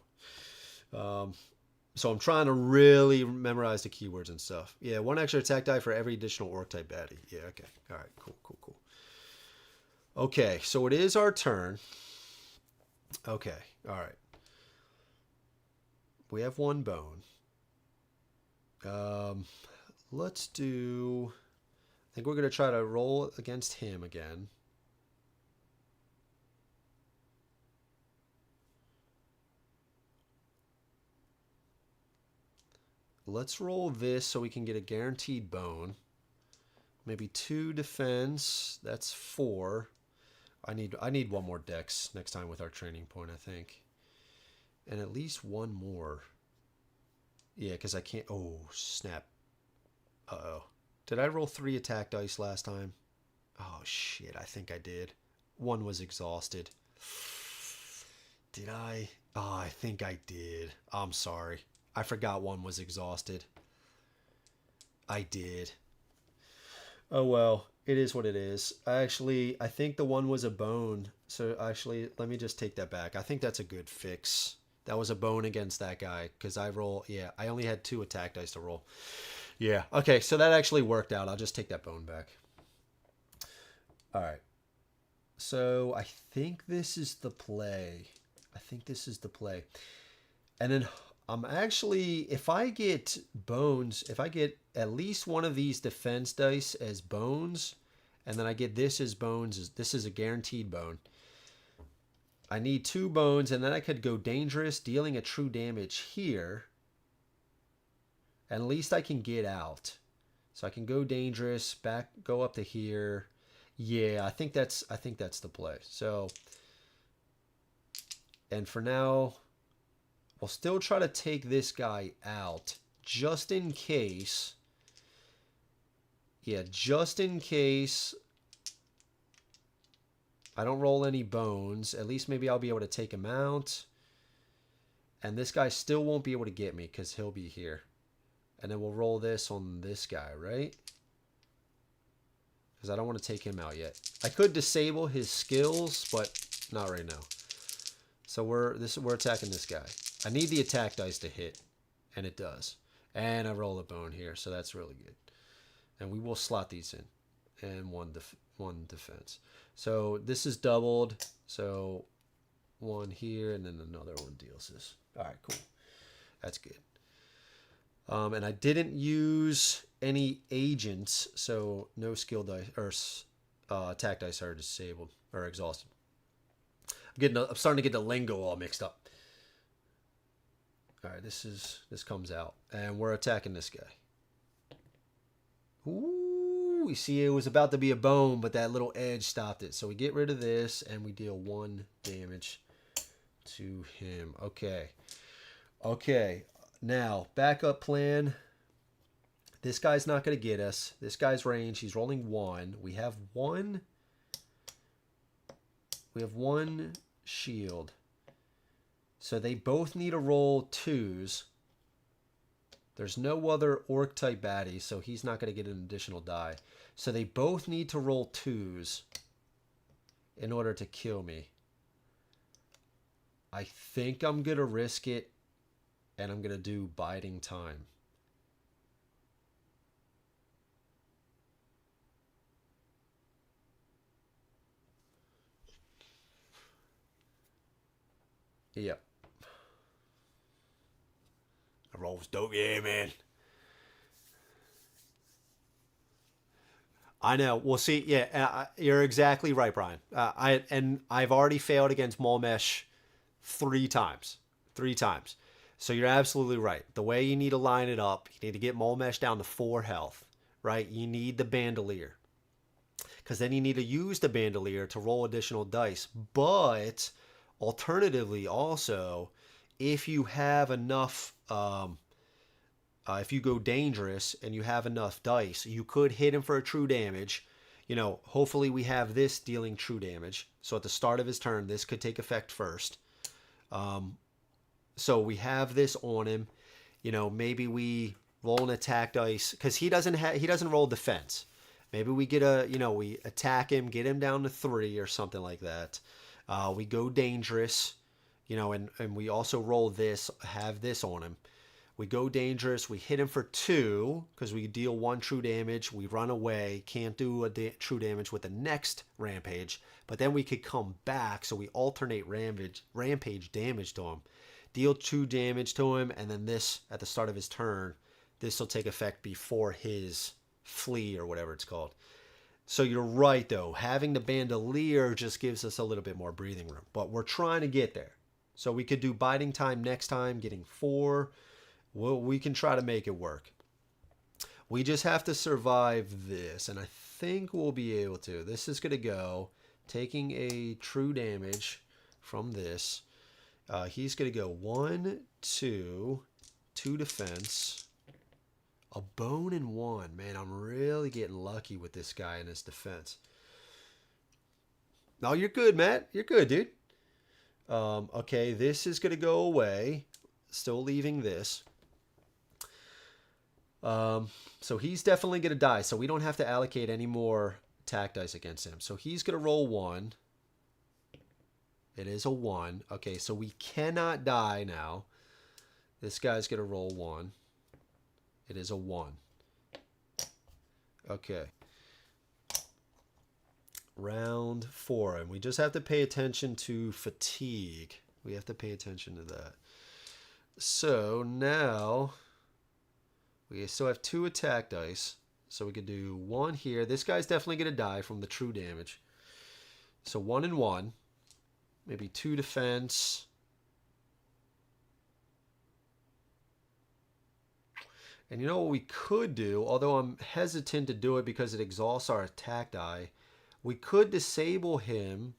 So I'm trying to really memorize the keywords and stuff. Yeah, 1 extra attack die for every additional orc type baddie. Yeah, okay. All right, cool. Okay, so it is our turn. Okay, all right. We have 1 bone. Let's do... I think we're going to try to roll against him again. let's roll this so we can get a guaranteed bone. Maybe 2 defense. That's 4. I need one more dex next time with our training point, I think. And at least one more. Yeah, because I can't... Oh, snap. Uh-oh. Did I roll 3 attack dice last time? Oh, shit. I think I did. One was exhausted. Did I? Oh, I think I did. I'm sorry. I forgot one was exhausted. I did. Oh, well. It is what it is. I think the one was a bone. So, actually, let me just take that back. I think that's a good fix. That was a bone against that guy. Because I only had 2 attack dice to roll. Yeah. Okay, so that actually worked out. I'll just take that bone back. All right. So, I think this is the play. And then I'm actually, if I get bones, if I get at least one of these defense dice as bones, and then I get this as bones, this is a guaranteed bone. I need 2 bones, and then I could go dangerous, dealing a true damage here. And at least I can get out. So I can go dangerous, go up to here. Yeah, I think that's the play. So, and for now, we'll still try to take this guy out just in case. Yeah, just in case I don't roll any bones. At least maybe I'll be able to take him out. And this guy still won't be able to get me because he'll be here. And then we'll roll this on this guy, right? Because I don't want to take him out yet. I could disable his skills, but not right now. So we're attacking this guy. I need the attack dice to hit, and it does. And I roll a bone here, so that's really good. And we will slot these in, and one defense. So this is doubled. So 1 here, and then another one deals this. All right, cool. That's good. And I didn't use any agents, so no skill dice or attack dice are disabled or exhausted. I'm starting to get the lingo all mixed up. All right, this comes out, and we're attacking this guy. Ooh, you see, it was about to be a bone, but that little edge stopped it. So we get rid of this, and we deal 1 damage to him. Okay. Now, backup plan. This guy's not going to get us. This guy's range. He's rolling 1. We have one shield. So they both need to roll 2s. There's no other orc type baddie, so he's not going to get an additional die. So they both need to roll 2s in order to kill me. I think I'm going to risk it, and I'm going to do biding time. Yep. The roll's dope. Yeah, man. I know. We'll see. Yeah, you're exactly right, Brian. I've already failed against Mulmesh 3 times. 3 times. So you're absolutely right. The way you need to line it up, you need to get Mulmesh down to 4 health, right? You need the bandolier. Because then you need to use the bandolier to roll additional dice. But alternatively, also, if you have enough, if you go dangerous and you have enough dice, you could hit him for a true damage. You know, hopefully we have this dealing true damage. So at the start of his turn, this could take effect first. So we have this on him. You know, maybe we roll an attack dice because he doesn't roll defense. Maybe we get we attack him, get him down to 3 or something like that. We go dangerous, and we also roll this, have this on him. We go dangerous. We hit him for 2 because we deal 1 true damage. We run away. Can't do a true damage with the next rampage. But then we could come back. So we alternate rampage damage to him. Deal 2 damage to him. And then this, at the start of his turn, this will take effect before his flee or whatever it's called. So you're right, though. Having the bandolier just gives us a little bit more breathing room. But we're trying to get there. So we could do biding time next time, getting 4 we can try to make it work. We just have to survive this, and I think we'll be able to. This is going to go, taking a true damage from this. He's going to go 1, 2, 2 defense, a bone and 1. Man, I'm really getting lucky with this guy in his defense. No, you're good, Matt. You're good, dude. Okay, this is going to go away. Still leaving this. So he's definitely going to die. So we don't have to allocate any more attack dice against him. So he's going to roll 1. It is a 1. Okay, so we cannot die now. This guy's going to roll 1. It is a 1. Okay. Round 4. And we just have to pay attention to fatigue. We have to pay attention to that. So now we still have 2 attack dice. So we could do 1 here. This guy's definitely going to die from the true damage. So 1 and 1. Maybe 2 defense. And you know what we could do, although I'm hesitant to do it because it exhausts our attack die, we could disable him.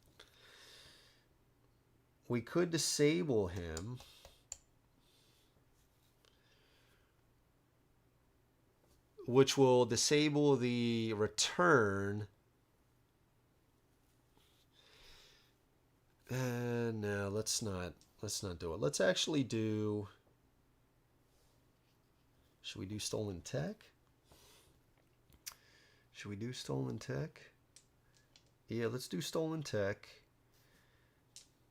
We could disable him. Which will disable the return. No, let's not do it. Let's actually do. Should we do stolen tech? Should we do stolen tech? Yeah, let's do stolen tech.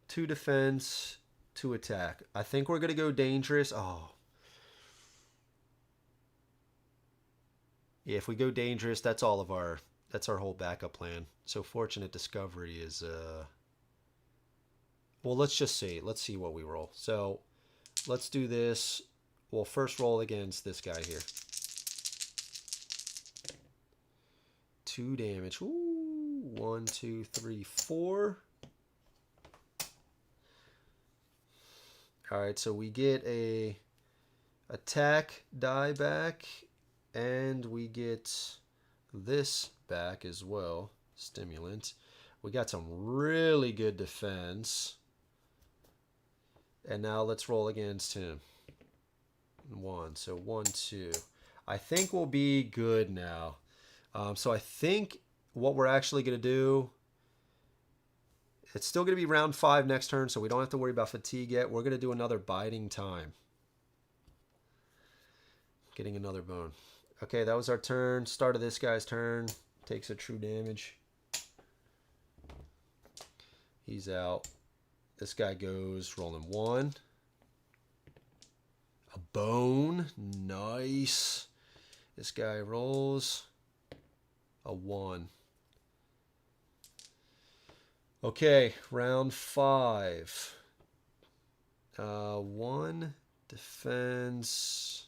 2 defense, 2 attack. I think we're gonna go dangerous. Oh. Yeah, if we go dangerous, that's our whole backup plan. So fortunate discovery is well, let's just see. Let's see what we roll. So let's do this. We'll first roll against this guy here. 2 damage. Ooh, 1, 2, 3, 4. All right, so we get a attack die back, and we get this back as well. Stimulant. We got some really good defense. And now let's roll against him. 1. So 1, 2. I think we'll be good now. So I think what we're actually going to do, it's still going to be round 5 next turn, so we don't have to worry about fatigue yet. We're going to do another biding time. Getting another bone. Okay, that was our turn. Start of this guy's turn. Takes a true damage. He's out. This guy goes rolling 1. A bone. Nice. This guy rolls a 1. Okay, round 5. 1 defense.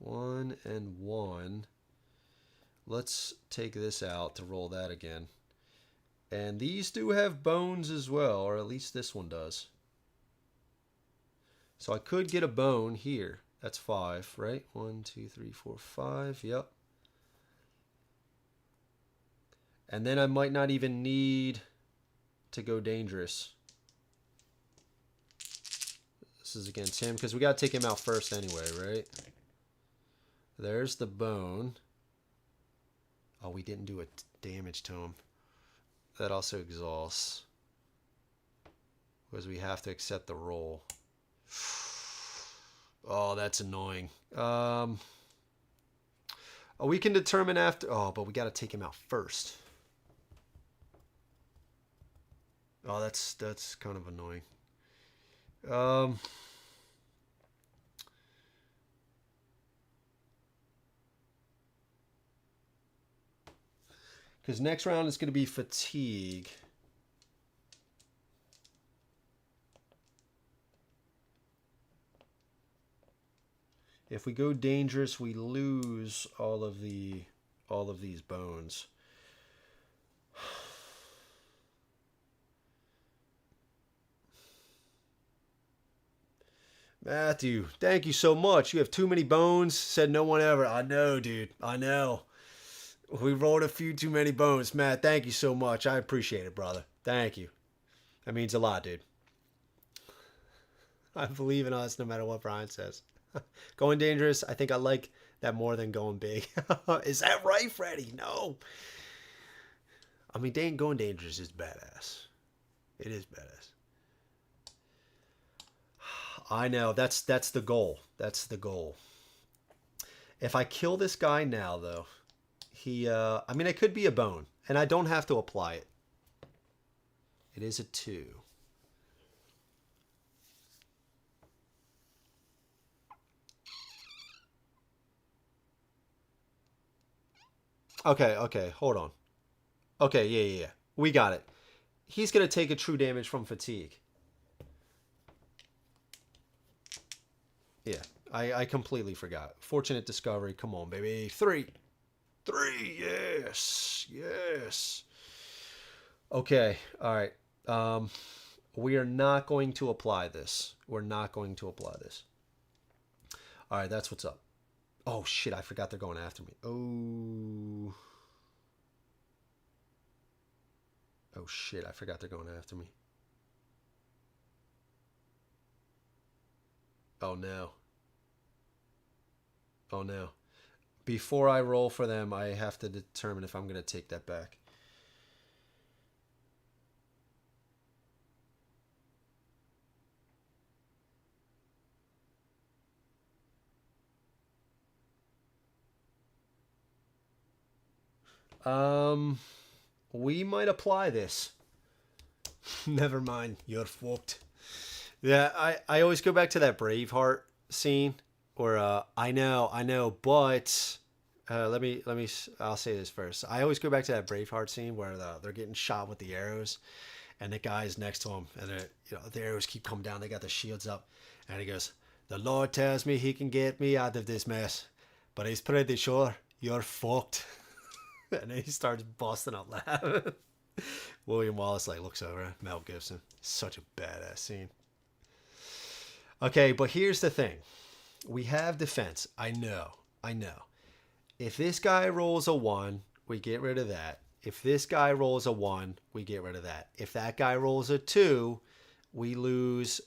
1 and 1. Let's take this out to roll that again. And these do have bones as well, or at least this one does. So I could get a bone here. That's 5, right? 1, 2, 3, 4, 5. Yep. And then I might not even need to go dangerous. This is against him, because we got to take him out first anyway, right? There's the bone. Oh, we didn't do a damage to him. That also exhausts, because we have to accept the roll. Oh, that's annoying. Oh, we can determine after. Oh, but we got to take him out first. Oh, that's kind of annoying. Because next round is going to be fatigue. If we go dangerous, we lose all of these bones. Matthew, thank you so much. You have too many bones. Said no one ever. I know, dude. I know. We rolled a few too many bones. Matt, thank you so much. I appreciate it, brother. Thank you. That means a lot, dude. I believe in us no matter what Brian says. Going dangerous, I think I like that more than going big. Is that right, Freddie? No. I mean, going dangerous is badass. It is badass. I know. That's the goal. That's the goal. If I kill this guy now, though, I mean, it could be a bone, and I don't have to apply it. It is a 2. Okay, hold on. Okay, yeah. We got it. He's going to take a true damage from fatigue. Yeah, I completely forgot. Fortunate discovery. Come on, baby. 3. Yes. Okay, all right. We are not going to apply this. We're not going to apply this. All right, that's what's up. Oh, shit, I forgot they're going after me. Oh, shit, I forgot they're going after me. Oh, no. Oh, no. Before I roll for them, I have to determine if I'm going to take that back. We might apply this. Never mind, you're fucked. Yeah, I always go back to that Braveheart scene where I know, but I'll say this first. I always go back to that Braveheart scene where they're getting shot with the arrows, and the guy's next to him, and the arrows keep coming down. They got the shields up, and he goes, "The Lord tells me He can get me out of this mess, but He's pretty sure you're fucked." And then he starts busting up laughing. William Wallace looks over at Mel Gibson. Such a badass scene. Okay, but here's the thing. We have defense. I know. If this guy rolls a 1, we get rid of that. If this guy rolls a 1, we get rid of that. If that guy rolls a 2, we lose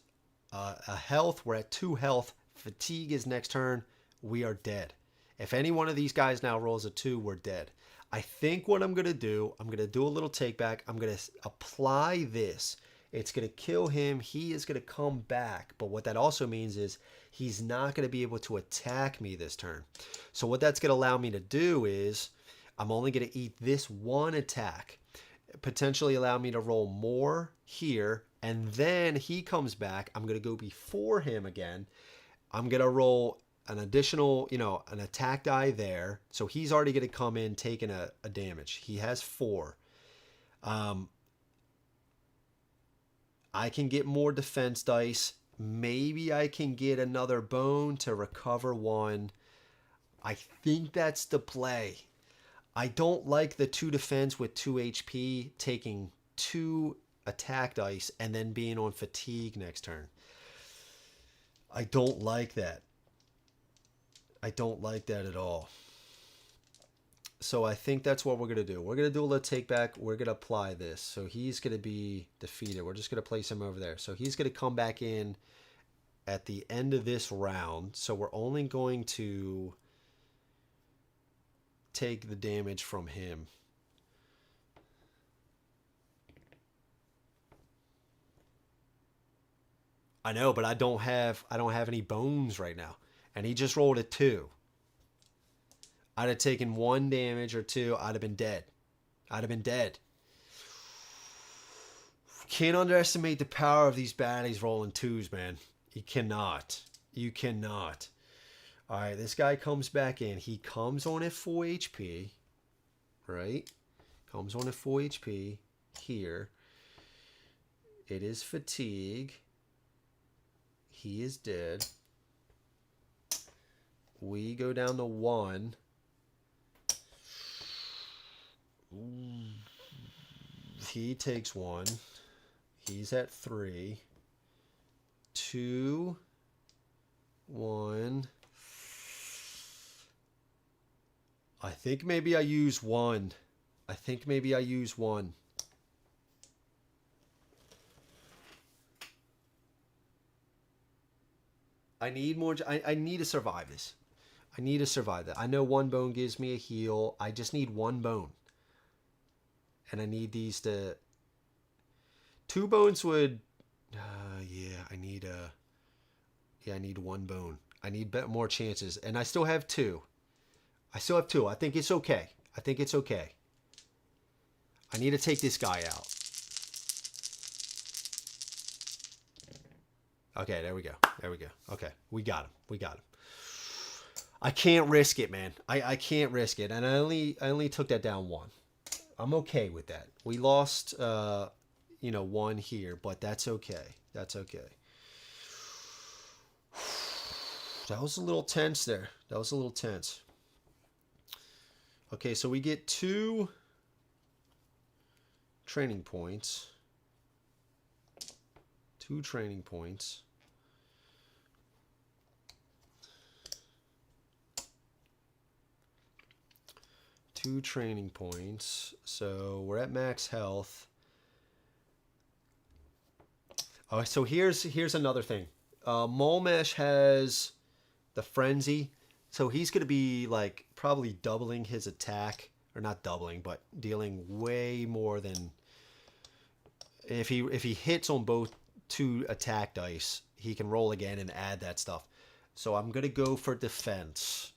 a health. We're at 2 health. Fatigue is next turn. We are dead. If any one of these guys now rolls a 2, we're dead. I think what I'm going to do a little take back. I'm going to apply this. It's going to kill him. He is going to come back. But what that also means is he's not going to be able to attack me this turn. So what that's going to allow me to do is I'm only going to eat this 1 attack. Potentially allow me to roll more here. And then he comes back. I'm going to go before him again. I'm going to roll an additional, an attack die there. So he's already going to come in taking a damage. He has 4. I can get more defense dice. Maybe I can get another bone to recover 1. I think that's the play. I don't like the 2 defense with 2 HP taking 2 attack dice and then being on fatigue next turn. I don't like that. I don't like that at all. So I think that's what we're going to do. We're going to do a little take back. We're going to apply this. So he's going to be defeated. We're just going to place him over there. So he's going to come back in at the end of this round. So we're only going to take the damage from him. I know, but I don't have any bones right now. And he just rolled a 2. I'd have taken 1 damage or 2. I'd have been dead. Can't underestimate the power of these baddies rolling 2s, man. You cannot. All right, this guy comes back in. He comes on at full HP, right? Comes on at full HP here. It is fatigue. He is dead. We go down to 1. He takes 1. He's at 3. 2. 1. I think maybe I use 1. I think maybe I use 1. I need more. I need to survive this. I need to survive that. I know 1 bone gives me a heal. I just need 1 bone. And I need these to... 2 bones would... yeah, I need yeah, I need 1 bone. I need more chances. And I still have 2. I still have 2. I think it's okay. I think it's okay. I need to take this guy out. Okay, there we go. There we go. Okay, we got him. We got him. I can't risk it, man. I can't risk it. And I only took that down 1. I'm okay with that. We lost, you know, 1 here, but that's okay. That's okay. That was a little tense there. That was a little tense. Okay, so we get 2 training points. 2 training points. Two training points. So we're at max health. Oh, so here's another thing. Mulmesh has the frenzy, so he's gonna be like probably doubling his attack, or not doubling, but dealing way more than if he hits on both 2 attack dice, he can roll again and add that stuff. So I'm gonna go for defense.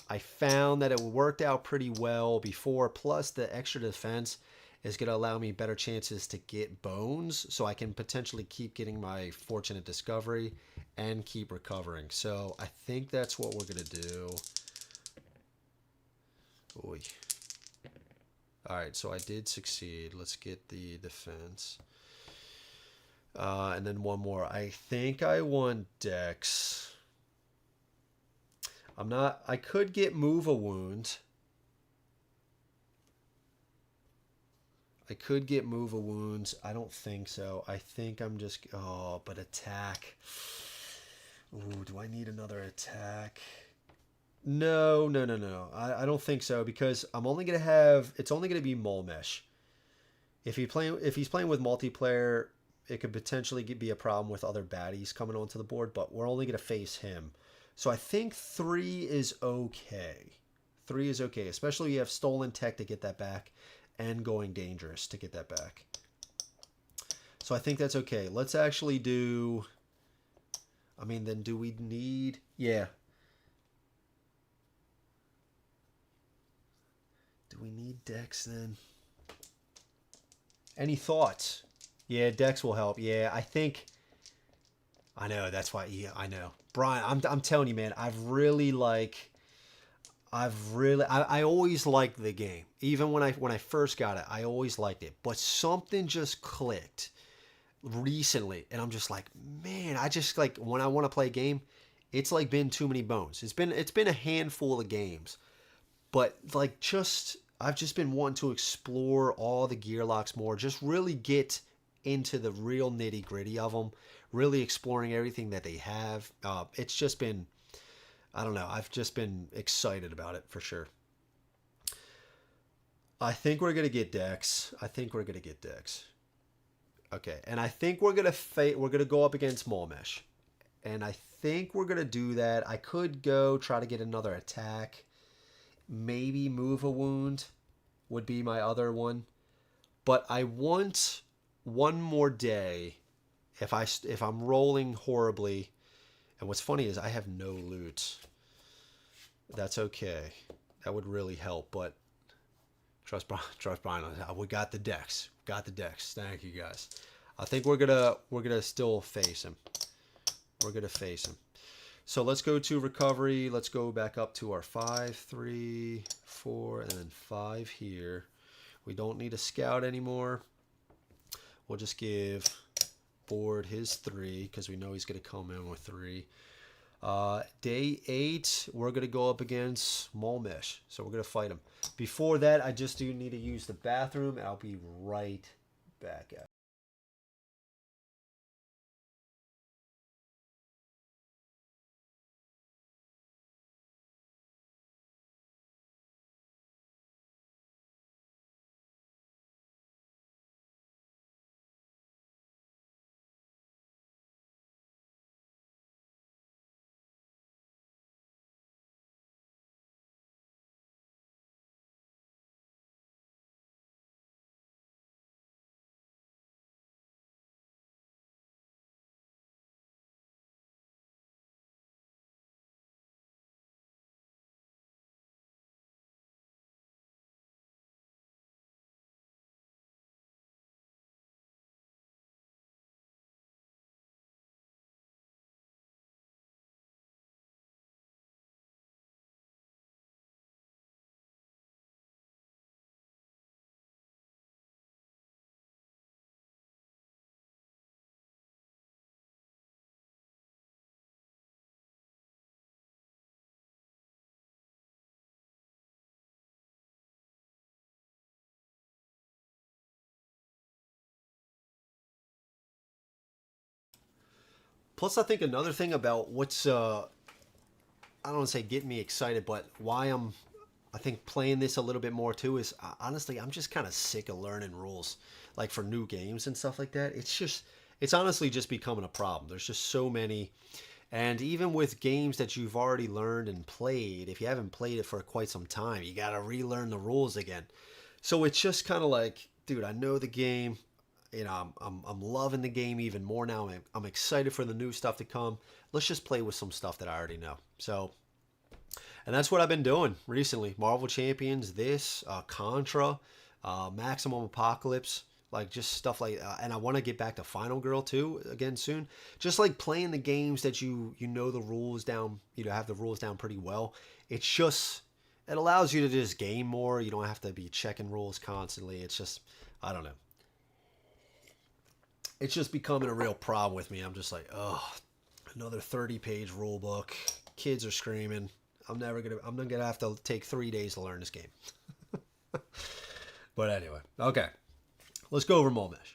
I found that it worked out pretty well before, plus the extra defense is going to allow me better chances to get bones, so I can potentially keep getting my fortunate discovery and keep recovering. So I think that's what we're going to do. Oy. All right, so I did succeed. Let's get the defense. And then 1 more. I think I want Dex. I'm not... I could get move a wound. I could get move a wounds. I don't think so. I think I'm just... Oh, but attack. Ooh, do I need another attack? No. I don't think so, because I'm only going to have... It's only going to be Mulmesh. If he's playing with multiplayer, it could potentially be a problem with other baddies coming onto the board, but we're only going to face him. So I think 3 is okay. 3 is okay, especially if you have stolen tech to get that back and going dangerous to get that back. So I think that's okay. Let's actually do... I mean, then do we need... Yeah. Do we need Dex then? Any thoughts? Yeah, Dex will help. Yeah, I think... I know, that's why... Yeah, I know. Brian, I'm telling you, man, I always liked the game. Even when I first got it, I always liked it. But something just clicked recently, and I'm just like, man, I just like when I want to play a game, it's like been too many bones. It's been a handful of games, but like I've just been wanting to explore all the gear locks more, just really get into the real nitty gritty of them, really exploring everything that they have. It's just been, I don't know, I've just been excited about it for sure. I think we're gonna get Dex. Okay, and I think we're gonna go up against Mulmesh, and I think we're gonna do that. I could go try to get another attack, maybe move a wound would be my other one, but I want 1 more day. If I'm rolling horribly, and what's funny is I have no loot. That's okay. That would really help, but trust Brian. We got the Dex. Thank you guys. I think we're gonna still face him. So let's go to recovery. Let's go back up to our 5, 3, 4, and then 5 here. We don't need a scout anymore. We'll just give Board his 3 because we know he's going to come in with 3. Day 8, we're going to go up against Mulmesh. So we're going to fight him. Before that, I just do need to use the bathroom. I'll be right back at Plus, I think another thing about what's I don't want to say getting me excited, but why I think playing this a little bit more too is honestly I'm just kind of sick of learning rules like for new games and stuff like that. It's honestly just becoming a problem. There's just so many, and even with games that you've already learned and played, if you haven't played it for quite some time, you got to relearn the rules again. So it's just kind of like, dude, I know the game. You know, I'm loving the game even more now. I'm excited for the new stuff to come. Let's just play with some stuff that I already know. So, and that's what I've been doing recently. Marvel Champions, this, Contra, Maximum Apocalypse, like just stuff like. And I want to get back to Final Girl too again soon. Just like playing the games that you know the rules down. You know, have the rules down pretty well. It's just it allows you to just game more. You don't have to be checking rules constantly. It's just I don't know. It's just becoming a real problem with me. I'm just like, oh, another 30-page rule book. Kids are screaming. I'm not gonna have to take 3 days to learn this game. But anyway, okay. Let's go over Mulmesh.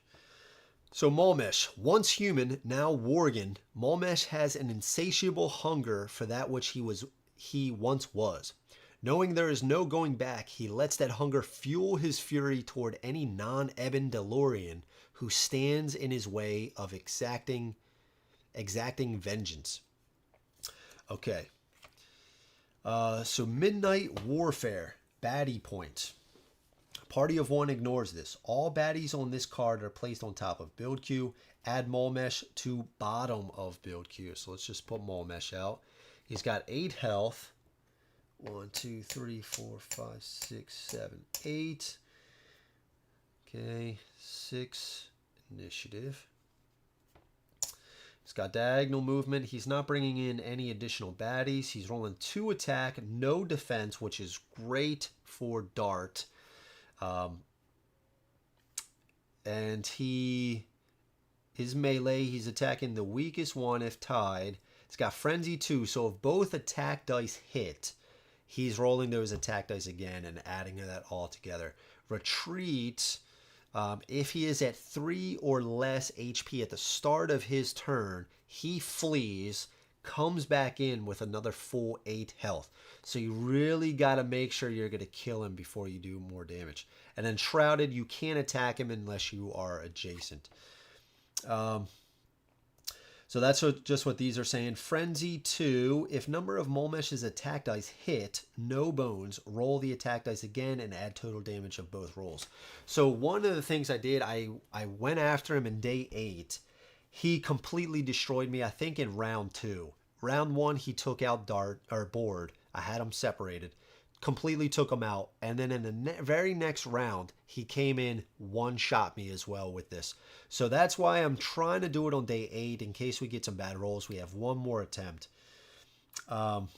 So Mulmesh, once human, now Worgen, Mulmesh has an insatiable hunger for that which he once was. Knowing there is no going back, he lets that hunger fuel his fury toward any non-Ebon DeLorean who stands in his way of exacting vengeance. Okay. So Midnight Warfare, baddie points. Party of one ignores this. All baddies on this card are placed on top of build queue. Add Mulmesh to bottom of build queue. So let's just put Mulmesh out. He's got 8 health. 1, 2, 3, 4, 5, 6, 7, 8. Okay, 6 initiative. He's got diagonal movement. He's not bringing in any additional baddies. He's rolling 2 attack, no defense, which is great for Dart. And his melee, he's attacking the weakest one if tied. It's got Frenzy 2, so if both attack dice hit, he's rolling those attack dice again and adding that all together. Retreat, if he is at 3 or less HP at the start of his turn, he flees, comes back in with another full 8 health. So you really got to make sure you're going to kill him before you do more damage. And then Shrouded, you can't attack him unless you are adjacent. So that's just what these are saying. Frenzy 2, if number of Mulmesh's attack dice hit, no bones, roll the attack dice again and add total damage of both rolls. So one of the things I did, I went after him in day 8. He completely destroyed me, I think, in round 2. Round 1, he took out Board. I had him separated. Completely took him out. And then in the very next round, he came in, one-shot me as well with this. So that's why I'm trying to do it on day 8. In case we get some bad rolls, we have one more attempt. And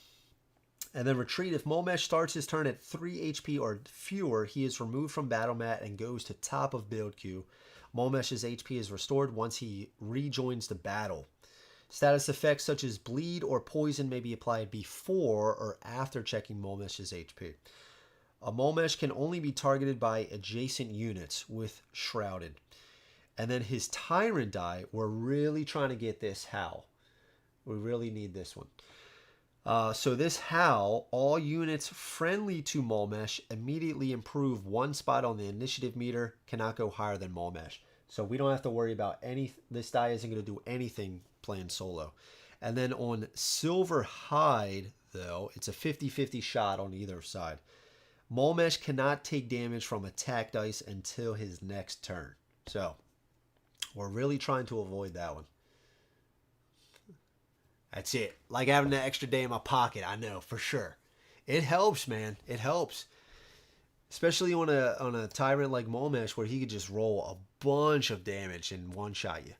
then Retreat. If Mulmesh starts his turn at 3 HP or fewer, he is removed from battle mat and goes to top of build queue. Mulmesh's HP is restored once he rejoins the battle. Status effects such as bleed or poison may be applied before or after checking Mulmesh's HP. A Mulmesh can only be targeted by adjacent units with Shrouded. And then his Tyrant die, we're really trying to get this Howl. We really need this one. So this Howl, all units friendly to Mulmesh immediately improve 1 spot on the initiative meter, cannot go higher than Mulmesh. So we don't have to worry about this die isn't going to do anything playing solo. And then on Silver Hide, though, it's a 50-50 shot on either side. Mulmesh cannot take damage from attack dice until his next turn. So we're really trying to avoid that one. That's it. Like having that extra day in my pocket, I know, for sure. It helps, man. It helps. Especially on a Tyrant like Mulmesh where he could just roll a bunch of damage and one-shot you.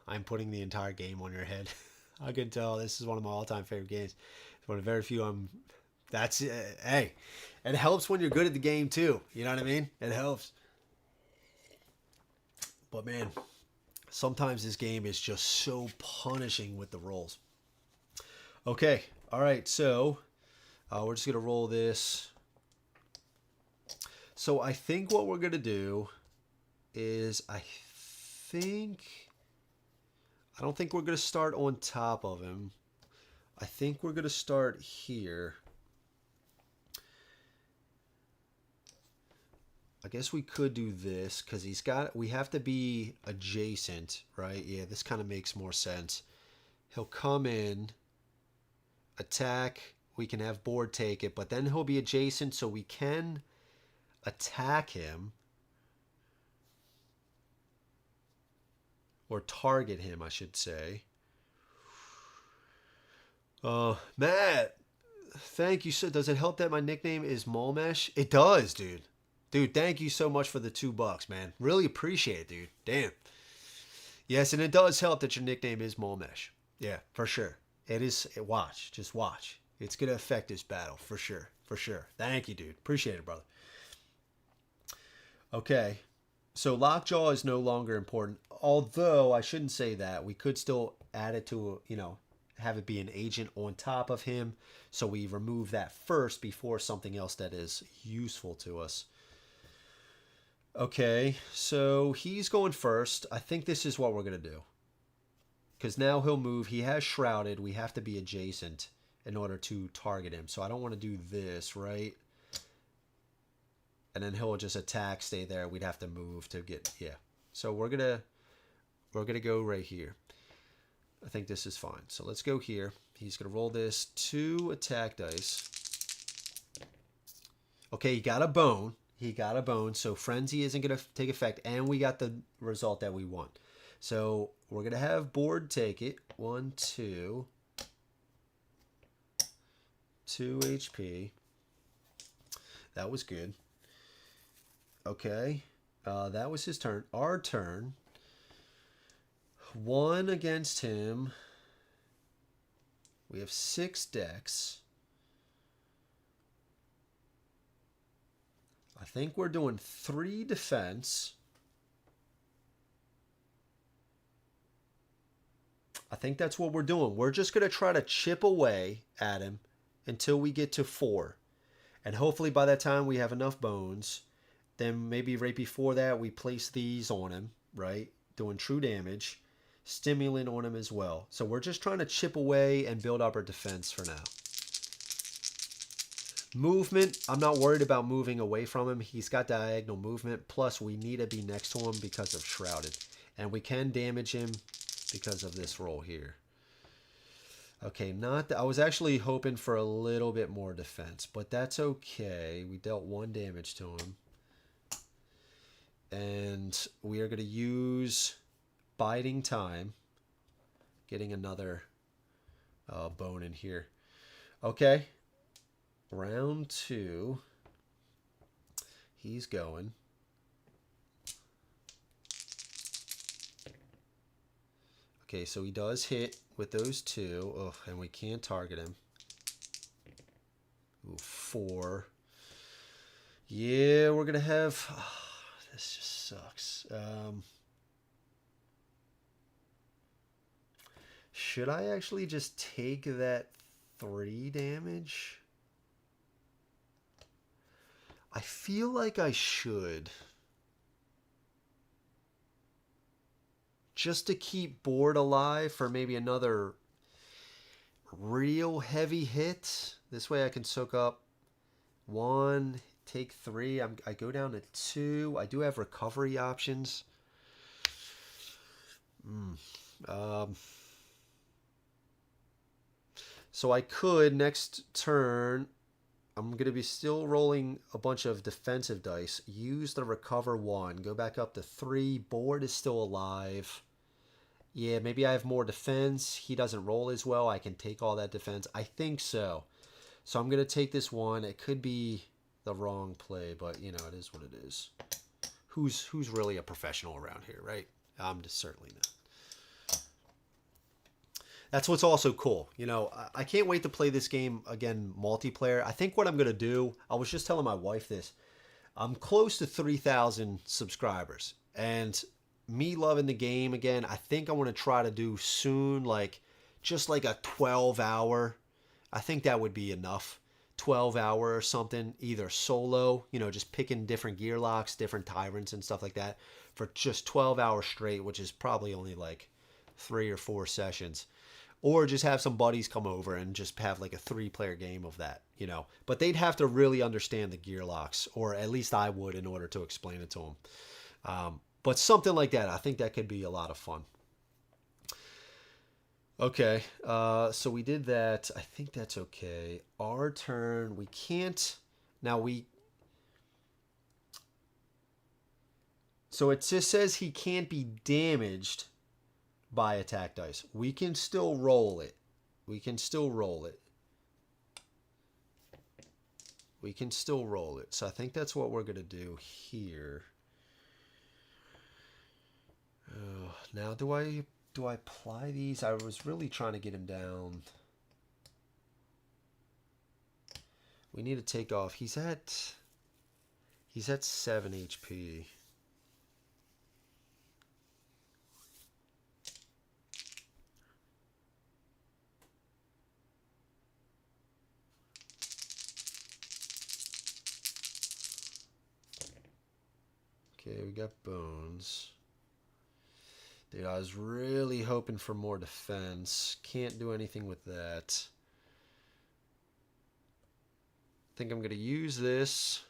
I'm putting the entire game on your head. I can tell this is one of my all-time favorite games. It's one of very few that's it. Hey, it helps when you're good at the game too. You know what I mean? It helps. But man, sometimes this game is just so punishing with the rolls. Okay. All right. So we're just going to roll this. So I think what we're going to do is I don't think we're going to start on top of him. I think we're going to start here. I guess we could do this because we have to be adjacent, right? Yeah, this kind of makes more sense. He'll come in, attack. We can have board take it, but then he'll be adjacent so we can attack him. Or target him, I should say. Matt, thank you. So, does it help that my nickname is Mulmesh? It does, dude. Dude, thank you so much for the $2, man. Really appreciate it, dude. Damn. Yes, and it does help that your nickname is Mulmesh. Yeah, for sure. It is. Watch. Just watch. It's going to affect this battle, for sure. For sure. Thank you, dude. Appreciate it, brother. Okay. So lockjaw is no longer important, although I shouldn't say that. We could still add it to, have it be an agent on top of him. So we remove that first before something else that is useful to us. Okay, so he's going first. I think this is what we're going to do. Because now he'll move. He has shrouded. We have to be adjacent in order to target him. So I don't want to do this, right? And then he'll just attack, stay there. We'd have to move to get, yeah. So we're gonna go right here. I think this is fine. So let's go here. He's gonna roll this 2 attack dice. Okay, he got a bone. He got a bone. So frenzy isn't gonna take effect, and we got the result that we want. So we're gonna have board take it. 1, 2, 2 HP. That was good. Okay, that was his turn. Our turn. 1 against him. We have 6 decks. I think we're doing 3 defense. I think that's what we're doing. We're just going to try to chip away at him until we get to 4. And hopefully by that time we have enough bones. Then maybe right before that, we place these on him, right? Doing true damage. Stimulant on him as well. So we're just trying to chip away and build up our defense for now. Movement, I'm not worried about moving away from him. He's got diagonal movement. Plus, we need to be next to him because of Shrouded. And we can damage him because of this roll here. Okay, I was actually hoping for a little bit more defense, but that's okay. We dealt 1 damage to him. And we are going to use Biding Time. Getting another bone in here. Okay. Round 2. He's going. Okay, so he does hit with those 2. Oh, and we can't target him. Ooh, 4. Yeah, we're going to have... Oh, this just sucks. Should I actually just take that 3 damage? I feel like I should. Just to keep board alive for maybe another real heavy hit. This way I can soak up 1, take 3. I go down to 2. I do have recovery options. So I could, next turn, I'm going to be still rolling a bunch of defensive dice. Use the recover 1. Go back up to 3. Board is still alive. Yeah, maybe I have more defense. He doesn't roll as well. I can take all that defense. I think so. So I'm going to take this 1. It could be the wrong play, but, you know, it is what it is. Who's really a professional around here, right? I'm just certainly not. That's what's also cool. You know, I can't wait to play this game again multiplayer. I think what I'm going to do, I was just telling my wife this. I'm close to 3,000 subscribers. And me loving the game again, I think I want to try to do soon, like, just like a 12-hour. I think that would be enough. 12-hour or something, either solo, you know, just picking different gear locks, different tyrants and stuff like that for just 12 hours straight, which is probably only like 3 or 4 sessions. Or just have some buddies come over and just have like a 3-player game of that, you know. But they'd have to really understand the gear locks, or at least I would in order to explain it to them. But something like that, I think that could be a lot of fun. Okay, so we did that. I think that's okay. Our turn, we can't... Now So it just says he can't be damaged by attack dice. We can still roll it. We can still roll it. We can still roll it. So I think that's what we're going to do here. Oh, now do I apply these? I was really trying to get him down. We need to take off. He's at 7 HP. Okay, we got bones. Dude, I was really hoping for more defense. Can't do anything with that. I think I'm going to use this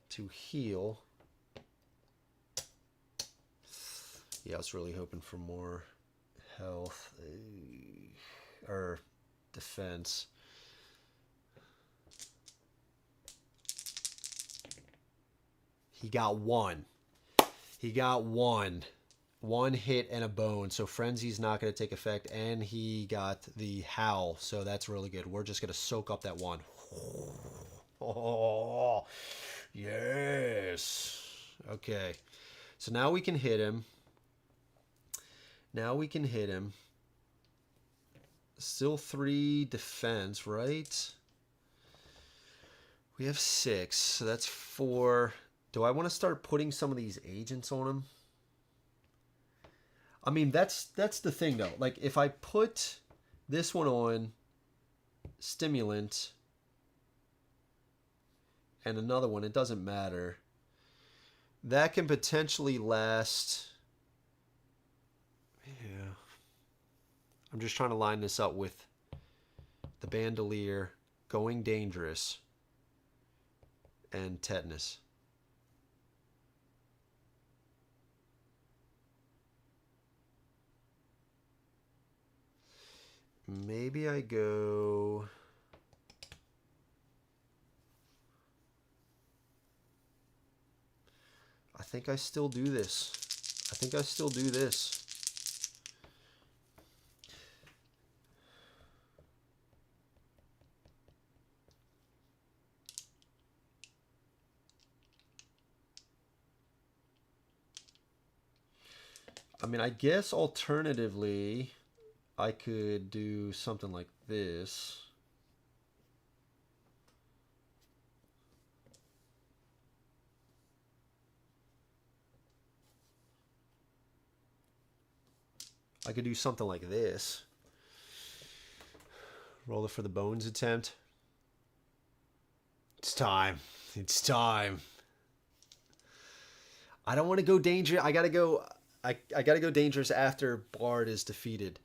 to heal. Yeah, I was really hoping for more health or defense. He got one. He got one. One hit and a bone. So Frenzy's not going to take effect. And he got the Howl. So that's really good. We're just going to soak up that one. Oh, yes. Okay. So now we can hit him. Now we can hit him. Still 3 defense, right? We have 6. So that's 4... Do I want to start putting some of these agents on him? I mean, that's the thing, though. Like, if I put this one on, stimulant, and another one, it doesn't matter. That can potentially last... Yeah. I'm just trying to line this up with the Bandolier, Going Dangerous, and Tetanus. Maybe I go... I think I still do this. I think I still do this. I mean, I guess alternatively... I could do something like this. I could do something like this. Roll it for the bones attempt. It's time. It's time. I don't want to go dangerous. I gotta go dangerous after Bard is defeated.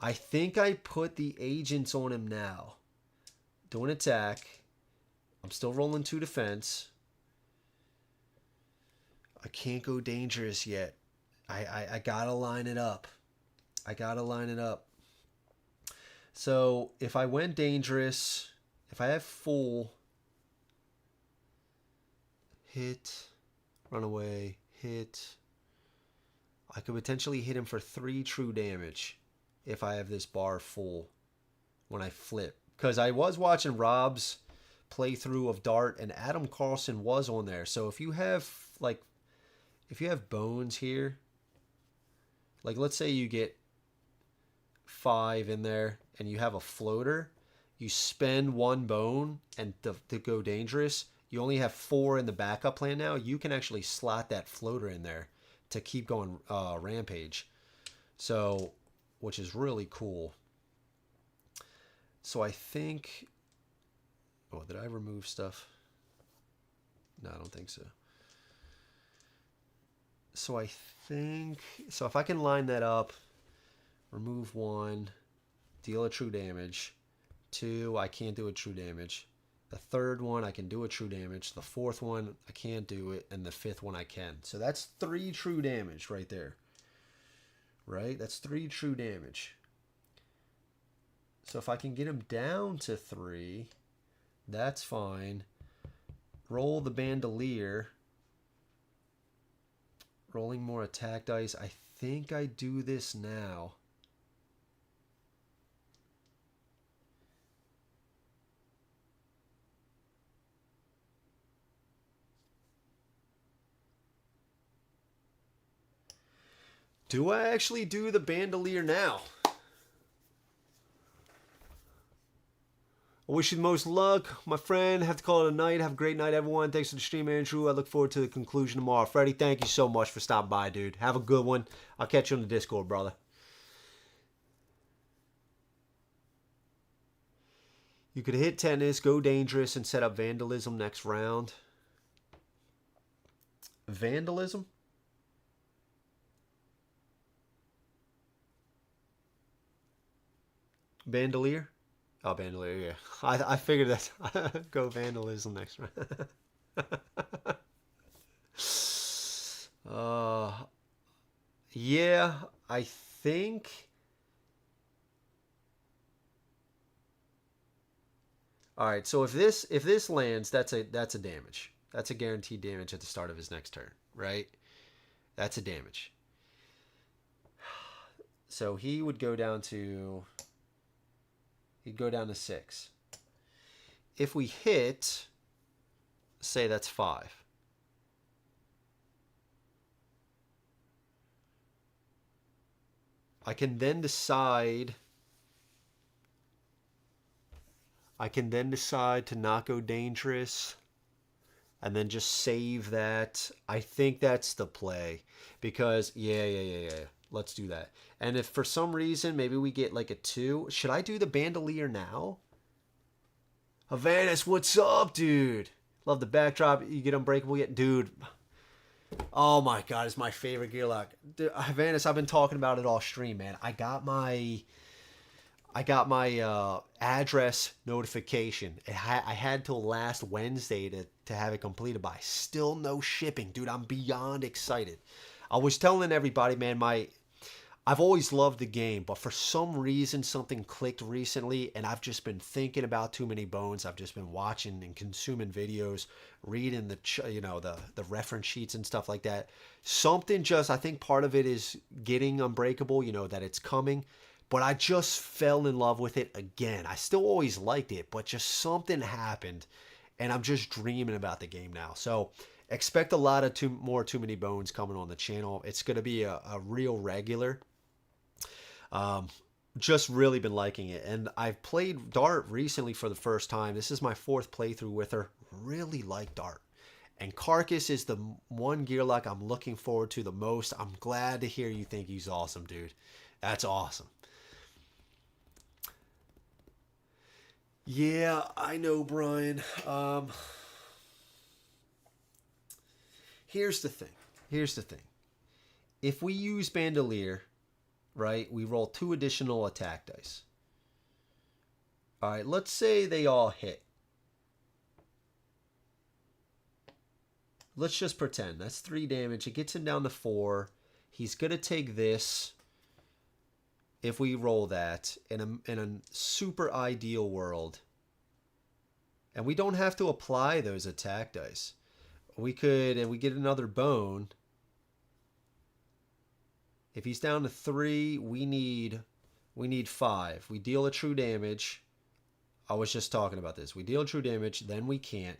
I think I put the agents on him now. Do an attack. I'm still rolling 2 defense. I can't go dangerous yet. I gotta line it up. I gotta line it up. So if I went dangerous, if I have full, hit, run away, hit, I could potentially hit him for 3 true damage. If I have this bar full when I flip. Because I was watching Rob's playthrough of Dart and Adam Carlson was on there. So if you have bones here, like let's say you get 5 in there and you have a floater, you spend 1 bone and to go dangerous, you only have 4 in the backup plan now, you can actually slot that floater in there to keep going rampage. So... which is really cool. So I think... Oh, did I remove stuff? No, I don't think so. So I think, so if I can line that up, remove 1, deal a true damage. 2, I can't do a true damage. The third one, I can do a true damage. The fourth one, I can't do it. And the fifth one, I can. So that's 3 true damage right there. Right? That's 3 true damage. So if I can get him down to 3, that's fine. Roll the bandolier. Rolling more attack dice. I think I do this now. Do I actually do the bandolier now? I wish you the most luck, my friend. Have to call it a night. Have a great night, everyone. Thanks for the stream, Andrew. I look forward to the conclusion tomorrow. Freddie, thank you so much for stopping by, dude. Have a good one. I'll catch you on the Discord, brother. You could hit tennis, go dangerous, and set up vandalism next round. Vandalism? Bandolier? Oh, bandolier, yeah. I figured that. Go vandalism next round. Yeah, I think. All right, so if this lands, that's a damage. That's a guaranteed damage at the start of his next turn, right? That's a damage. So he would go down to. He'd go down to 6. If we hit, say that's 5. I can then decide to not go dangerous and then just save that. I think that's the play because yeah. Let's do that. And if for some reason maybe we get like a 2, should I do the bandolier now? Havanis, what's up, dude? Love the backdrop. You get unbreakable yet, dude? Oh my god, it's my favorite gear lock. Havanis, I've been talking about it all stream, man. I got my address notification. I had till last Wednesday to have it completed by. Still no shipping, dude. I'm beyond excited. I was telling everybody, man, I've always loved the game, but for some reason something clicked recently, and I've just been thinking about Too Many Bones. I've just been watching and consuming videos, reading the reference sheets and stuff like that. Something just, I think part of it is getting Unbreakable, that it's coming, but I just fell in love with it again. I still always liked it, but just something happened, and I'm just dreaming about the game now. So expect a lot of more Too Many Bones coming on the channel. It's going to be a real regular. Just really been liking it. And I've played Dart recently for the first time. This is my 4th playthrough with her. Really like Dart. And Carcass is the one gear lock I'm looking forward to the most. I'm glad to hear you think he's awesome, dude. That's awesome. Yeah, I know, Brian. Here's the thing. If we use Bandolier, right, we roll 2 additional attack dice. All right, let's say they all hit. Let's just pretend. That's 3 damage. It gets him down to 4. He's going to take this if we roll that in a super ideal world. And we don't have to apply those attack dice. We could, and we get another bone. If he's down to 3, we need 5. We deal a true damage. I was just talking about this. We deal true damage, then we can't.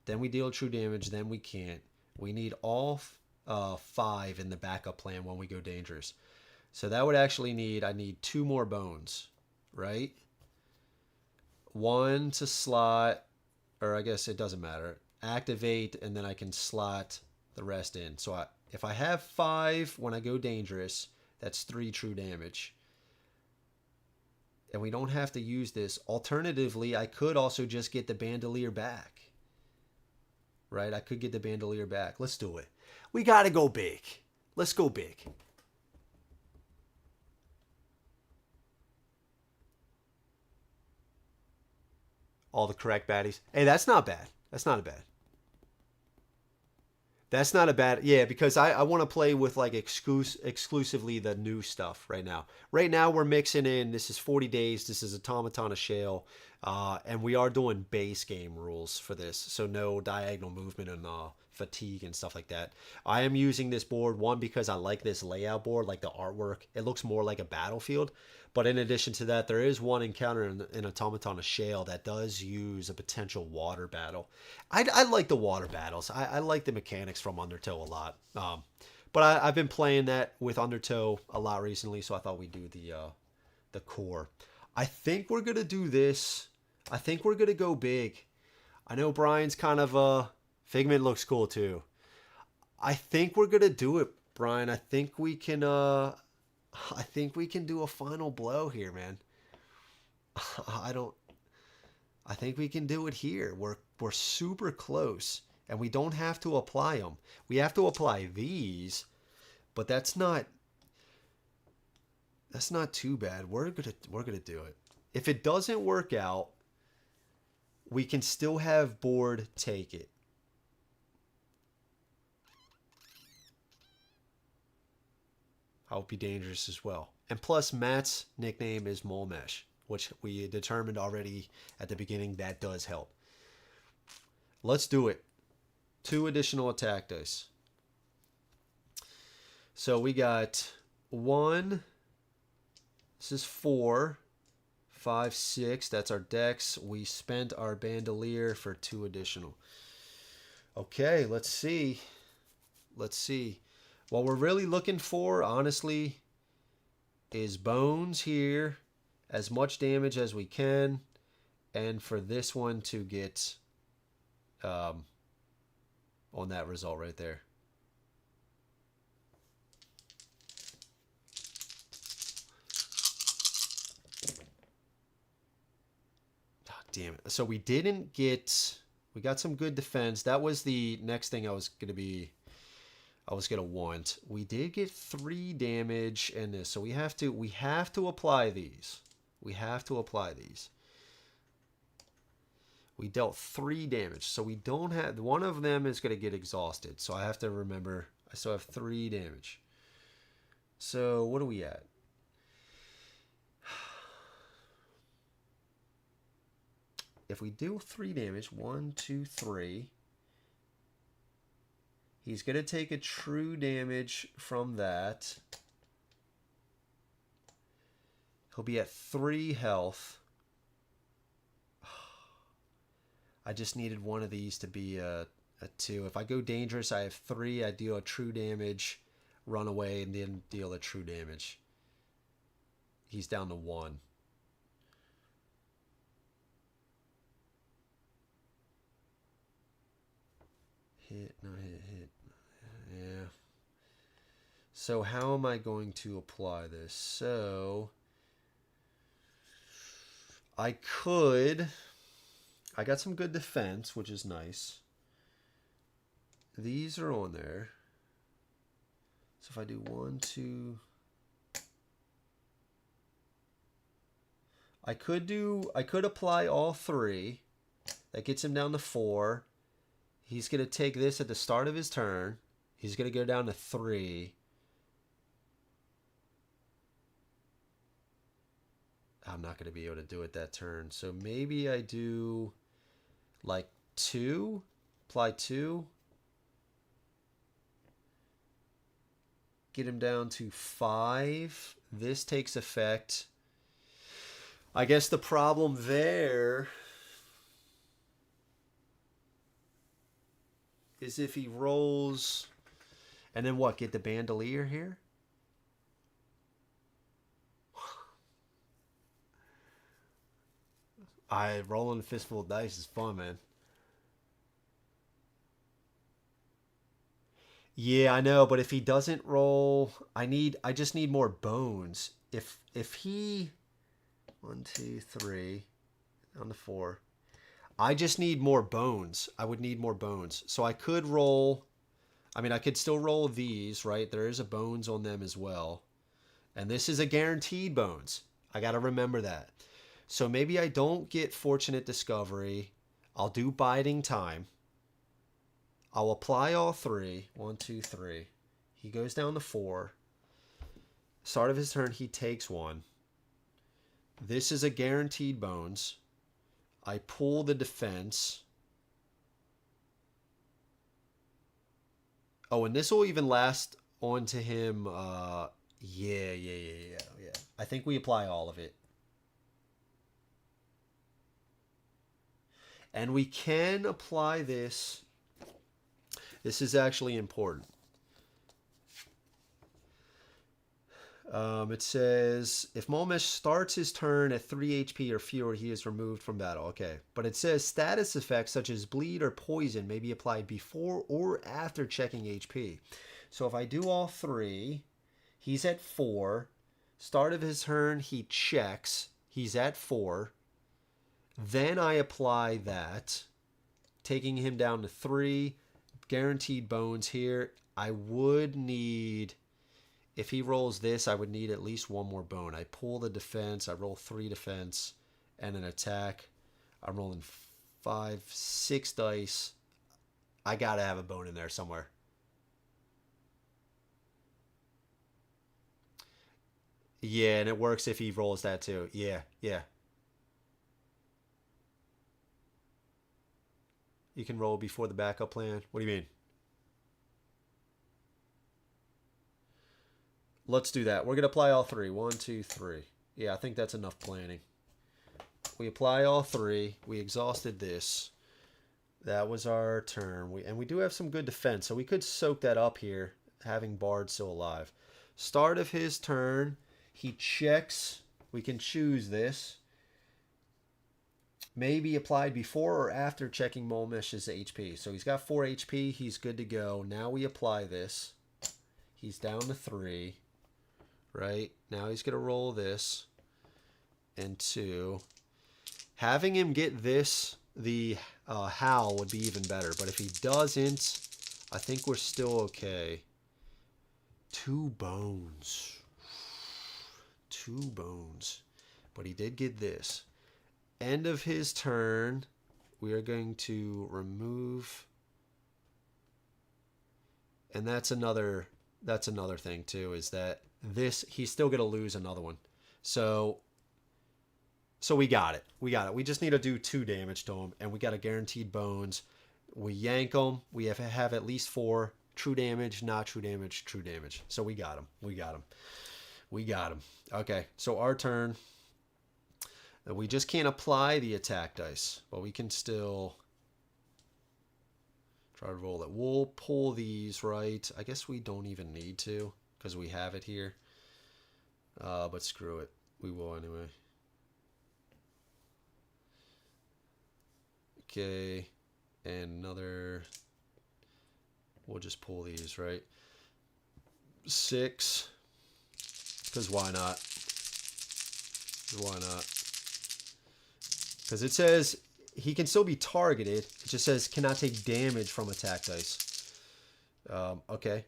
Then we deal true damage, then we can't. We need all 5 in the backup plan when we go dangerous. So that would actually I need 2 more bones, right? 1 to slot, or I guess it doesn't matter. Activate, and then I can slot the rest in. So if I have 5 when I go dangerous, that's 3 true damage. And we don't have to use this. Alternatively, I could also just get the Bandolier back. Right? I could get the Bandolier back. Let's do it. We got to go big. Let's go big. All the correct baddies. Hey, that's not bad. That's not a bad. That's not a bad, yeah, because I want to play with like exclusively the new stuff right now. Right now we're mixing in, this is 40 days, this is Automaton of Shale, and we are doing base game rules for this, so no diagonal movement and fatigue and stuff like that. I am using this board, one, because I like this layout board, like the artwork. It looks more like a battlefield. But in addition to that, there is one encounter in Automaton of Shale that does use a potential water battle. I like the water battles. I like the mechanics from Undertow a lot. But I've been playing that with Undertow a lot recently, so I thought we'd do the core. I think we're going to do this. I think we're going to go big. I know Brian's kind of... Figment looks cool too. I think we're going to do it, Brian. I think we can... I think we can do a final blow here, man. I think we can do it here. We're super close, and we don't have to apply them. We have to apply these, but that's not too bad. We're gonna do it. If it doesn't work out, we can still have board take it. I'll be dangerous as well. And plus, Matt's nickname is Mulmesh, which we determined already at the beginning. That does help. Let's do it. 2 additional attack dice. So we got 1. This is 4. 5, 6. That's our dex. We spent our bandolier for 2 additional. Okay, let's see. Let's see. What we're really looking for, honestly, is bones here, as much damage as we can, and for this one to get on that result right there. Oh, damn it. So we didn't get... We got some good defense. That was the next thing I was going to want. We did get 3 damage in this, so we have to apply these. We have to apply these. We dealt 3 damage, so we don't have... One of them is going to get exhausted, so I have to remember I still have 3 damage. So what are we at? If we do 3 damage, 1, 2, 3... He's going to take a true damage from that. He'll be at 3 health. I just needed one of these to be a 2. If I go dangerous, I have 3. I deal a true damage, run away, and then deal a true damage. He's down to 1. Hit, no hit, hit. Yeah. So how am I going to apply this? So I got some good defense, which is nice. These are on there. So if I do 1, 2, I could apply all 3. That gets him down to 4. He's going to take this at the start of his turn. He's going to go down to 3. I'm not going to be able to do it that turn. So maybe I do like 2. Apply 2. Get him down to 5. This takes effect. I guess the problem there is if he rolls, and then what, get the bandolier here? Rolling a fistful of dice is fun, man. Yeah, I know, but if he doesn't roll, I just need more bones. If he 1, 2, 3 on the 4. I just need more bones. I would need more bones. So I could roll I mean, I could still roll these, right? There is a bones on them as well. And this is a guaranteed bones. I got to remember that. So maybe I don't get Fortunate Discovery. I'll do Biding Time. I'll apply all three. 1, 2, 3. He goes down to 4. Start of his turn, he takes 1. This is a guaranteed bones. I pull the defense. Oh, and this will even last on to him. Yeah. I think we apply all of it. And we can apply this. This is actually important. It says, if Mulmesh starts his turn at 3 HP or fewer, he is removed from battle. Okay. But it says status effects such as bleed or poison may be applied before or after checking HP. So if I do all 3, he's at 4. Start of his turn, he checks. He's at 4. Then I apply that, taking him down to 3. Guaranteed bones here. I would need... If he rolls this, I would need at least 1 more bone. I pull the defense. I roll 3 defense and an attack. I'm rolling 5, 6 dice. I got to have a bone in there somewhere. Yeah, and it works if he rolls that too. Yeah. You can roll before the backup plan. What do you mean? Let's do that. We're going to apply all 3. 1, 2, 3. Yeah, I think that's enough planning. We apply all 3. We exhausted this. That was our turn. And we do have some good defense, so we could soak that up here, having Bard still alive. Start of his turn. He checks. We can choose this. Maybe applied before or after checking Mulmesh's HP. So he's got 4 HP. He's good to go. Now we apply this. He's down to 3. Right? Now he's going to roll this. And 2. Having him get this, the howl, would be even better. But if he doesn't, I think we're still okay. 2 bones. 2 bones. But he did get this. End of his turn, we are going to remove. And that's another thing too, is that this, he's still going to lose another one. So we got it. We just need to do 2 damage to him, and we got a guaranteed bones. We yank him. We have at least 4 true damage, not true damage, true damage. So we got him. Okay, so our turn. We just can't apply the attack dice, but we can still try to roll it. We'll pull these, right? I guess we don't even need to because we have it here. But screw it. We will anyway. Okay. And another... We'll just pull these, right? 6. Because why not? Because it says he can still be targeted. It just says cannot take damage from attack dice. Okay.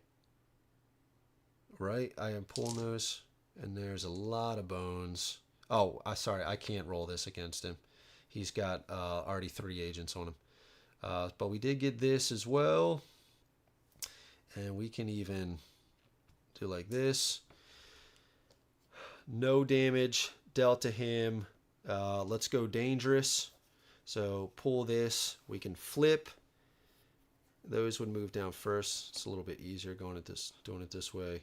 Right, I am pulling those. And there's a lot of bones. Oh, sorry, I can't roll this against him. He's got already 3 agents on him. But we did get this as well. And we can even do like this. No damage dealt to him. Let's go dangerous. So pull this. We can flip. Those would move down first. It's a little bit easier doing it this way.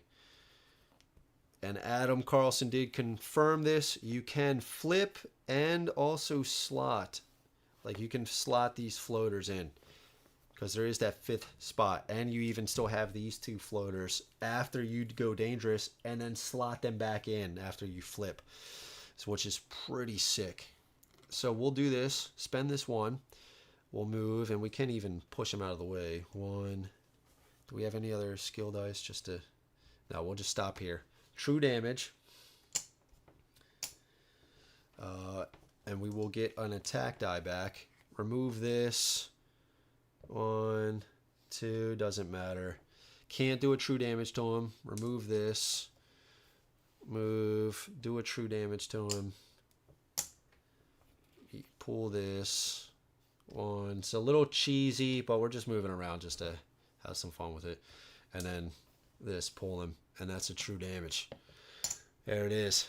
And Adam Carlson did confirm this. You can flip and also slot. Like you can slot these floaters in. Because there is that 5th spot. And you even still have these 2 floaters after you go dangerous. And then slot them back in after you flip. So, which is pretty sick. So we'll do this. Spend this 1. We'll move. And we can even push them out of the way. 1. Do we have any other skill dice? Just to... No, we'll just stop here. True damage. And we will get an attack die back. Remove this. 1, 2, doesn't matter. Can't do a true damage to him. Remove this. Move. Do a true damage to him. Pull this. One. It's a little cheesy, but we're just moving around just to have some fun with it. And then this, pull him. And that's a true damage. There it is.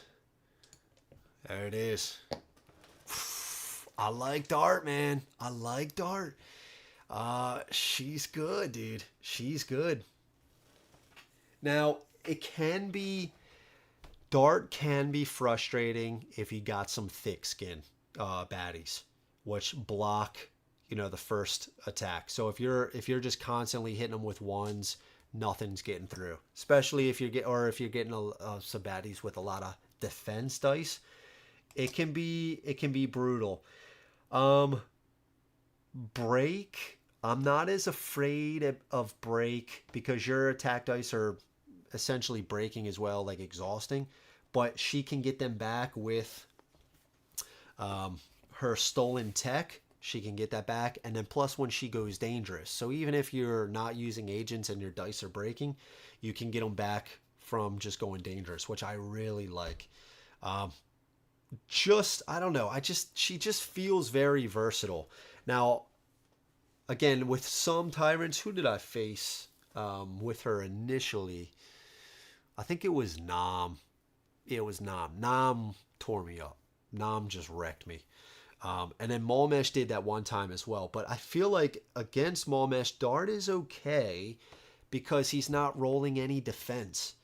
There it is. I like Dart, man. I like Dart. She's good, dude. She's good. Now, Dart can be frustrating if you got some thick skin baddies, which block, the first attack. So if you're just constantly hitting them with ones, nothing's getting through. Especially if you're getting some baddies with a lot of defense dice, it can be brutal. Break. I'm not as afraid of break because your attack dice are essentially breaking as well, like exhausting. But she can get them back with her stolen tech. She can get that back, and then plus when she goes dangerous. So even if you're not using agents and your dice are breaking, you can get them back from just going dangerous, which I really like. I don't know. She just feels very versatile. Now, again, with some tyrants, who did I face with her initially? I think it was Nam. It was Nam. Nam tore me up. Nam just wrecked me. And then Mulmesh did that one time as well. But I feel like against Mulmesh, Dart is okay because he's not rolling any defense.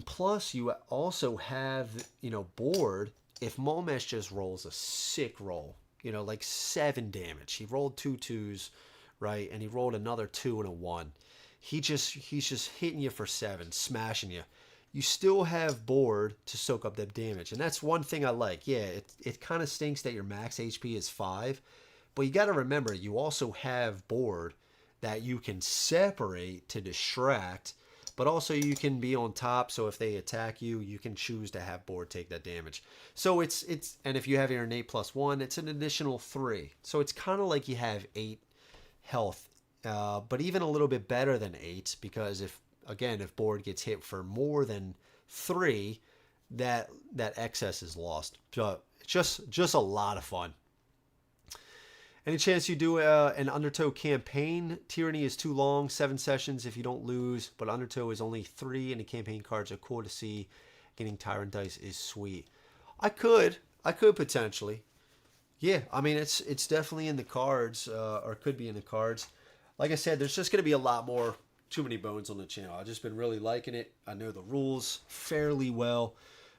Plus, you also have, board. If Mulmesh just rolls a sick roll, like 7 damage. He rolled 2 2s, right? And he rolled another 2 and a 1. He's just hitting you for 7, smashing you. You still have board to soak up that damage. And that's one thing I like. Yeah, it kind of stinks that your max HP is 5. But you got to remember, you also have board that you can separate to distract. But also you can be on top, so if they attack you, you can choose to have board take that damage. So it's and if you have your innate +1, it's an additional 3. So it's kind of like you have 8 health, but even a little bit better than 8, because if board gets hit for more than 3, that excess is lost. So just a lot of fun. Any chance you do an Undertow campaign? Tyranny is too long, 7 sessions if you don't lose, but Undertow is only 3, and the campaign cards are cool to see. Getting Tyrant dice is sweet. I could potentially. Yeah, I mean, it's definitely in the cards, or could be in the cards. Like I said, there's just going to be a lot more Too Many Bones on the channel. I've just been really liking it. I know the rules fairly well.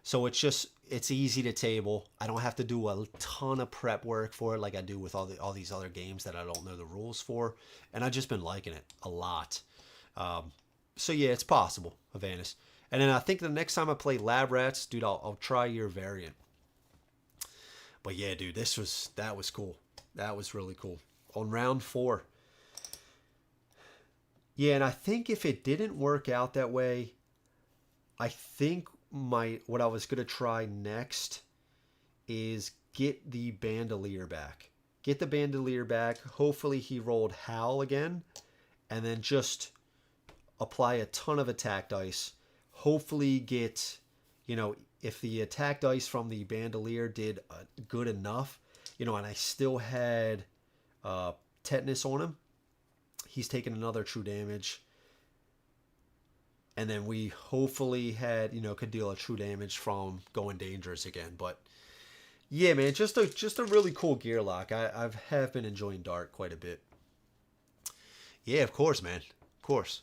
So it's easy to table. I don't have to do a ton of prep work for it like I do with all these other games that I don't know the rules for. And I've just been liking it a lot. So yeah, it's possible, Havanis. And then I think the next time I play Lab Rats, dude, I'll try your variant. But yeah, dude, that was cool. That was really cool. On round 4. Yeah, and I think if it didn't work out that way, I think what I was going to try next is get the Bandolier back. Get the Bandolier back. Hopefully he rolled Howl again. And then just apply a ton of attack dice. Hopefully get, if the attack dice from the Bandolier did good enough, and I still had tetanus on him. He's taken another true damage. And then we hopefully could deal a true damage from going dangerous again. But yeah, man, just a really cool gear lock. I have been enjoying Dart quite a bit. Yeah, of course, man. Of course.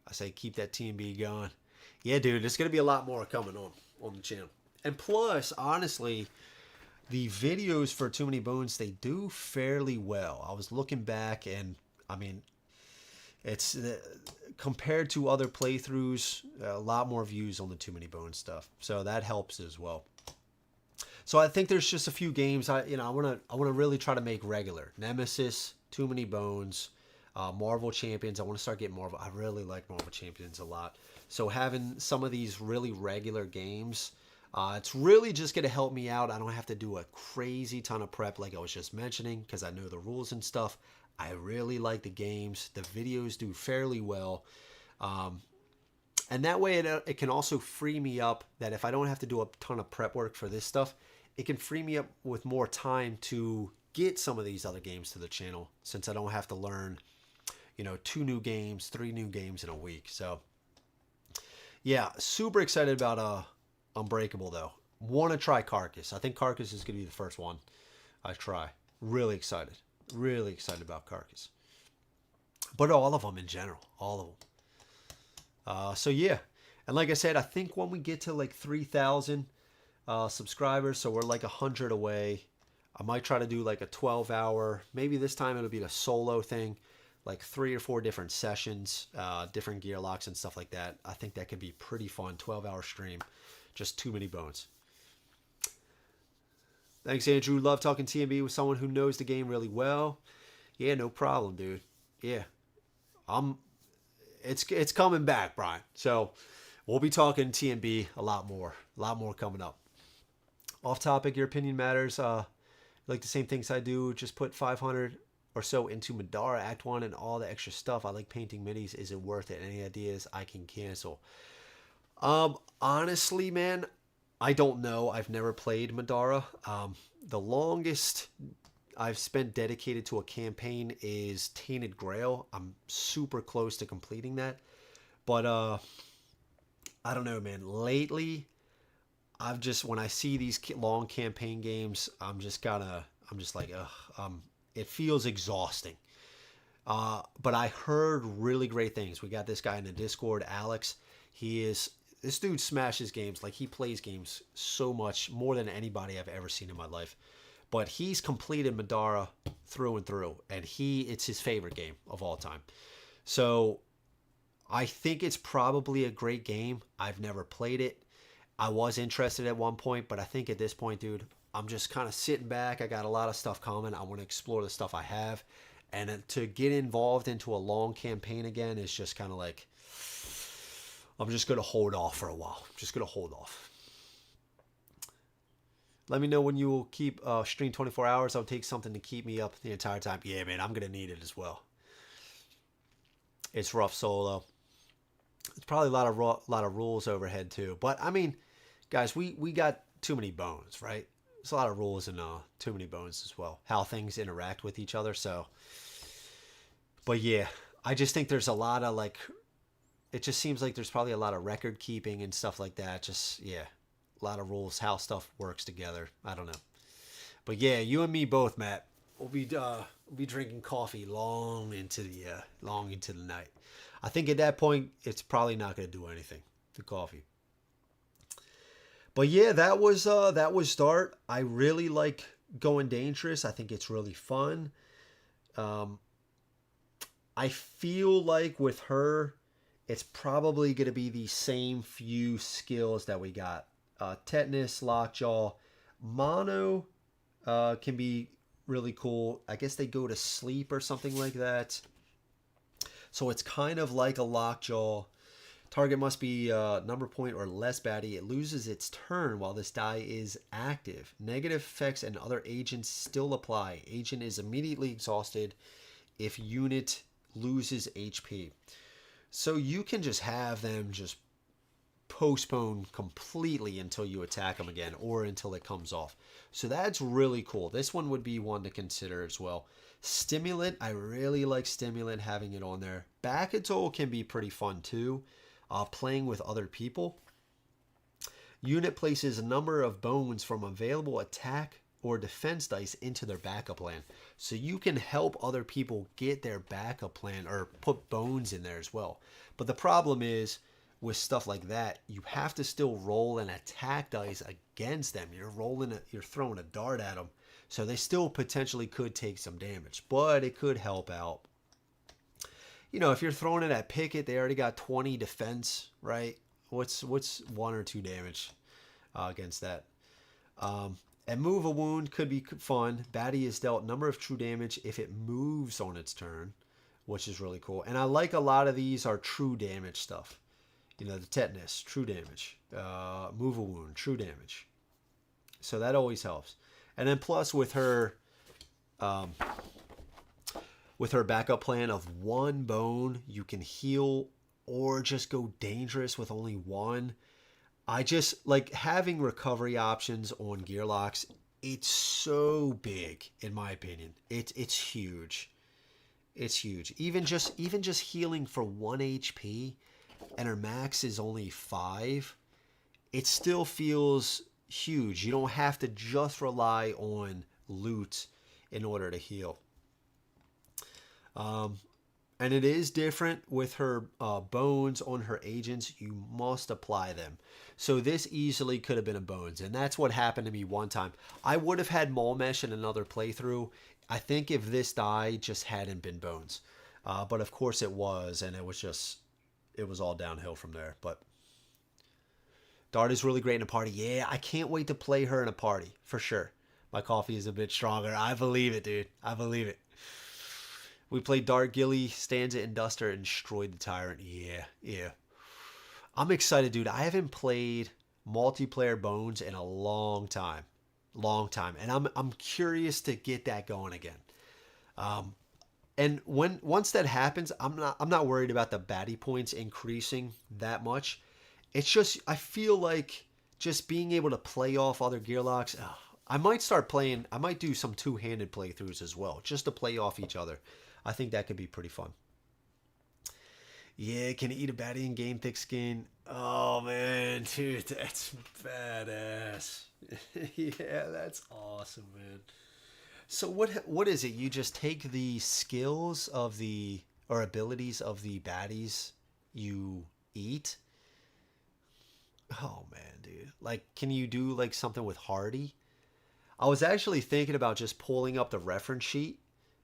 I say keep that TMB going. Yeah, dude, there's going to be a lot more coming on the channel. And plus, honestly, the videos for Too Many Bones, they do fairly well. I was looking back and, I mean, it's compared to other playthroughs, a lot more views on the Too Many Bones stuff. So that helps as well. So I think there's just a few games I want to really try to make regular. Nemesis, Too Many Bones, Marvel Champions. I want to start getting Marvel. I really like Marvel Champions a lot. So having some of these really regular games It's really just going to help me out. I don't have to do a crazy ton of prep like I was just mentioning because I know the rules and stuff. I really like the games. The videos do fairly well. And that way it can also free me up that if I don't have to do a ton of prep work for this stuff, it can free me up with more time to get some of these other games to the channel since I don't have to learn, 2 new games, 3 new games in a week. So yeah, super excited about Unbreakable though. Want to try Carcass. I think Carcass is going to be the first one I try. Really excited. Really excited about Carcass. But all of them in general. All of them. So yeah. And like I said, I think when we get to like 3,000 subscribers, so we're like 100 away, I might try to do like a 12-hour, maybe this time it'll be a solo thing, like 3 or 4 different sessions, different gear locks and stuff like that. I think that could be pretty fun. 12-hour stream. Just too many bones. Thanks, Andrew. Love talking TMB with someone who knows the game really well. Yeah, no problem, dude. Yeah. It's coming back, Brian. So we'll be talking TMB a lot more. A lot more coming up. Off topic, your opinion matters. Like the same things I do, just put 500 or so into Madara Act 1 and all the extra stuff. I like painting minis. Is it worth it? Any ideas I can cancel? Honestly, man, I don't know. I've never played Madara. The longest I've spent dedicated to a campaign is Tainted Grail. I'm super close to completing that. But, I don't know, man. Lately, when I see these long campaign games, I'm just like, it feels exhausting. But I heard really great things. We got this guy in the Discord, Alex. This dude smashes games. Like, he plays games so much, more than anybody I've ever seen in my life. But he's completed Madara through and through, and it's his favorite game of all time. So I think it's probably a great game. I've never played it. I was interested at one point, but I think at this point, dude, I'm just kind of sitting back. I got a lot of stuff coming. I want to explore the stuff I have. And to get involved into a long campaign again is just kind of like, I'm just going to hold off for a while. I'm just going to hold off. Let me know when you will keep stream 24 hours. I'll take something to keep me up the entire time. Yeah, man, I'm going to need it as well. It's rough solo. It's probably a lot of rules overhead too. But I mean, guys, we got too many bones, right? There's a lot of rules and too many bones as well. How things interact with each other. So, but yeah, I just think there's a lot of it just seems like there's probably a lot of record keeping and stuff like that. Just, yeah, a lot of rules, how stuff works together. I don't know. But yeah, you and me both, Matt. We'll be drinking coffee long into the night. I think at that point, it's probably not going to do anything, the coffee. But yeah, that was Dart. I really like Going Dangerous. I think it's really fun. I feel like with her, it's probably going to be the same few skills that we got. Tetanus, Lockjaw, Mono can be really cool. I guess they go to sleep or something like that. So it's kind of like a Lockjaw. Target must be number point or less baddie. It loses its turn while this die is active. Negative effects and other agents still apply. Agent is immediately exhausted if unit loses HP. So you can just have them just postpone completely until you attack them again or until it comes off. So that's really cool. This one would be one to consider as well. Stimulant, I really like Stimulant, having it on there. Back-a-toe can be pretty fun too. Playing with other people. Unit places a number of bones from available attack or defense dice into their backup plan. So you can help other people get their backup plan or put bones in there as well. But the problem is with stuff like that, you have to still roll an attack dice against them. You're throwing a dart at them. So they still potentially could take some damage, but it could help out. You know, if you're throwing it at Pickett, they already got 20 defense, right? What's 1 or 2 damage against that? And move a wound could be fun. Baddie is dealt number of true damage if it moves on its turn, which is really cool. And I like a lot of these are true damage stuff. You know, the tetanus, true damage. Move a wound, true damage. So that always helps. And then plus um, with her backup plan of one bone, you can heal or just go dangerous with only one. I just like having recovery options on gear locks. It's so big, in my opinion. It's huge. It's huge. Even just healing for 1 HP and her max is only 5, it still feels huge. You don't have to just rely on loot in order to heal. And it is different with her bones on her agents. You must apply them. So this easily could have been a bones. And that's what happened to me one time. I would have had Mulmesh in another playthrough. I think if this die just hadn't been bones. But of course it was. And it was all downhill from there. But Dart is really great in a party. Yeah, I can't wait to play her in a party. For sure. My coffee is a bit stronger. I believe it, dude. I believe it. We played Dart, Gilly, Stanza, and Duster, and destroyed the Tyrant. Yeah. I'm excited, dude. I haven't played multiplayer Bones in a long time. And I'm curious to get that going again. And once that happens, I'm not worried about the baddie points increasing that much. It's just I feel like just being able to play off other gear locks. I might start playing. I might do some two-handed playthroughs as well, just to play off each other. I think that could be pretty fun. Yeah, can eat a baddie and gain thick skin. Oh man, dude, that's badass. Yeah, that's awesome, man. So what is it? You just take the skills of the or abilities of the baddies you eat? Oh man, dude. Like, can you do like something with Hardy? I was actually thinking about just pulling up the reference sheet,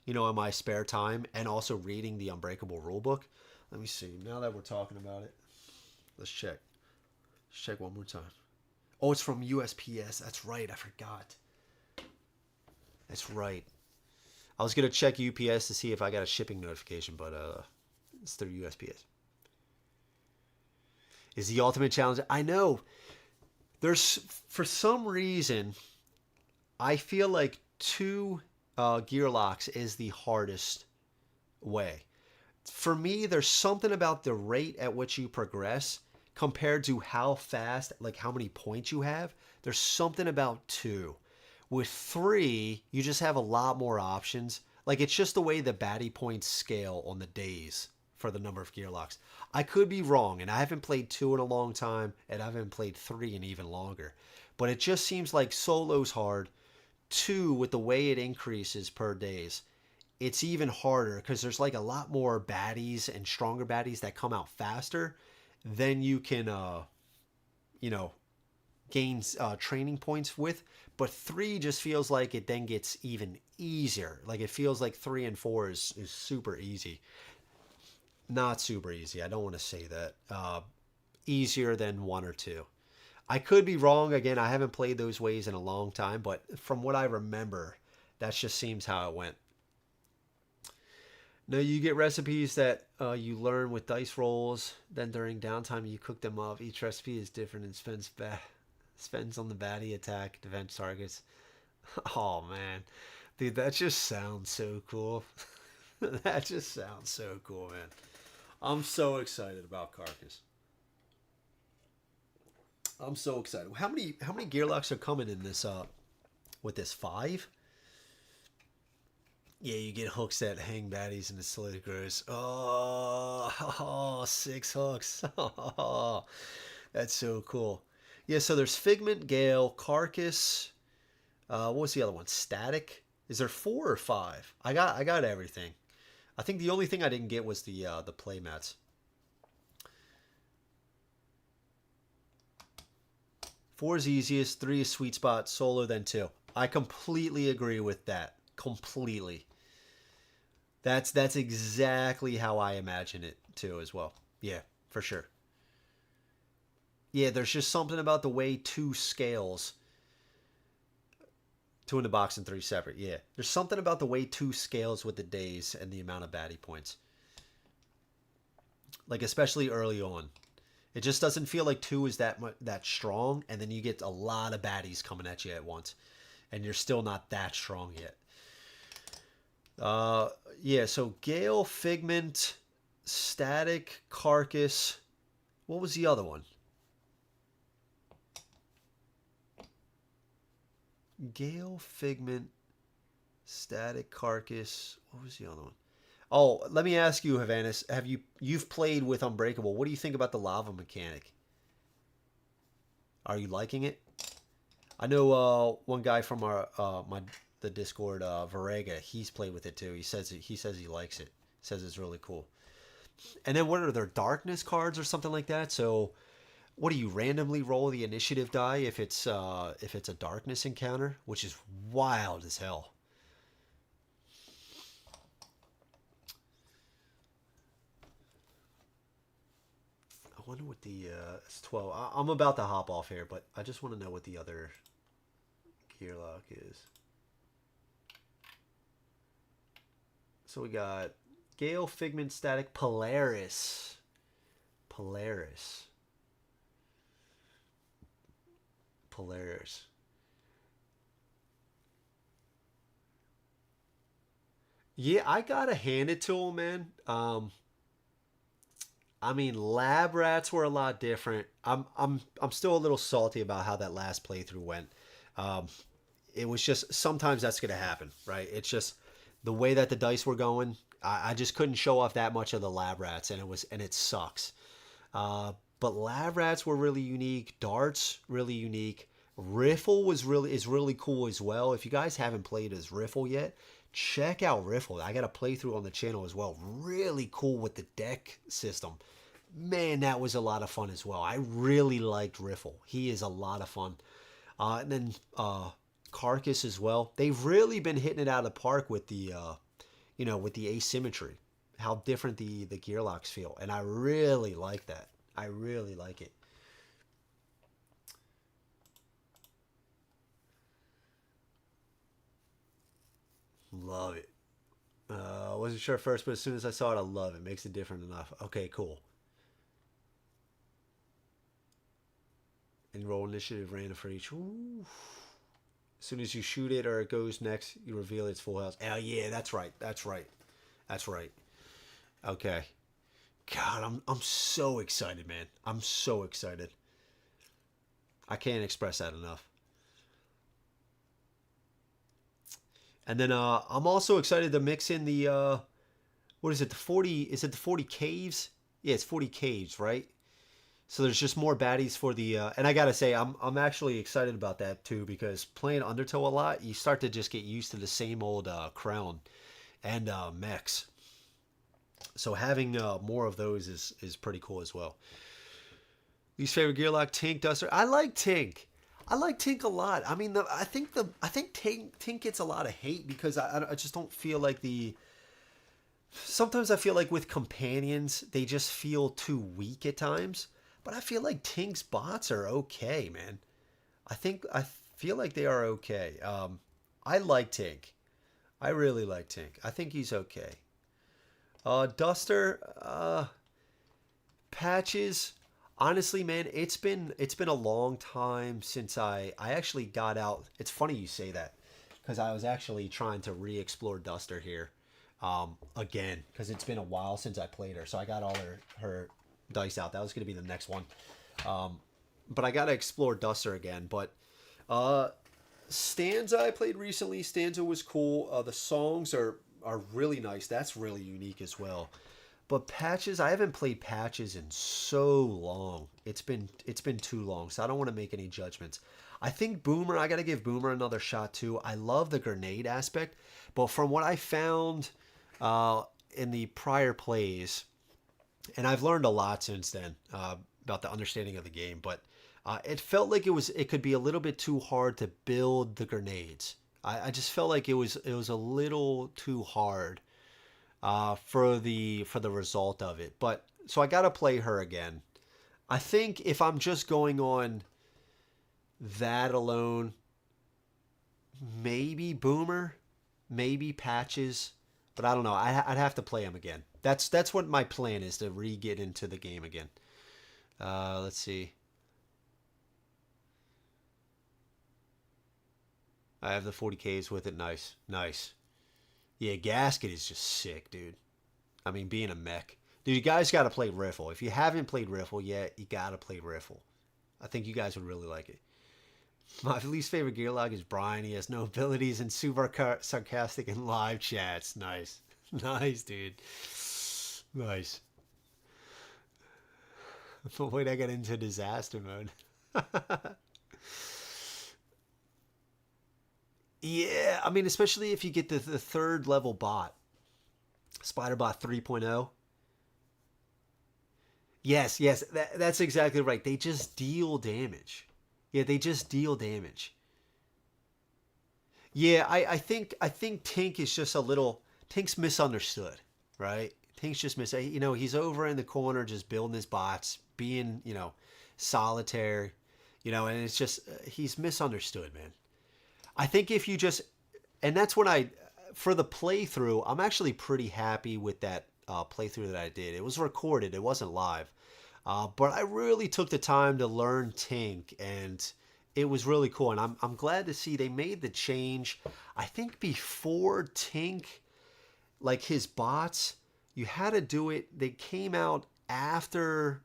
in my spare time, and also reading the Unbreakable rulebook. Let me see. Now that we're talking about it, let's check. Let's check one more time. Oh, it's from USPS. That's right. I forgot. That's right. I was gonna check UPS to see if I got a shipping notification, but it's through USPS. Is the ultimate challenge? I know. There's for some reason, I feel like 2 gear locks is the hardest way. For me, there's something about the rate at which you progress compared to how fast, like how many points you have. There's something about 2. With 3, you just have a lot more options. Like it's just the way the baddie points scale on the days for the number of gear locks. I could be wrong, and I haven't played 2 in a long time, and I haven't played 3 in even longer. But it just seems like solo's hard. 2, with the way it increases per days, it's even harder because there's like a lot more baddies and stronger baddies that come out faster. Then you can, gain training points with. But 3 just feels like it then gets even easier. Like it feels like 3 and 4 is super easy. Not super easy. I don't want to say that. Easier than 1 or 2. I could be wrong. Again, I haven't played those ways in a long time, but from what I remember, that just seems how it went. Now, you get recipes that you learn with dice rolls. Then during downtime, you cook them up. Each recipe is different and spends on the baddie attack, defense targets. Oh, man. Dude, that just sounds so cool. That just sounds so cool, man. I'm so excited about Carcass. I'm so excited. How many gear locks are coming in this with this 5? Yeah, you get hooks that hang baddies and the solid grows. Oh, 6 hooks. Oh, that's so cool. Yeah, so there's Figment, Gale, Carcass. What was the other one? Static. Is there 4 or 5? I got everything. I think the only thing I didn't get was the playmats. 4 is easiest, 3 is sweet spot, solo then 2. I completely agree with that. Completely. That's exactly how I imagine it too as well. Yeah, for sure. Yeah, there's just something about the way 2 scales. 2 in the box and 3 separate. Yeah, there's something about the way 2 scales with the days and the amount of baddie points. Like especially early on. It just doesn't feel like 2 is that strong, and then you get a lot of baddies coming at you at once, and you're still not that strong yet. Yeah, so Gale, Figment, Static, Carcass. What was the other one? Gale, Figment, Static, Carcass. What was the other one? Oh, let me ask you, Havanis, you've played with Unbreakable. What do you think about the lava mechanic? Are you liking it? I know one guy from our the Discord, Varega, he's played with it too. He says he likes it. Says it's really cool. And then what are there, darkness cards or something like that? So what do you randomly roll the initiative die if it's a darkness encounter, which is wild as hell. I wonder what the it's 12. I'm about to hop off here, but I just want to know what the other gear lock is. So we got Gale, Figment, Static, Polaris. Polaris. Yeah, I gotta hand it to him, man. I mean, lab rats were a lot different. I'm still a little salty about how that last playthrough went. Um, it was just sometimes that's gonna happen, right? It's just the way that the dice were going. I just couldn't show off that much of the lab rats, and it sucks. But lab rats were really unique. Darts really unique. Riffle is really cool as well. If you guys haven't played as Riffle yet, check out Riffle. I got a playthrough on the channel as well. Really cool with the deck system. Man, that was a lot of fun as well. I really liked Riffle. He is a lot of fun. And then Carcass as well. They've really been hitting it out of the park with the with the asymmetry. How different the gear locks feel. And I really like that. I really like it. Love it. I wasn't sure at first, but as soon as I saw it, I love it. Makes it different enough. Okay, cool. And roll initiative random for each. Ooh. As soon as you shoot it or it goes next, you reveal its full house. Oh yeah, that's right. That's right. That's right. Okay. God, I'm so excited, man. I'm so excited. I can't express that enough. And then I'm also excited to mix in the what is it? The 40, is it the 40 caves? Yeah, it's 40 caves, right? So there's just more baddies for the and I gotta say I'm actually excited about that too, because playing Undertow a lot, you start to just get used to the same old crown and mechs. So having more of those is pretty cool as well. Least favorite gear lock, Tink, Duster. I like Tink. I like Tink a lot. I mean, I think Tink gets a lot of hate because I just don't feel like the. Sometimes I feel like with companions they just feel too weak at times, but I feel like Tink's bots are okay, man. I feel like they are okay. I like Tink. I really like Tink. I think he's okay. Duster, Patches. Honestly, man, it's been a long time since I actually got out. It's funny you say that, because I was actually trying to re-explore Duster here, again, because it's been a while since I played her. So I got all her dice out. That was gonna be the next one, but I gotta explore Duster again. But Stanza I played recently. Stanza was cool. The songs are really nice. That's really unique as well. But Patches, I haven't played Patches in so long. It's been too long, so I don't want to make any judgments. I think Boomer, I got to give Boomer another shot too. I love the grenade aspect, but from what I found in the prior plays, and I've learned a lot since then about the understanding of the game, but it felt like it could be a little bit too hard to build the grenades. I just felt like it was a little too hard for the result of it. But so I gotta play her again. I think if I'm just going on that alone, maybe Boomer, maybe Patches, but I don't know. I'd have to play him again. That's what my plan is, to re-get into the game again. Let's see. I have the 40Ks with it. Nice. Nice. Yeah, Gasket is just sick, dude. I mean, being a mech. Dude, you guys got to play Riffle. If you haven't played Riffle yet, you got to play Riffle. I think you guys would really like it. My least favorite Gearlock is Brian. He has no abilities and super sarcastic in live chats. Nice. Nice, dude. Nice. But wait, I got into disaster mode. Yeah, I mean, especially if you get the third level bot, Spiderbot 3.0. Yes, yes, that's exactly right. They just deal damage. Yeah, they just deal damage. Yeah, I think Tink is just a little Tink's misunderstood, right? Tink's just he's over in the corner just building his bots, being, solitary, and it's just he's misunderstood, man. I think if you just, and that's when for the playthrough, I'm actually pretty happy with that playthrough that I did. It was recorded, it wasn't live. But I really took the time to learn Tink, and it was really cool. And I'm glad to see they made the change. I think before Tink, like his bots, you had to do it. They came out after,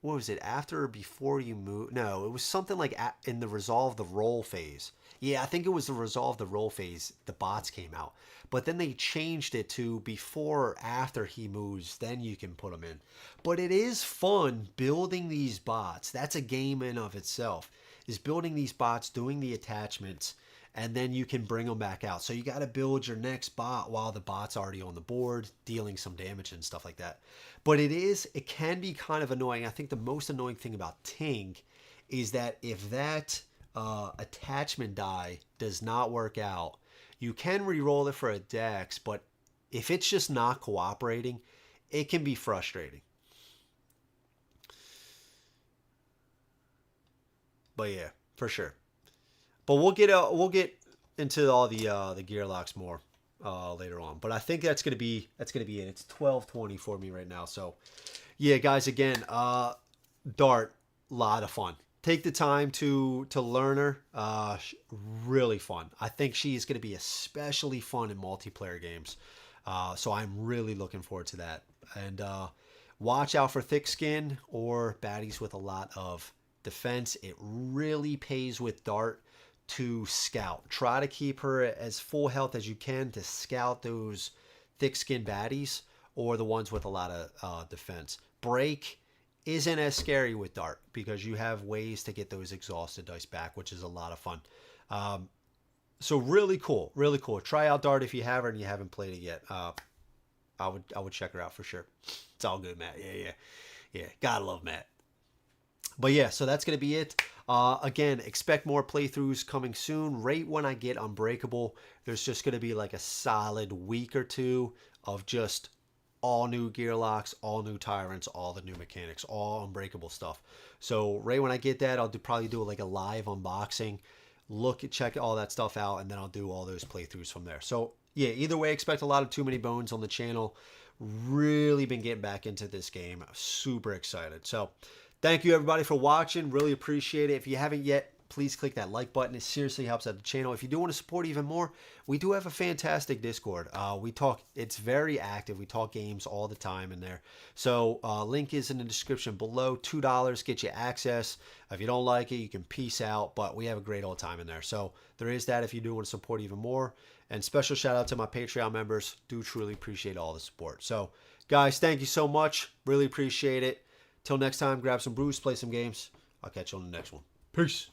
what was it? After or before you move? No, it was something like in the resolve the roll phase. Yeah, I think it was the resolve the roll phase. The bots came out. But then they changed it to before or after he moves, then you can put them in. But it is fun building these bots. That's a game in of itself. Is building these bots, doing the attachments, and then you can bring them back out. So you got to build your next bot while the bot's already on the board, dealing some damage and stuff like that. But it can be kind of annoying. I think the most annoying thing about Tink is that if that attachment die does not work out, you can re-roll it for a dex, but if it's just not cooperating, it can be frustrating. But yeah, for sure. But we'll get into all the gear locks more later on. But I think that's gonna be it. It's 12:20 for me right now. So yeah, guys, again, Dart, lot of fun. Take the time to learn her. Really fun. I think she's gonna be especially fun in multiplayer games. So I'm really looking forward to that. And watch out for thick skin or baddies with a lot of defense. It really pays with Dart to scout. Try to keep her as full health as you can to scout those thick skin baddies or the ones with a lot of defense. Break isn't as scary with Dart because you have ways to get those exhausted dice back, which is a lot of fun. So really cool, really cool. Try out Dart if you haven't and you haven't played it yet. I would check her out for sure. It's all good, Matt. Yeah. Gotta love Matt. But yeah, so that's going to be it. Again, expect more playthroughs coming soon. Right when I get Unbreakable, there's just going to be like a solid week or two of just all new gear locks, all new tyrants, all the new mechanics, all Unbreakable stuff. So right when I get that, I'll probably do like a live unboxing, check all that stuff out, and then I'll do all those playthroughs from there. So yeah, either way, expect a lot of Too Many Bones on the channel. Really been getting back into this game. Super excited. So thank you, everybody, for watching. Really appreciate it. If you haven't yet, please click that like button. It seriously helps out the channel. If you do want to support even more, we do have a fantastic Discord. It's very active. We talk games all the time in there. So link is in the description below. $2 get you access. If you don't like it, you can peace out. But we have a great old time in there. So there is that if you do want to support even more. And special shout out to my Patreon members. Do truly appreciate all the support. So guys, thank you so much. Really appreciate it. Till next time, grab some brews, play some games. I'll catch you on the next one. Peace.